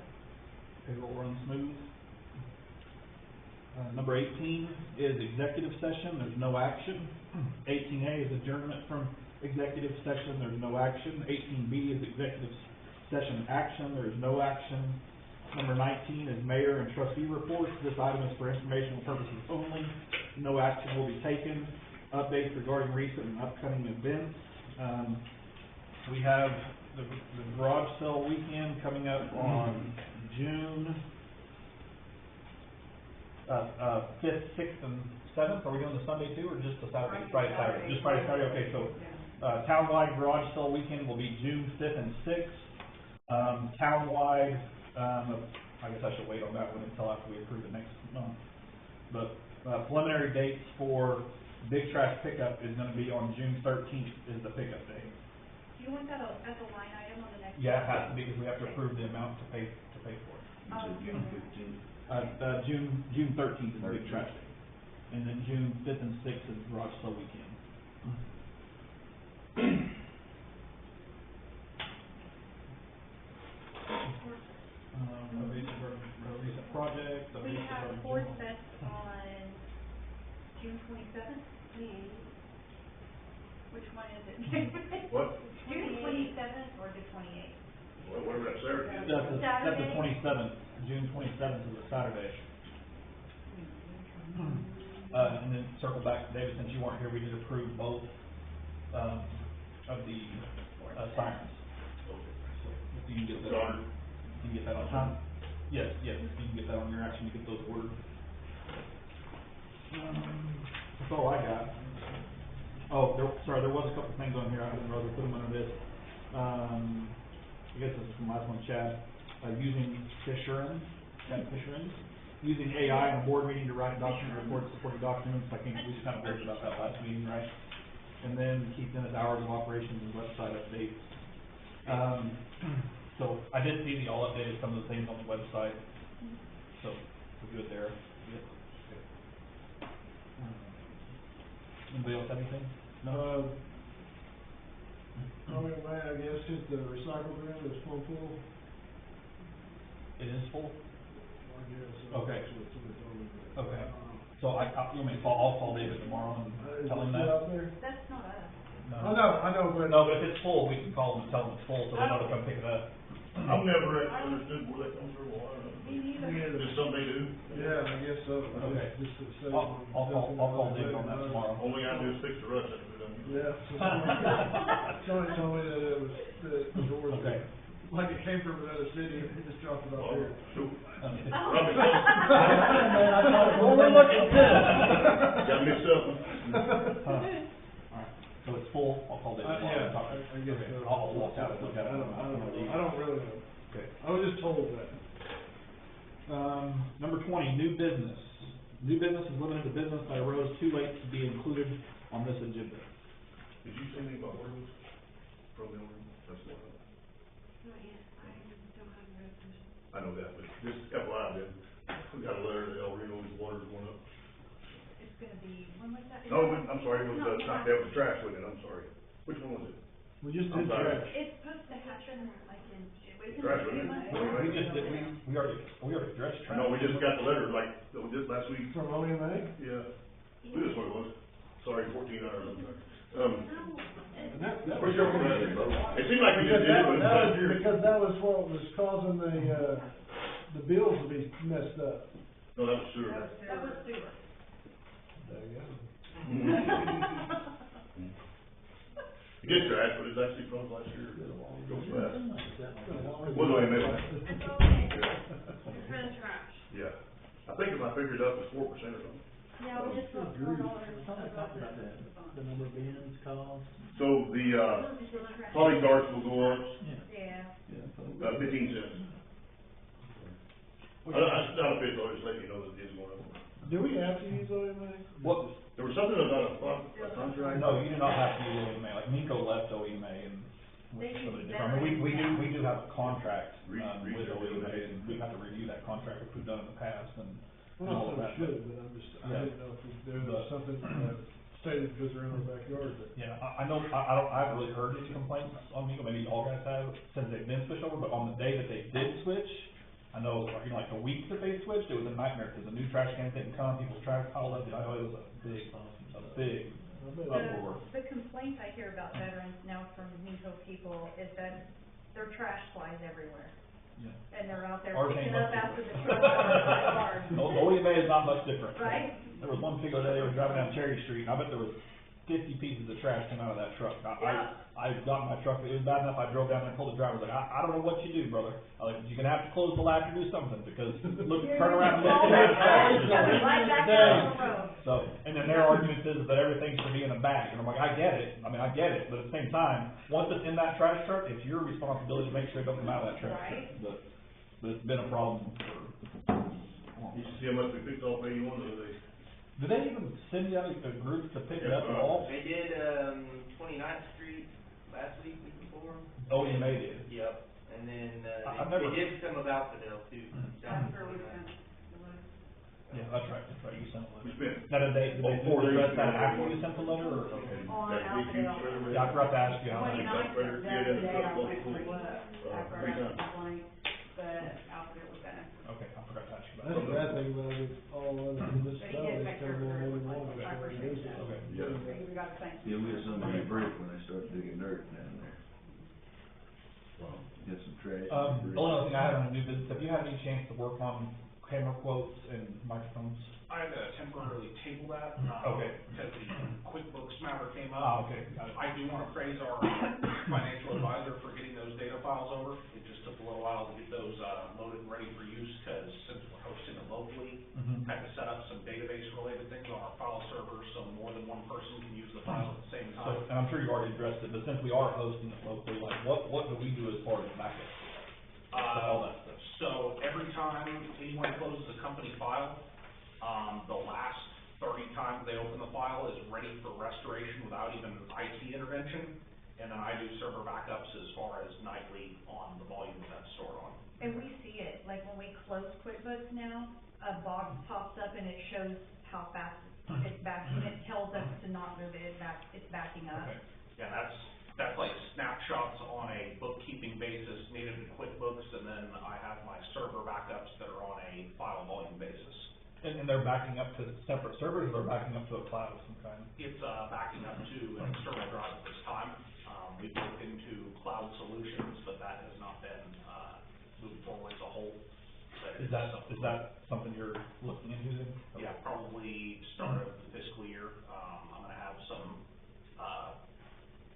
Payroll runs smooth. Number 18 is executive session, there's no action. 18A is adjournment from executive session, there's no action. 18B is executive session action, there's no action. Number 19 is mayor and trustee reports. This item is for informational purposes only. No action will be taken. Updates regarding recent and upcoming events. We have the garage sale weekend coming up on June 5th, 6th, and 7th. Are we doing the Sunday too, or just the Saturday? Friday, Saturday. Just Friday, Saturday. Okay, so townwide garage sale weekend will be June 5th and 6th. Townwide. I guess I should wait on that one until after we approve it next month. But preliminary dates for big trash pickup is gonna be on June 13th is the pickup day. Do you want that as a line item on the next? Yeah, it has to be, because we have to approve the amount to pay for it. June 15th. June 13th is the big trash day. And then June 5th and 6th is garage sale weekend. Recent project. We have Ford Fest on June 27th. Which one is it? What? June 27th or the 28th? Well, whatever that Saturday is. That's the 27th, June 27th is a Saturday. And then circle back to David, since you weren't here, we did approve both, of the, sirens. So, if you can get that, you can get that on time. Yes, you can get that on your action to get those ordered. That's all I got. Oh, there was a couple things on here, I didn't rather put them under this. I guess this is the last one, Chad, using Chad Fisherin, using AI in a board meeting to write document reports, supporting documents. I think we just kind of talked about that last meeting, right? And then Keith Dennis hours of operations and website updates. So I did see y'all updated some of the things on the website, so we're good there. Yep. Anybody else have anything? No? I guess just the recycle bin is full. It is full? I guess. Okay. That's what somebody told me, but, Okay. So you want me to I'll call David tomorrow and tell him that? Out there? That's not us. No. I know, but. No, but if it's full, we can call them and tell them it's full, so they know to come pick it up. I've never actually understood where that comes from, why, just something they do. Yeah, I guess so. Okay. Just to save I'll call David on that tomorrow. Only I do is fix the rust out of it. Yeah. Somebody told me that it was, the doors. Okay. Like it came from another city, and he just dropped it off here. Shoot. Okay. Well, we're looking good. Got mixed up. Alright, so it's full, I'll call David tomorrow. I guess Okay. so. I'll walk out and look at it. I don't really know. Okay. I was just told that. Number 20, new business. New business is limited to business that arose too late to be included on this agenda. Did you say anything about ordinance from the ordinance? That's one. Not yet, I don't have a resolution. I know that, but just FYI, then, we got a letter that El Reno's water's going up. It's gonna be, when was that? No, I'm sorry, it was, not that, was trash, wasn't it? I'm sorry. Which one was it? We just I'm did sorry. trash. It's supposed to happen like in, Trash, wasn't it? We just did, we already addressed trash. No, we just got the letter, like, just last week. From OMA? Yeah. This one was. Sorry, 14 hours, I'm sorry. And that Where's your letter, bro? It seemed like we just did it, but it's last year. because that was what was causing the bills to be messed up. No, that was sewer. That was sewer. There you go. You did trash, but it's actually closed last year. Goes fast. Was What do I make? It's okay, it's for the trash. Yeah. I think if I figured it up, it's 4% or something. Yeah, we just want $4 above The number of bins, calls. So the, poly darts will go up, Yeah. 15 cents. It's not official, I'll just let you know that it is going up. Do we have to use OMA? What? There was something about a contract. No, you do not have to use OEMA, like Nico left OEMA and went to somebody different. I mean, we do have a contract, with OEMA, and we have to review that contract, which we've done in the past, and, and all of Well, that. so it should, but I'm just, I Yeah. didn't know if there was something, stated because they're in our backyard that. Yeah, I know, I haven't really heard any complaints on me, maybe all guys have, since they've been switched over, but on the day that they did switch, I know, you know, like the week that they switched, it was a nightmare, because the new trash cans didn't come, people's trash piled up, I know it was a big uproar. The complaints I hear about veterans now from Minto people is that their trash flies everywhere. Yeah. And they're out there Ours picking ain't up much after the different. truck on my yard. OEMA is not much different. Right? There was one particular day, I was driving down Cherry Street, and I bet there was 50 pieces of trash came out of that truck. I got in my truck, it was bad enough, I drove down there and told the driver, like, I don't know what you do, brother. I was like, you're gonna have to close the latch or do something, because look, turn around and look at that trash. Coming right back down the road. So, and then their argument is that everything's for me in a bag, and I'm like, I get it, but at the same time, once it's in that trash truck, it's your responsibility to make sure it doesn't come out of that trash truck. But it's been a problem for long. You see how much we picked off 81 the other day? Do they even send you out a group to pick it up at all? They did, 29th Street last week before. OEMA did. Yep, and then, I've they never- did some of Alphaville too. After we sent the letter. Yeah, that's right, you sent a We letter. spent. Now, did they address that after you sent the letter, or? Okay. On That Alphaville. Yeah, I forgot to ask you how that. 29th was done Yeah, today, I that's went what- through what, after I got the complaint, but Alphaville was done. Okay, I forgot to ask you That's about the that. bad thing about it, all other municipalities take care come of on it. every one, Okay. that's what it is. Okay. Yeah. We got the same. You'll get some of your brick when they start digging dirt down there. Get some trash. The only other thing I had on the new business, have you had any chance to work on camera quotes and microphones? I had to temporarily table that, Okay. because the QuickBooks matter came up. Okay, got it. I do wanna praise our financial advisor for getting those data files over. It just took a little while to get those, loaded and ready for use, cause since we're hosting it locally, Mhm. had to set up some database related things on our file server, so more than one person can use the file at the same So, time. and I'm sure you already addressed it, but since we are hosting it locally, like, what do we do as far as backup? All that stuff. So every time anyone closes a company file, the last 30 times they open the file is ready for restoration without even IT intervention. And then I do server backups as far as nightly on the volume that's stored on. And we see it, like when we close QuickBooks now, a box pops up and it shows how fast it's backing, it tells us to not move it, it's backing up. Okay. Yeah, that's like snapshots on a bookkeeping basis needed in QuickBooks, and then I have my server backups that are on a file volume basis. And they're backing up to separate servers, or they're backing up to a cloud of some kind? It's, backing up to an external drive at this time. We've looked into cloud solutions, but that has not been, moved forward as a whole. But Is that something you're looking into then? Yeah, probably start of the fiscal year. I'm gonna have some,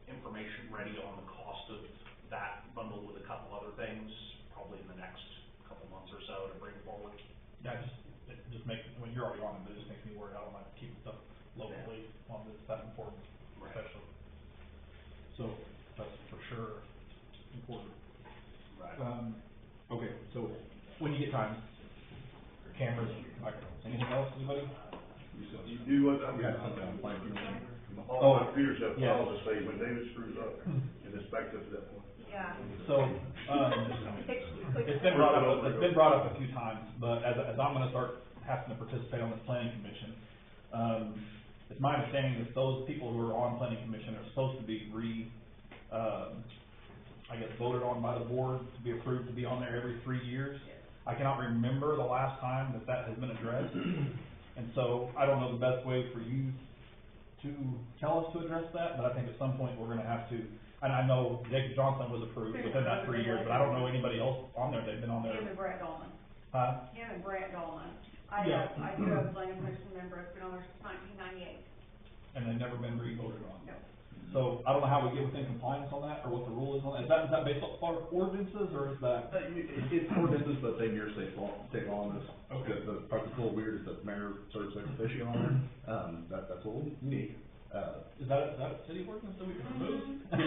information ready on the cost of that bundled with a couple other things, probably in the next couple months or so to bring forward. Yeah, it just makes, when you're already on it, but it just makes me worried, I don't like keeping stuff locally on this, that important, Right. especially. So, that's for sure important. Right. Okay, so, when you get time, cameras, microphones, anything else, anybody? You do what, I'm We had something on plan for them. all my computers have Yeah. files that say when David screws up, and it's backed up to that point. Yeah. So, it's been brought up a few times, but as I'm gonna start having to participate on the planning commission, it's my understanding that those people who are on planning commission are supposed to be voted on by the board to be approved to be on there every 3 years. I cannot remember the last time that has been addressed, and so I don't know the best way for you to tell us to address that, but I think at some point we're gonna have to, and I know Jacob Johnson was approved within that 3 years, but I don't know anybody else on there, they've been on there. Him and Brett Dolman. Huh? Him and Brett Dolman. I do have a planning commission member, it's been on there since 1998. And they've never been re-voted on. No. So, I don't know how we get within compliance on that, or what the rule is on that, is that based on our ordinances, or is that? It's ordinances, but they mirror state law on this. Okay. The part that's a little weird is that mayor serves ex officio on there, that's a little unique. Is that a city ordinance that we can remove? And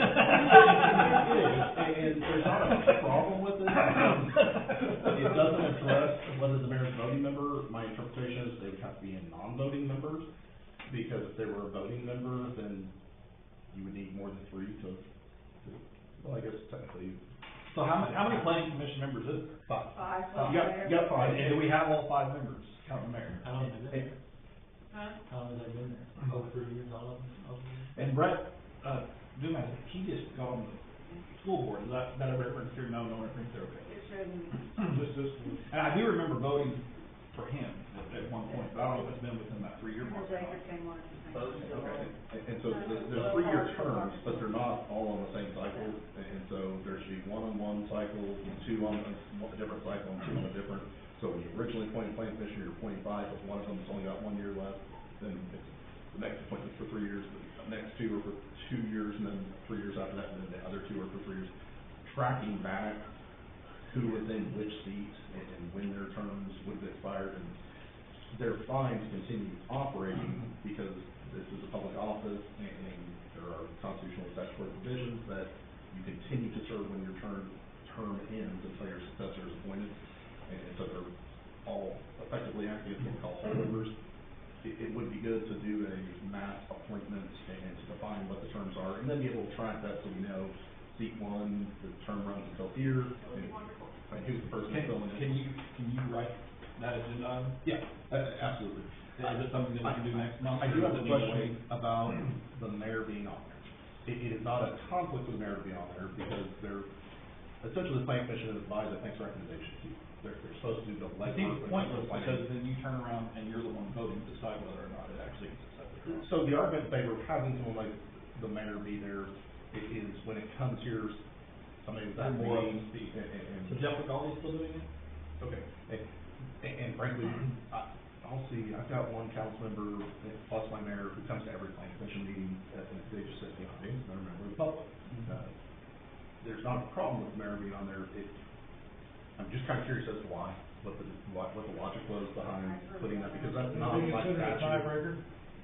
there's not a problem with it. It doesn't address whether the mayor's a voting member. My interpretation is they would have to be a non-voting members, because if they were a voting member, then you would need more than 3 to, well, I guess technically. So how many planning commission members is there? 5. Five. You got 5, and do we have all 5 members? Counting the mayor. How long has it been there? Huh? How long has that been there? Over 3 years, all of them? Over 3 years? And Brett, Dumas, he just got on the school board, is that a reference here? No reference there, okay. It shouldn't. Just this one. And I do remember voting for him at one point, but I don't know if it's been within that 3-year mark. Jacob came on at the same time. Okay, and so there's 3-year terms, but they're not all on the same cycle, and so there should be 1 on one cycle, 2 on a different cycle, and 2 on a different. So when you originally appointed planning commissioner, you're appointing 5, but one of them's only got 1 year left, then it's the next appointment's for 3 years, the next 2 are for 2 years, and then 3 years after that, and then the other 2 are for 3 years. Tracking back who was in which seat and when their terms would have expired, and they're fine to continue operating because this is a public office and there are constitutional statutory provisions that you continue to serve when your term ends until your successor is appointed. And so they're all effectively acting as what we call holdovers. It would be good to do a mass appointment and to define what the terms are, and then be able to track that so we know seat 1, the term runs until here, and who's the person filling it. Can you write that agenda item? Yeah, absolutely. Is it something that we can do next month? I do or have a does it need to question wait? about the mayor being on there. It is not a conflict with the mayor to be on there, because they're, essentially the planning commission advised that thanks recommendation to you. They're supposed to do the It legwork. seems when it pointless, comes to because planning. then you turn around and you're the one voting to decide whether or not it actually gets accepted. So the argument in favor of having someone like the mayor be there is when it comes here, somebody with that More up to meeting, speed. and. So Jeff McCauley's still doing it? Okay, and frankly, I'll see, I've got one council member, plus my mayor, who comes to every planning commission meeting, and they just sit behind me, they're a member of the public. There's not a problem with the mayor being on there, I'm just kind of curious as to why, what the logic was behind putting that, because that's not Would you my consider a statute. tiebreaker?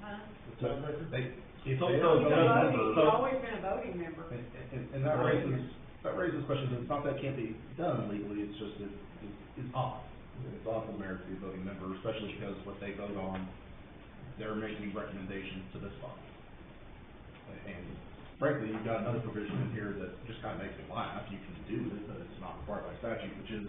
Huh? A tiebreaker? If So- they so- are He's a a voting voting, member, he's always been a voting member. and that raises questions, it's not that it can't be done legally, it's just it's odd. It's odd for the mayor to be a voting member, especially because what they vote on, they're making recommendations to this body. And frankly, you've got another provision in here that just kind of makes me laugh, you can do it, but it's not required by statute, which is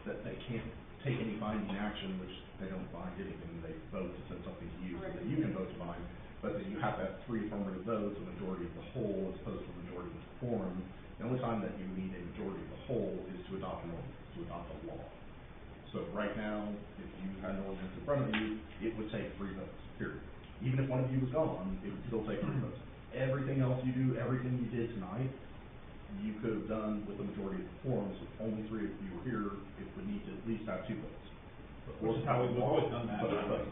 that they can't take any binding action, which they don't bind anything, they vote to send something to you, so that you can vote to bind, but that you have to have 3 affirmative votes, a majority of the whole, as opposed to a majority of the quorum. The only time that you need a majority of the whole is to adopt an ordinance, to adopt a law. So right now, if you had an ordinance in front of you, it would take 3 votes, period. Even if one of you was gone, it would still take 3 votes. Everything else you do, everything you did tonight, you could have done with the majority of the quorums. If only 3 of you were here, it would need to at least have 2 votes. Which is how we've always done that.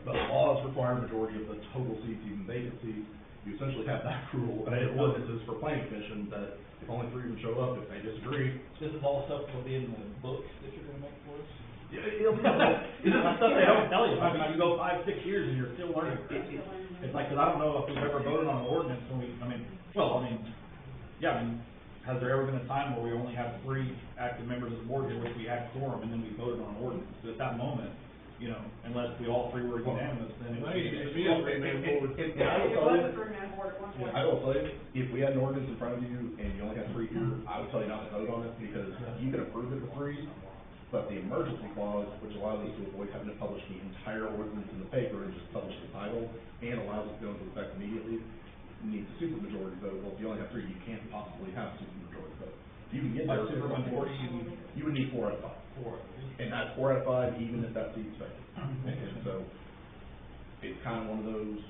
But laws require a majority of the total seats, even vacancies. You essentially have that rule, and it ordinances for planning commission that if only 3 of them show up, if they disagree. This is all stuff that'll be in the book that you're gonna make for us? Yeah, it'll be. This is stuff they don't tell you, I mean, you go 5, 6 years and you're still learning. It's like, 'cause I don't know if we've ever voted on an ordinance when has there ever been a time where we only have 3 active members of the board here, which we had quorum, and then we voted on an ordinance? At that moment, unless we all 3 were unanimous, then it would be. And I will It tell was you, a three-man board at one point. I will tell you, if we had an ordinance in front of you and you only had 3 here, I would tell you not to vote on it, because you can approve it with 3, but the emergency clause, which allows us to avoid having to publish the entire ordinance in the paper and just publish the title, and allows it to go into effect immediately, needs a supermajority vote. Well, if you only have 3, you can't possibly have a supermajority vote. You can get there. By supermajority, you would need 4 out of 5. And that's 4 out of 5, even if that seat's vacant. And so, it's kind of one of those,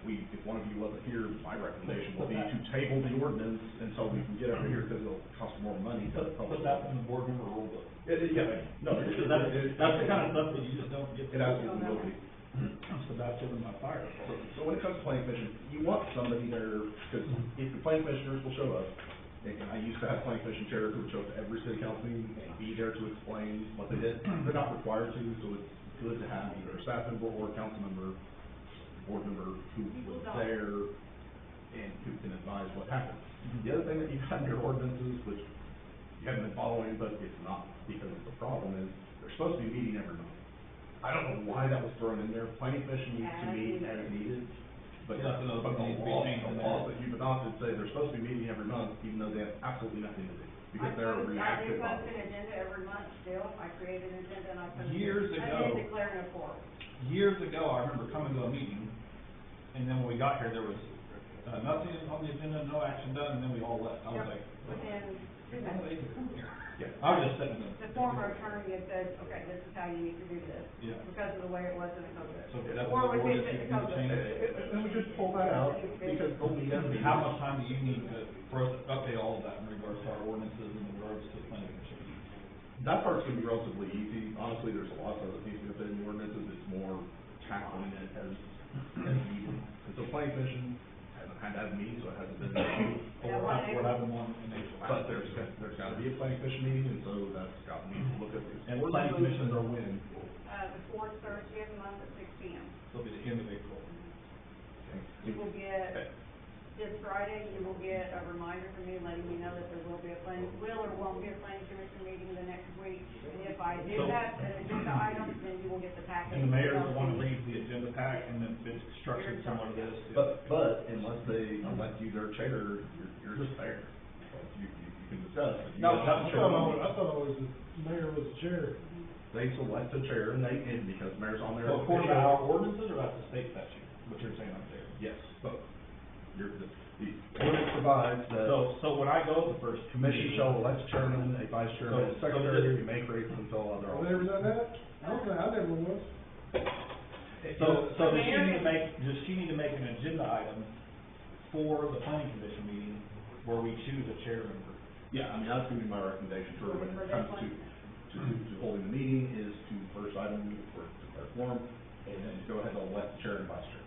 if one of you wasn't here, my recommendation would be to table the ordinance until we can get over here, because it'll cost more money to publish. Put that in the board member rule book. Yeah, no, That's the kind of stuff that you just don't get. It absolutely will be. So baptism by fire. So when it comes to planning commission, you want somebody there, because if the planning commissioners will show up, and I used to have planning commission chairs who would show up to every city council meeting and be there to explain what they did. They're not required to, so it's good to have either a staff member or a council member, board member who was there and who can advise what happened. The other thing that you have in your ordinances, which you haven't been following, but it's not because the problem is, they're supposed to be meeting every month. I don't know why that was thrown in there. Planning commission needs to meet as needed, but Yeah, so the those needs to be changed in laws that you've adopted say they're supposed to be meeting every month, even though they have absolutely nothing to do. because they're I reactive. do post an agenda every month still, I create an agenda and I post it. Years And ago- then declare a quorum. Years ago, I remember coming to a meeting, and then when we got here, there was, nothing on the agenda, no action done, and then we all left. I was Yep. like, Within 2 why do they minutes. even come here? Yeah. I was just sitting there. The former attorney had said, okay, this is how you need to do this. Yeah. Because of the way it was in the code. So that's Or what we the fix ordinance it in you the can code. change. And we just pull that out, because they'll meet as And how much time do you need for us to update all of that in regards to our ordinances and in regards to planning commission? That part's gonna be relatively easy. Honestly, there's a lot of stuff that needs to be updated in the ordinances. It's more tackling it as needed. And so planning commission hasn't had that meeting, so it hasn't been an issue. Yeah, We're having one in April. But there's gotta be a planning commission meeting, and so that's got me to look at these. And planning commissions are when? The fourth Thursday of the month at 6 p.m. It'll be the end of April. You will get, this Friday, you will get a reminder from me letting you know that there will be a will or won't be a planning commission meeting the next week. And if I do have an agenda item, then you will get the package. And the mayor is the one who reads the agenda pack, and then it's structured similar to this. But unless they elect you their chair, you're just there. You can discuss. If you No, don't have a I chair, thought always the mayor was the chair. they select a chair, and because the mayor's on there. So according to our ordinances, or that's the state statute, what you're saying up there? Yes, both. The ordinance provides that So when I go to the first commission shall elect a chairman, a vice chairman, a So secretary, you may create and fill other Have they ever offices. done that? I don't think, I never was. So does she need to make an agenda item for the planning commission meeting where we choose a chair member? Yeah, I mean, that's gonna be my recommendation to her when it comes to holding the meeting is to first item for declare quorum, and then go ahead and elect the chair and vice chair.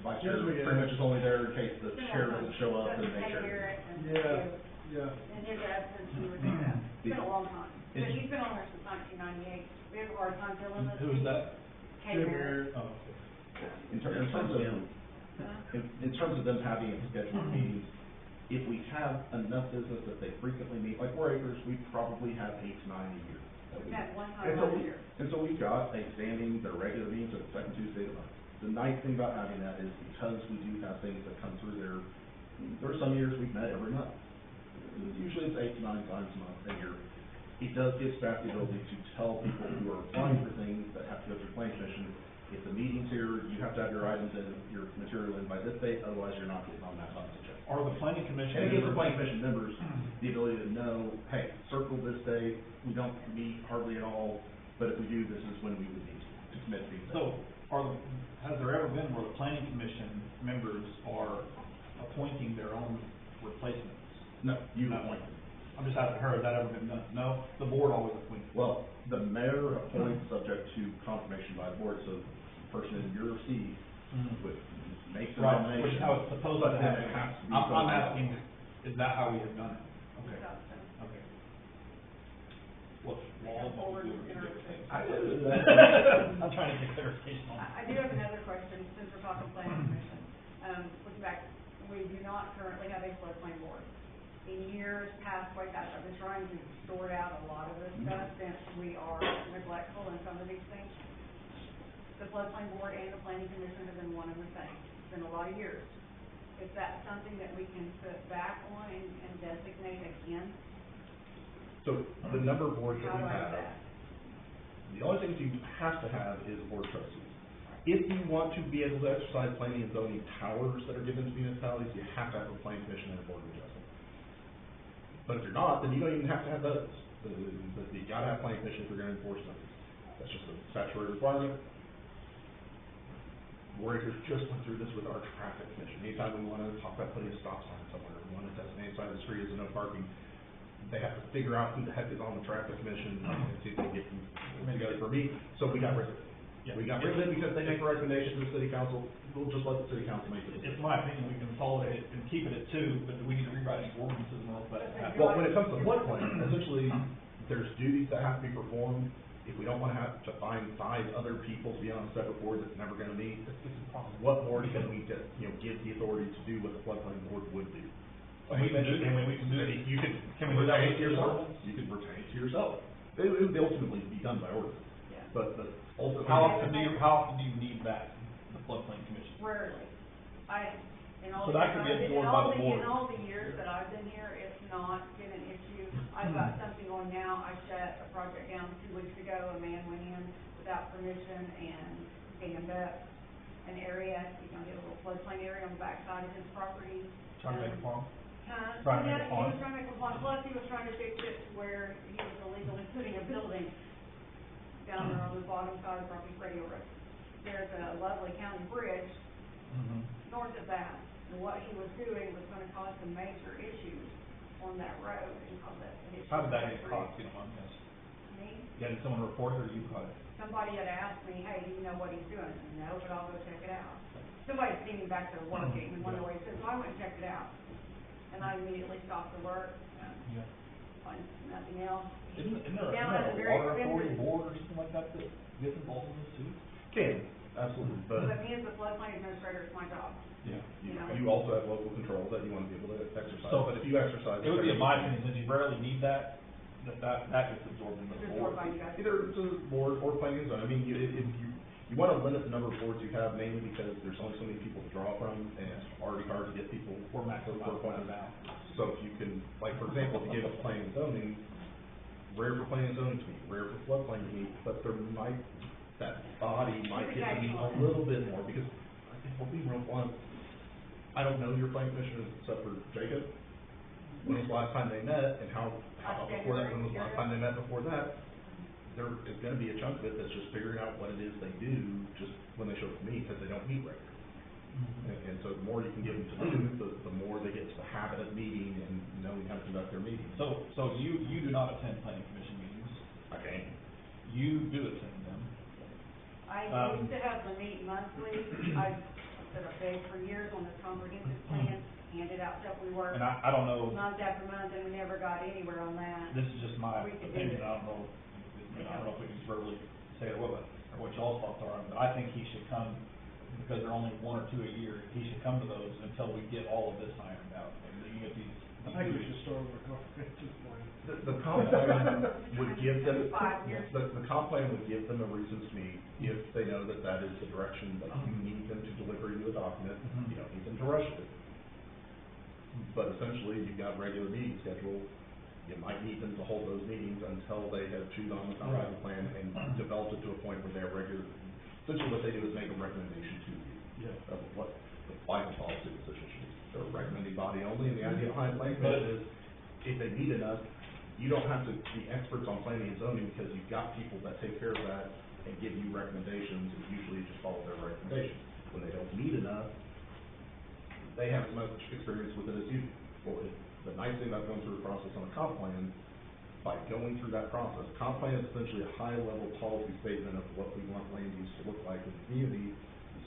Vice chair Yes, we pretty much is only there in case the chair doesn't show up and make sure. Yeah. In his absence, he would do that. It's been a long time. But he's been on there since 1998. We have a hard time filling this. Who is that? Kay Jim Merritt. Merritt. Oh, In terms of, in terms of them having scheduled meetings, if we have enough business that they frequently meet, like 4 acres, we probably have 8 to 9 a year. We've had one And time so last year. And so we've got a standing, their regular meetings at the second Tuesday of the month. The nice thing about having that is because we do have things that come through there are some years we've met every month. Usually it's 8 to 9 times a year. It does give staff the ability to tell people who are applying for things that have to go through planning commission, if the meeting's here, you have to have your items in, your material in by this date, otherwise you're not getting on that budget check. Are the planning commission? And it gives the planning commission members the ability to know, hey, circle this day, we don't meet hardly at all, but if we do, this is when we would need to commit to these. So, has there ever been where the planning commission members are appointing their own replacements? No, you appoint them. I'm just asking her, has that ever been done? No, the board always appoints. Well, the mayor appoints subject to confirmation by the board, so the person in your seat would make the Right, nomination. which is how it's supposed but to then happen. it has to be I'm done. asking, is that how we have done it? Okay, So, okay. Well, Come forward and interrupt. I'm trying to get clarification on I do have another question, since we're talking planning commission. Looking back, we do not currently have a floodplain board. In years past, like that, I've been trying to sort out a lot of this stuff since we are neglectful in some of these things. The floodplain board and the planning commission have been one and the same. It's been a lot of years. Is that something that we can put back on and designate again? So the number of boards that How we do I do have, that? the only thing you have to have is a board of trustees. If you want to be able to exercise planning and zoning powers that are given to municipalities, you have to have a planning commission and a board of adjustment. But if you're not, then you don't even have to have those. You gotta have planning commission if you're gonna enforce them. That's just a statutory requirement. Warriors just went through this with our traffic commission. Anytime we wanna talk about putting a stop sign somewhere, we wanna designate side of the street as a no parking, they have to figure out who the heck is on the traffic commission and see if they can get them together for me. So we got rid of it. Yeah. We got rid of it because they make a recommendation to the city council. We'll just let the city council make it. It's my opinion, we consolidate it and keep it at 2, but we need to rewrite the ordinances and all that. Well, when it comes to floodplain, essentially, there's duties that have to be performed. If we don't wanna have to find 5 other people to be on a separate board that's never gonna meet, it's impossible. What board can we get, give the authority to do what the floodplain board would do? We can do that Can with retain it to the yourself? ordinance? You can retain it to yourself. It would ultimately be done by ordinance. Yeah. But ultimately. How often do you need that, the floodplain commission? Rarely. In all So the that could be years- absorbed by the board. In all the years that I've been here, it's not been an issue. I've got something going now, I shut a project down 2 weeks ago, a man went in without permission and dammed up an area, you know, a little floodplain area on the backside of his property. Trying to make a farm? Yeah, Trying to make a he pond? was trying to make a pond, plus he was trying to fix it to where he was illegally putting a building down there on the bottom side of the property, radio road. There's a lovely county bridge Mm-hmm. north of that, and what he was doing was gonna cause some major issues on that road and cause that an issue. How did that on get bridge. caught, if you don't mind me asking? Me, Yeah, did someone report it or you caught it? somebody had asked me, hey, do you know what he's doing? I said, no, but I'll go check it out. Somebody's seen him back there working, and one of the ways, so I went and checked it out. And I immediately stopped the work, Yeah. find nothing else. Isn't there Now a it's very water authority expensive. board or something like that that gets involved in this too? Can, absolutely, But me as the floodplain administrator, it's my job. Yeah, You know. you also have local controls that you wanna be able to exercise, So, but if you exercise. It would be in my opinion, since you rarely need that gets absorbed in It's the just board. more by you guys. Either it's a board or planning and zoning, I mean, you wanna limit the number of boards you have mainly because there's only so many people to draw from, and it's already hard to get people. We're maximum for appointed now. So if you can, like, for example, if you give us planning and zoning, rare for planning and zoning to meet, rare for floodplain to meet, but that body might get to meet a little bit more, because I think we'll be real blunt. I don't know your planning commissioners except for Jacob. When was the last time they met, and how before that, when was the last time they met before that? There is gonna be a chunk of it that's just figuring out what it is they do, just when they show up to meet, because they don't meet regularly. And so the more you can give them to do, the more they get to the habit of meeting and knowing how to conduct their meetings. So you do not attend planning commission meetings, I can't. you do attend them. I used to have them meet monthly. I've set up days for years on this comprehensive plan, handed out stuff we worked And I don't know, month after month, and we never got anywhere on that. this is just my We could do opinion, it. I don't know if we can just verbally say it, or what y'all's thoughts are, but I think he should come, because there are only 1 or 2 a year, he should come to those until we get all of this ironed out, and then you get these. I think we should start with a comprehensive plan. The comp plan would give them, 5 years. the comp plan would give them a reason to meet if they know that that is the direction that you need them to deliver you a document. Mhm. You don't need them to rush it. But essentially, you've got regular meeting schedule. You might need them to hold those meetings until they have chewed on the comprehensive plan and developed it to a point where they're regular. Essentially, what they do is make a recommendation to you of what the final policy decision should be. They're a recommending body only, and the idea behind planning commission is, if they meet enough, you don't have to be experts on planning and zoning, because you've got people that take care of that and give you recommendations, and usually you just follow their recommendations. When they don't meet enough, they have as much experience with it as you do. Well, the nice thing about going through a process on a comp plan, by going through that process, comp plan is essentially a high-level policy statement of what we want land use to look like in the community.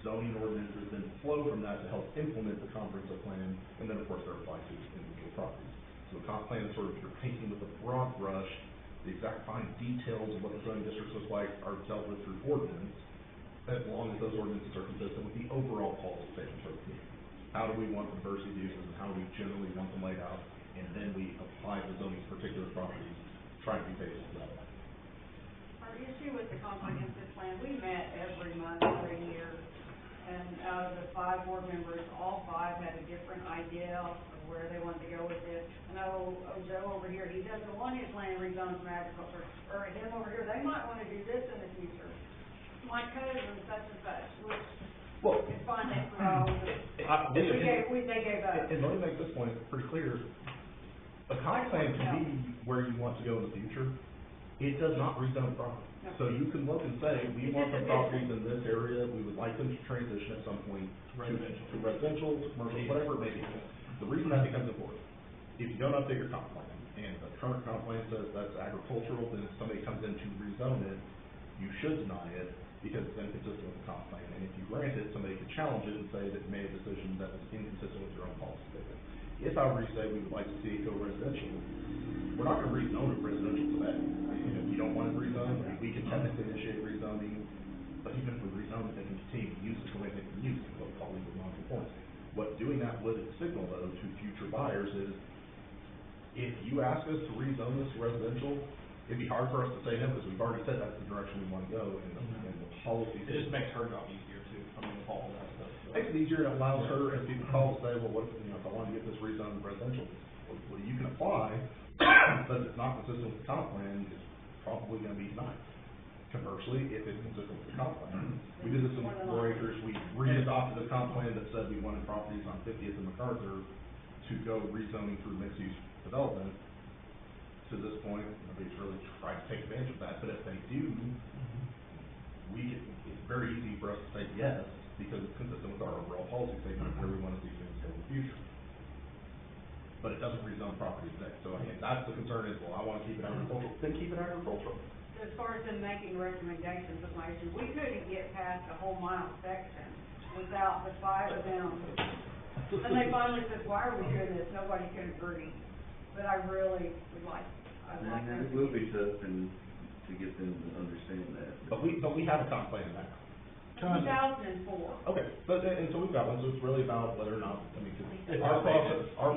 Zoning ordinances then flow from that to help implement the comprehensive plan, and then, of course, they're applied to individual properties. So the comp plan is sort of, you're painting with a broad brush, the exact fine details of what the zoning districts look like are dealt with through ordinance, as long as those ordinances are consistent with the overall policy statement for the community. How do we want the diversity of uses, and how do we generally want them laid out, and then we apply the zoning's particular properties, trying to be based on that. Our issue with the comprehensive plan, we met every month for a year, and out of the 5 board members, all 5 had a different idea of where they wanted to go with it. And Joe over here, he doesn't want his land rezoned from agriculture, or him over here, they might wanna do this in the future. My cousin, such and such, which Well, is fine, they throw, they gave up. and let me make this point pretty clear. A comp plan can be where you want to go in the future. It does not rezone property. No. So you can look and say, we want the properties in this area, we would like them to transition at some point to residential, to commercial, whatever it may be. The reason that becomes important, if you don't update your comp plan, and the current comp plan says that's agricultural, then if somebody comes in to rezone it, you should deny it, because it's inconsistent with the comp plan. And if you grant it, somebody could challenge it and say that you made a decision that was inconsistent with your own policy statement. If however you say we would like to see it go residential, we're not gonna rezone it residential today. And if you don't want it rezoned, we can technically initiate rezoning, but even if we rezone it, they can continue to use it the way they can use it, what we call legal non-conformity. What doing that would signal though to future buyers is, if you ask us to rezone this to residential, it'd be hard for us to say no, because we've already said that's the direction we wanna go, and the policy. It just makes her job easier too, I mean, with all of that stuff. makes it easier, and it allows her, as people call, to say, well, what, if I want to get this rezoned residential, well, you can apply, but if it's not consistent with the comp plan, it's probably gonna be denied. Conversely, if it's consistent with the comp plan, we did this in 4 acres, we re-adopted a comp plan that said we wanted properties on 50th and MacArthur to go rezoning through mixed-use development. To this point, nobody's really tried to take advantage of that, but if they do, it's very easy for us to say yes, because it's consistent with our overall policy statement of where we want to see things go in the future. But it doesn't rezone property today, so I mean, that's the concern is, well, I want to keep it agricultural, then keep it agricultural. As far as them making recommendations of my issue, we couldn't get past a whole mile section without the 5 of them. And they finally said, why are we doing this? Nobody can agree. But I really would like, I'd like them to. It will be tough and to get them to understand that. But we have a comp plan now. 2004. Okay, but, and so we've got one, so it's really about whether or not, I mean, It's our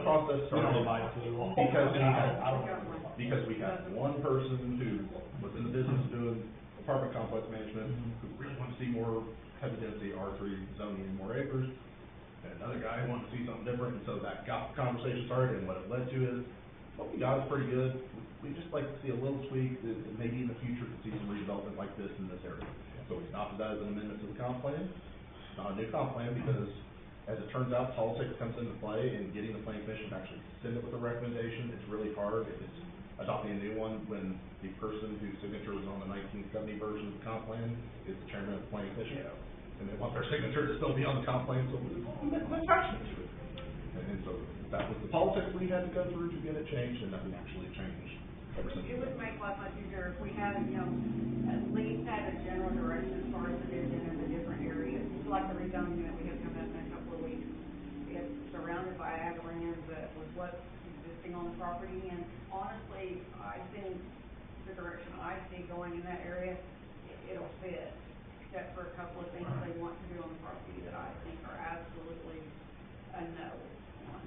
process started because because we had one person who was in the business of doing apartment complex management, who really wanted to see more heavy density R3 zoning and more acres, and another guy who wanted to see something different, and so that got the conversation started, and what it led to is, what we got is pretty good, we just like to see a little tweak, that maybe in the future to see some redevelopment like this in this area. So we adopted that as an amendment to the comp plan. It's not a new comp plan because, as it turns out, politics comes into play in getting the planning commission to actually send it with a recommendation. It's really hard if it's adopting a new one when the person whose signature was on the 1970 version of the comp plan is the chairman of the planning commission. And they want their signature to still be on the comp plan, so let's attach it to it. And so that was the politics we had to go through to get it changed, and that we actually changed ever since. It would make life much easier if we had, at least had a general direction as far as the vision in the different areas. Like the rezoning that we have coming up in a couple of weeks. It's surrounded by ag land, but with what's existing on the property, and honestly, I think the direction I see going in that area, it'll fit, except for a couple of things they want to do on the property that I think are absolutely a no on.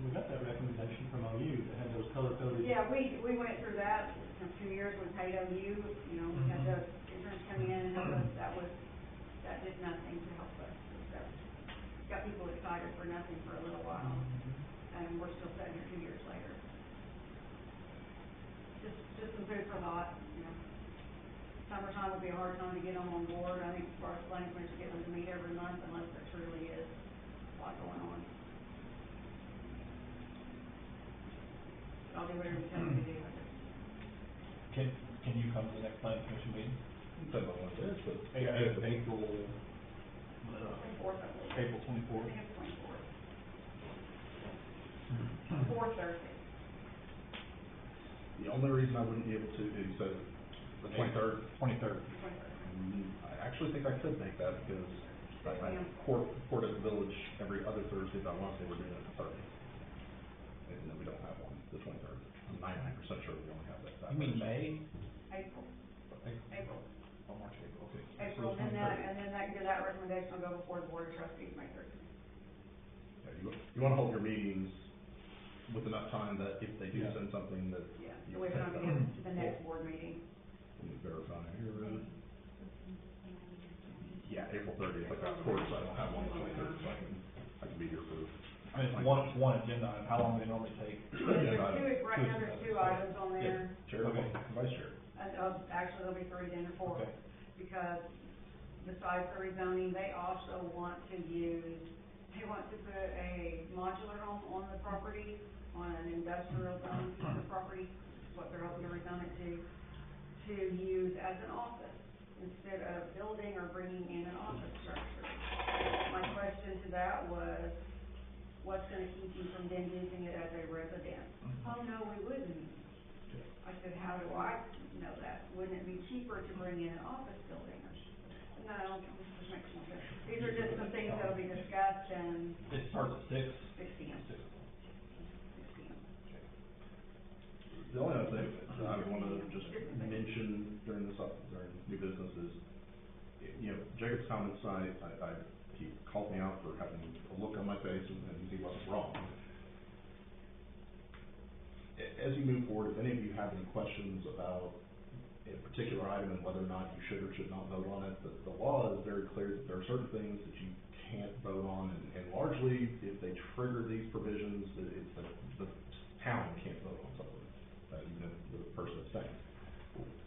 We got that recommendation from OU that had those color-coded. Yeah, we went through that for 2 years. We paid OU, we had the insurance come in and help us. That did nothing to help us. So, got people excited for nothing for a little while, and we're still sitting here 2 years later. Just some food for thought, Summertime would be a hard time to get them on board. I think as far as planning commission, get them to meet every month unless there truly is a lot going on. I'll do whatever you tell me to do. Can you come to the next planning commission meeting? Depends on what it is, but. April 24th, I believe. April 24th. I think it's 24th. 4th Thursday. The only reason I wouldn't be able to, you said the 23rd? 23rd. I actually think I could make that because I court at the village every other Thursday, but I want to say we're doing it the 30th. And then we don't have one, the 23rd. I'm 99% sure we only have that. You mean May? April. April. Oh, March, April, okay. April, and then that recommendation will go before the board of trustees May 13th. Yeah, you want to hold your meetings with enough time that if they do send something that. Yeah, so we have time to get to the next board meeting. Let me verify here. Yeah, April 30th, like that course, I don't have one on the 23rd, so I can be here for. I mean, it's one agenda item. How long do they normally take? There's right now, there's 2 items on there. Chair, okay, vice chair. Actually, there'll be 3 then or 4. Okay. Because besides the rezoning, they also want to put a modular home on the property, on an industrial zone piece of property, what they're hoping to rezone it to use as an office, instead of building or bringing in an office structure. My question to that was, what's gonna keep you from then using it as a residence? Oh, no, we wouldn't. I said, how do I know that? Wouldn't it be cheaper to bring in an office building? No, this just makes no sense. These are just some things that'll be discussed and. It starts at 6? 6 p.m. 6 p.m. The only other thing that I would want to just mention during new business is, Jacob's comments tonight, he called me out for having a look on my face and he wasn't wrong. As you move forward, if any of you have any questions about a particular item and whether or not you should or should not vote on it, the law is very clear that there are certain things that you can't vote on, and largely, if they trigger these provisions, it's the town can't vote on something, even if the person abstains.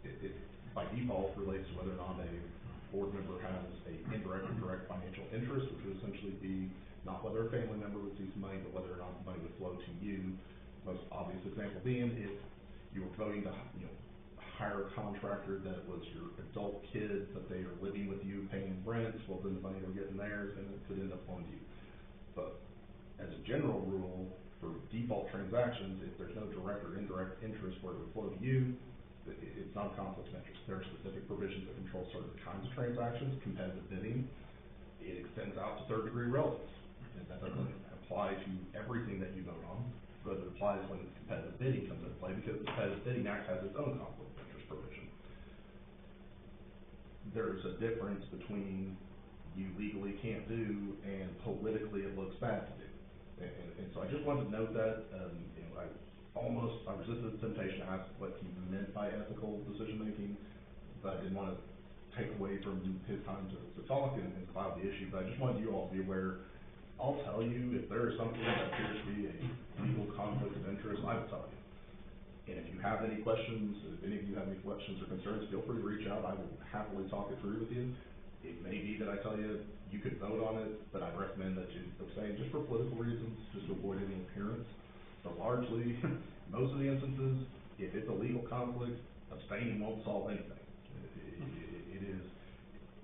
It by default relates to whether or not a board member has a indirect or direct financial interest, which would essentially be not whether a family member would see some money, but whether or not the money would flow to you. Most obvious example being if you were voting to, hire a contractor that was your adult kid, but they are living with you, paying rent, well, then the money they're getting there, and it could end up on you. But as a general rule, for default transactions, if there's no direct or indirect interest where it would flow to you, it's not a conflict of interest. There are specific provisions that control certain kinds of transactions, competitive bidding. It extends out to third-degree relatives. And that doesn't apply to everything that you vote on, but it applies when competitive bidding comes into play, because the Competitive Bidding Act has its own conflict of interest provision. There's a difference between you legally can't do and politically it looks bad to do. And so I just wanted to note that, I resisted the temptation to ask what he meant by ethical decision-making, but I didn't want to take away from his time to talk and cloud the issue, but I just wanted you all to be aware. I'll tell you if there is something that appears to be a legal conflict of interest, I will tell you. And if you have any questions, if any of you have any questions or concerns, feel free to reach out. I will happily talk it through with you. It may be that I tell you you could vote on it, but I'd recommend that you abstain just for political reasons, just to avoid any appearance. But largely, most of the instances, if it's a legal conflict, abstaining won't solve anything. It is,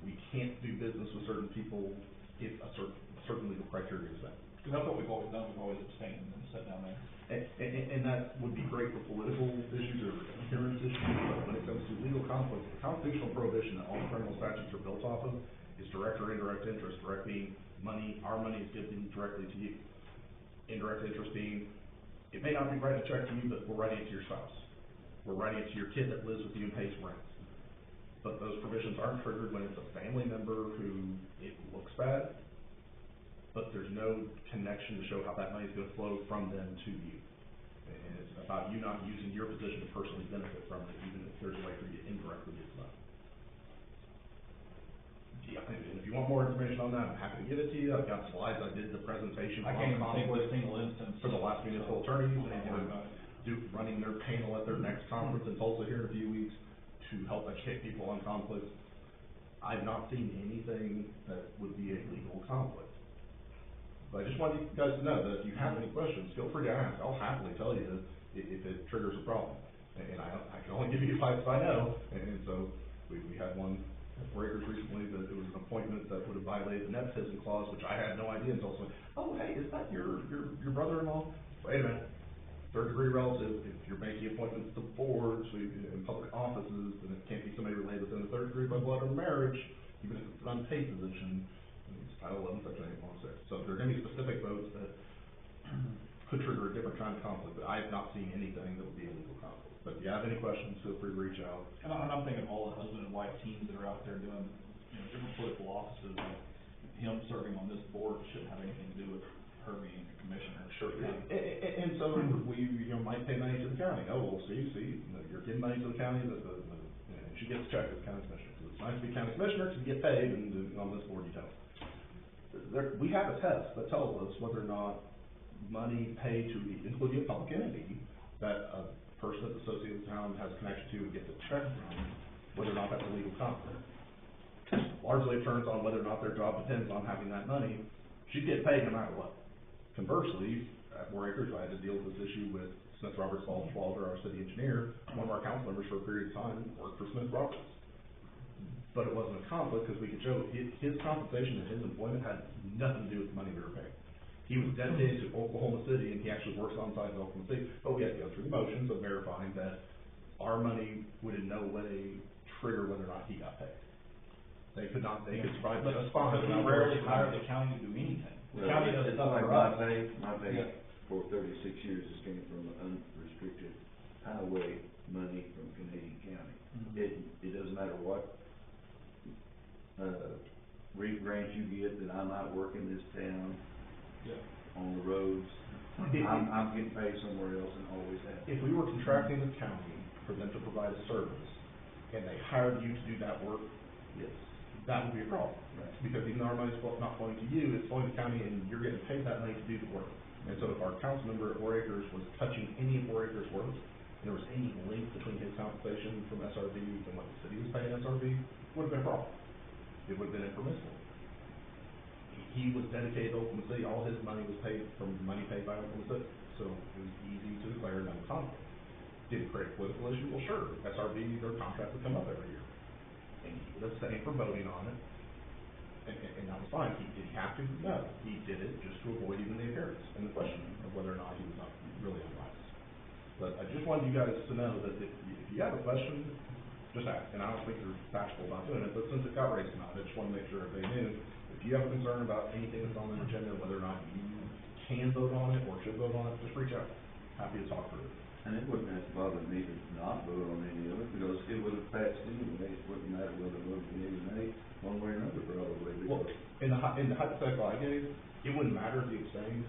we can't do business with certain people if a certain legal criteria is met. Because that's what we've always done, we've always abstained and sat down there. And that would be great for political issues or appearance issues, but when it comes to legal conflicts, the constitutional prohibition that all criminal statutes are built off of is direct or indirect interest. Direct being money, our money is given directly to you. Indirect interest being, it may not be writing a check to you, but we're writing it to your spouse. We're writing it to your kid that lives with you and pays rent. But those provisions aren't triggered when it's a family member who it looks bad, but there's no connection to show how that money is going to flow from them to you. And it's about you not using your position to personally benefit from it, even if there's a way for you to indirectly get money. Yeah, and if you want more information on that, I'm happy to give it to you. I've got slides. I did the presentation I can't even think of a single instance. for the last municipal attorneys, and we're running their panel at their next conference in Tulsa here in a few weeks to help educate people on conflicts. I've not seen anything that would be a legal conflict. But I just want you guys to know that if you have any questions, feel free to ask. I'll happily tell you if it triggers a problem. And I can only give you advice if I know. And so we had one at Breakers recently that it was an appointment that would have violated the nepotism clause, which I had no idea until someone, oh, hey, is that your brother-in-law? Wait a minute. Third-degree relative, if you're making appointments to boards, in public offices, then it can't be somebody related within the third degree by blood or marriage, even if it's an unpaid position. It's Title 11, Section 816. So there are going to be specific votes that could trigger a different kind of conflict, but I have not seen anything that would be a legal conflict. But if you have any questions, feel free to reach out. And I'm thinking of all the husband and wife teams that are out there doing, different political offices, like him serving on this board shouldn't have anything to do with her being a commissioner. Sure. And so we, might pay money to the county. Oh, well, see, you're giving money to the county, and she gets checked as county commissioner. Because it's nice to be county commissioner because you get paid, and on this board you don't. We have a test that tells us whether or not money paid to, including a public entity, that a person that's associated with the town has a connection to and gets a check from, whether or not that's a legal conflict. Largely it turns on whether or not their job depends on having that money. She's getting paid no matter what. Conversely, at War Acres, I had to deal with this issue with Smith Roberts Walter, our city engineer. One of our council members for a period of time worked for Smith Roberts. But it wasn't a conflict because we could show his compensation and his employment had nothing to do with the money we were paying. He was dedicated to Oklahoma City, and he actually works on site in Oklahoma City, but we had to go through the motions of verifying that our money would in no way trigger whether or not he got paid. They could provide just fine. But we rarely hire the county to do anything. The county does It's nothing like for us. my pay for 36 years has came from unrestricted highway money from Canadian County. Mm-hmm. It doesn't matter what REAP grants you get that I'm not working this town on the roads. I'm getting paid somewhere else and always have. If we were contracting with county for them to provide a service, and they hired you to do that work, yes. that would be a problem. Because even though our money's not flowing to you, it's flowing to county, and you're getting paid that money to do the work. And so if our council member at 4 Acres was touching any of 4 Acres' work, and there was any link between his compensation from SRB and what the city was paying SRB, would have been a problem. It would have been impermissible. He was dedicated to Oklahoma City, all his money was paid from money paid by Oklahoma City, so it was easy to declare no conflict. Did it create a political issue? Well, sure, SRB, their contract would come up every year, and he would abstain from voting on it, and that was fine. Did he have to? No, he did it just to avoid even the appearance and the question of whether or not he was not really unbiased. But I just wanted you guys to know that if you have a question, just ask, and I don't think you're bashful about doing it, but since it got raised tonight, I just want to make sure everybody knew. If you have a concern about anything that's on the agenda, whether or not you can vote on it or should vote on it, just reach out. Happy to talk through it. And it wouldn't have bothered me to not vote on any of it, because it would have passed anyway. It wouldn't matter whether it was yea or nay, one way or another, probably. Well, in the hypothetical I gave, it wouldn't matter if you abstained.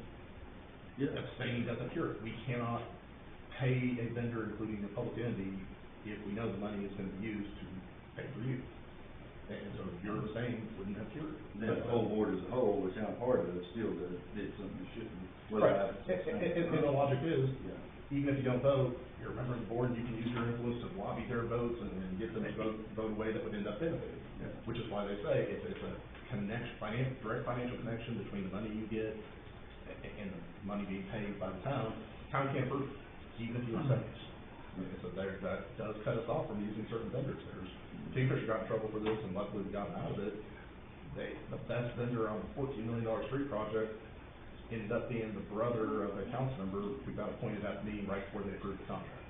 Yeah. Abstaining doesn't cure it. We cannot pay a vendor, including a public entity, if we know the money is going to be used to pay for you. And so if you're abstaining, wouldn't have cured it. Then the whole board as a whole, which I'm part of, still did something it shouldn't. Right. And the logic is, Yeah. even if you don't vote, you're a member of the board, and you can use your influence to lobby their votes and get them to vote a way that would end up benefiting. Yeah. Which is why they say if it's a direct financial connection between the money you get and the money being paid by the town can't prove it, even if you abstain. And so that does cut us off from using certain vendors. Kingfisher got in trouble for this, and luckily we gotten out of it. The best vendor on the $14 million street project ended up being the brother of a council member who got appointed at the meeting right before they approved the contract.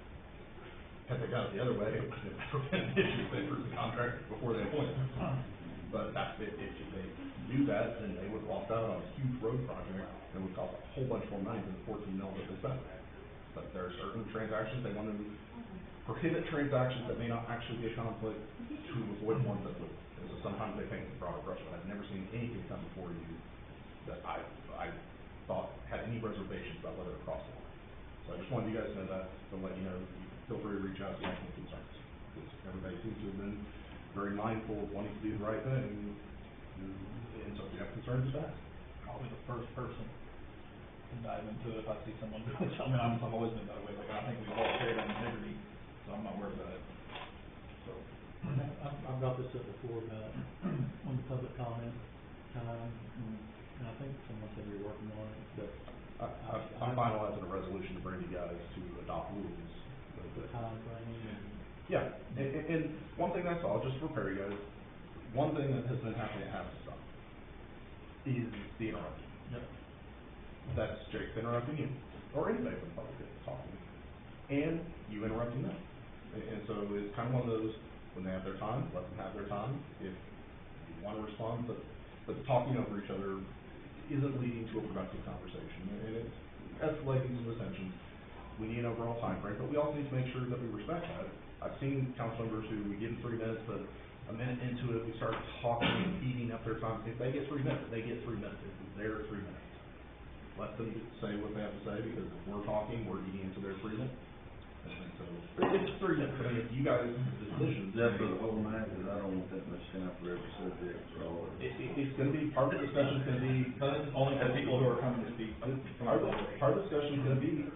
Had they got it the other way, it would have never been an issue if they approved the contract before they appointed him. But if they do that, then they would have lost out on a huge road project that would cost a whole bunch more money than the $14 million that they spent. But there are certain transactions they want to prohibit transactions that may not actually be a conflict to avoid ones that would. And so sometimes they paint with broader brush, but I've never seen anything come before you that I thought had any reservations about whether it crossed the line. So I just wanted you guys to know that, to let you know, feel free to reach out if you have any concerns. Because everybody seems to have been very mindful of wanting to do the right thing, and so if you have concerns, just ask. I'll be the first person to dive into it if I see someone do it. I mean, I've always been that way, like, I think we've all carried on integrity, so I'm not worried about it. So, I've brought this up before about on the public comment time, and I think someone said you're working on it, but I'm finalizing a resolution to bring you guys to adopt rules. the time frame. Yeah, and one thing I saw, just to prepare you guys, one thing that has been happening that has to stop is the interruption. Yep. That's Jake's interrupting you, or anybody from the public that's talking, and you interrupting them. And so it's kind of one of those, when they have their time, let them have their time. If you want to respond, but talking over each other isn't leading to a productive conversation, and it's escalating some tensions. We need an overall time frame, but we also need to make sure that we respect that. I've seen council members who we give them 3 minutes, but a minute into it, we start talking and eating up their time. If they get 3 minutes, they get 3 minutes. It's their 3 minutes. Let them say what they have to say, because if we're talking, we're eating into their 3 minutes. And so, it's 3 minutes, but I mean, if you guys, the decisions. Is that for the whole night? Because I don't want that much time for every subject for all of it. It's gonna be, part of the discussion's gonna be. only for people who are coming to speak. Part of the discussion is gonna be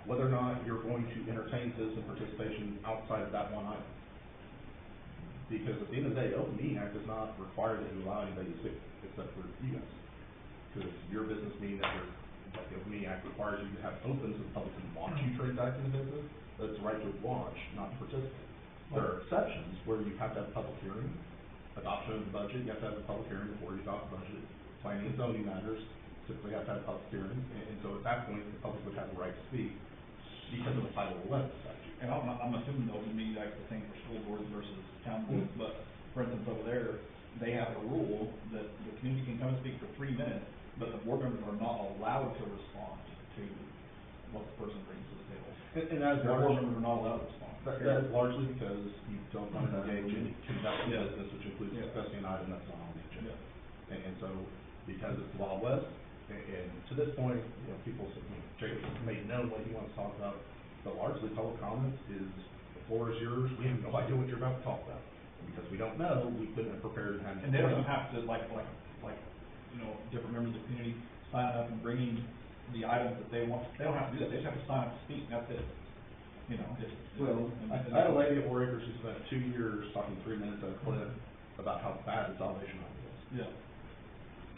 whether or not you're going to entertain citizen participation outside of that one item. Because at the end of the day, Open Meeting Act does not require that you allow anybody to speak, except for you guys. Because your business meeting the Open Meeting Act requires you to have open so the public can watch you transact in the business, but it's the right to watch, not to participate. There are exceptions where you have to have a public hearing, adoption of the budget, you have to have a public hearing before you adopt the budget. Planning and zoning matters, typically have to have a public hearing, and so at that point, the public would have the right to speak because of the Title 11 statute. And I'm assuming the Open Meeting Act is the same for school boards versus town boards, but for instance, over there, they have a rule that the community can come and speak for 3 minutes, but the board members are not allowed to respond to what the person brings to the table. And as Board members are not allowed to respond. That's largely because you don't want to engage in conducting Yeah. business, which includes Yeah. discussing an item that's not on the agenda. Yeah. And so, because it's the Wild West, and to this point, people, Jake may know what he wants to talk about, but largely public comments is, the floor is yours, we have no idea what you're about to talk about. because we don't know, we couldn't have prepared and had. And they don't even have to, like, you know, different members of the community sign up and bringing the items that they want, they don't have to do that, they just have to sign up to speak, and that's it. You know, just. Well, I had a lady at War Acres who spent 2 years talking 3 minutes at a clip about how bad the Salvation Army was. Yeah.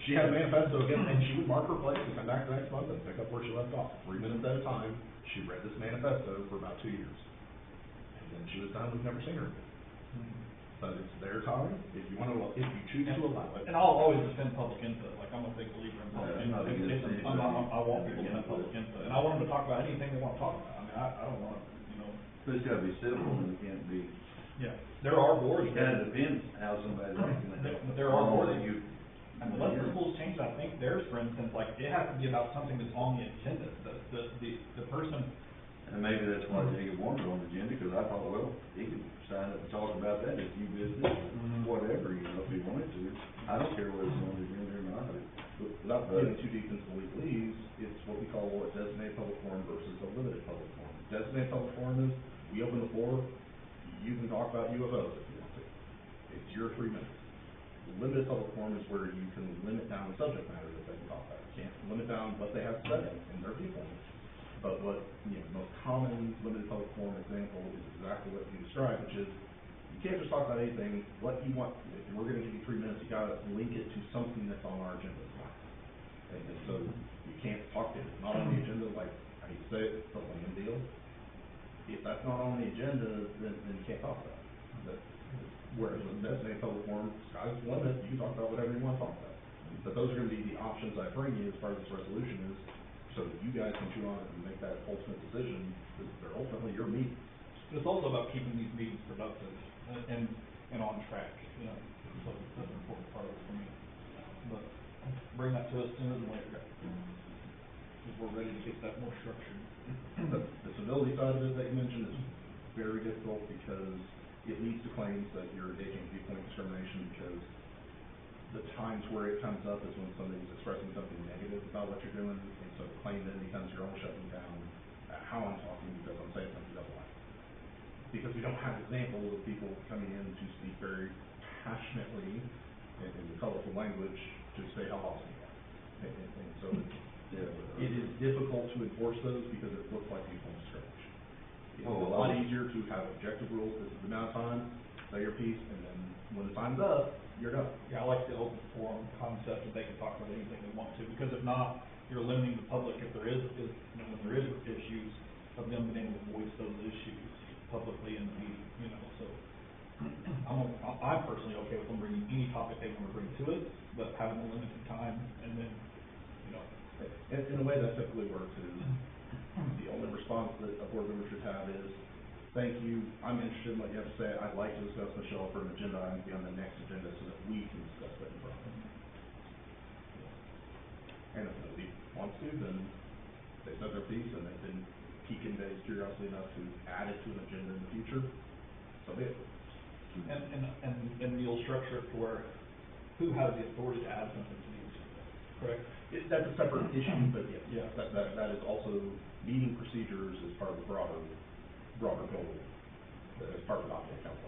She had a manifesto again, and she would mark her place and come back the next month and pick up where she left off. 3 minutes at a time, she read this manifesto for about 2 years. And then she was done, we've never seen her again. But it's their time, if you choose to allow it. And I'll always defend public input, like, I'm a big believer in public I'm not input. against anything. I want people to defend public input, and I want them to talk about anything they wanna talk about, I mean, I don't wanna, you know. But it's gotta be civil, and it can't be, Yeah. There are boards it kinda depends how somebody's acting. But there are boards. You, Unless the schools change, I think theirs, for instance, like, it has to be about something that's on the agenda, the person. and maybe that's why they didn't want it on the agenda, because I thought, well, he could sign up and talk about that if you business, whatever, you know, if he wanted to. I don't care whether it's on the agenda or not. Without getting too deep into the legalese, it's what we call a designated public forum versus a limited public forum. Designated public forum is, we open the floor, you can talk about UFOs if you want to. It's your 3 minutes. Limited public forum is where you can limit down the subject matter that they can talk about. You can't limit down what they have to say in their viewpoint. But what, the most common limited public forum example is exactly what you described, which is, you can't just talk about anything, what you want, if we're gonna give you 3 minutes, you gotta link it to something that's on our agenda. And so, you can't talk, if it's not on the agenda, like, I hate to say it, the land deal. If that's not on the agenda, then you can't talk about it. Whereas with designated public forum, sky's the limit, you can talk about whatever you want to talk about. But those are gonna be the options I bring you as part of this resolution is, so that you guys can chew on it and make that ultimate decision, because they're ultimately your meetings. It's also about keeping these meetings productive and on track, you know, so that's an important part of it for me. But bring that to us sooner than later, because we're ready to get that more structured. The civility side of it that you mentioned is very difficult because it leads to claims that you're engaging in viewpoint discrimination, because the times where it comes up is when somebody's expressing something negative about what you're doing, and so the claim then becomes you're all shutting down how I'm talking because I'm saying something you don't like. Because we don't have examples of people coming in to speak very passionately in the colorful language to say how awesome you are. And so it is difficult to enforce those because it looks like viewpoint discrimination. It's a lot easier to have objective rules, this is the amount of time, say your piece, and then when the time's up, you're done. Yeah, I like the open forum concept that they can talk about anything they want to, because if not, you're limiting the public if there is issues of them being able to voice those issues publicly in the meeting, you know, so. I'm personally okay with them bringing any topic they want to bring to it, but having a limited time, and then, you know. In a way that typically works is, the only response that a board member should have is, thank you, I'm interested in what you have to say, I'd like to discuss Michelle for an agenda item to be on the next agenda so that we can discuss that in front. And if nobody wants to, then they said their piece and they didn't pique anybody's curiosity enough to add it to an agenda in the future, so be it. And you'll structure it to where, who has the authority to add something to the agenda, correct? That's a separate issue, but yes, Yeah. that is also, meeting procedures is part of the broader goal, as part of adopting a council.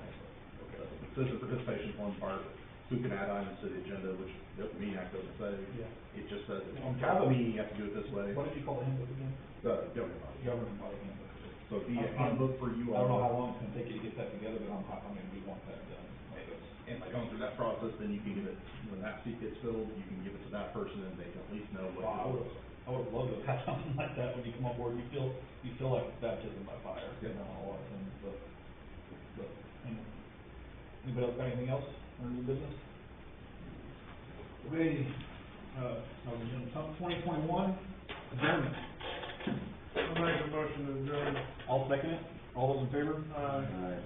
Okay. The citizen participation forms part, who can add items to the agenda, which the Open Meeting Act doesn't say. Yeah. It just says, if you have a meeting, you have to do it this way. What did you call the handbook again? The governing body. Governing body handbook. So it'd be a handbook for you I all. don't know how long it's gonna take you to get that together, but I mean, we want that done. And by going through that process, then you can give it, when that seat gets filled, you can give it to that person and they can at least know what. I would love to have something like that when you come on board, you feel like baptism by fire, you know, all that things, but, anyway. Anybody else got anything else or new business? Okay, 2021, adjournment. I'll make a motion to adjourn. I'll second it, all those in favor? Aye. Aye.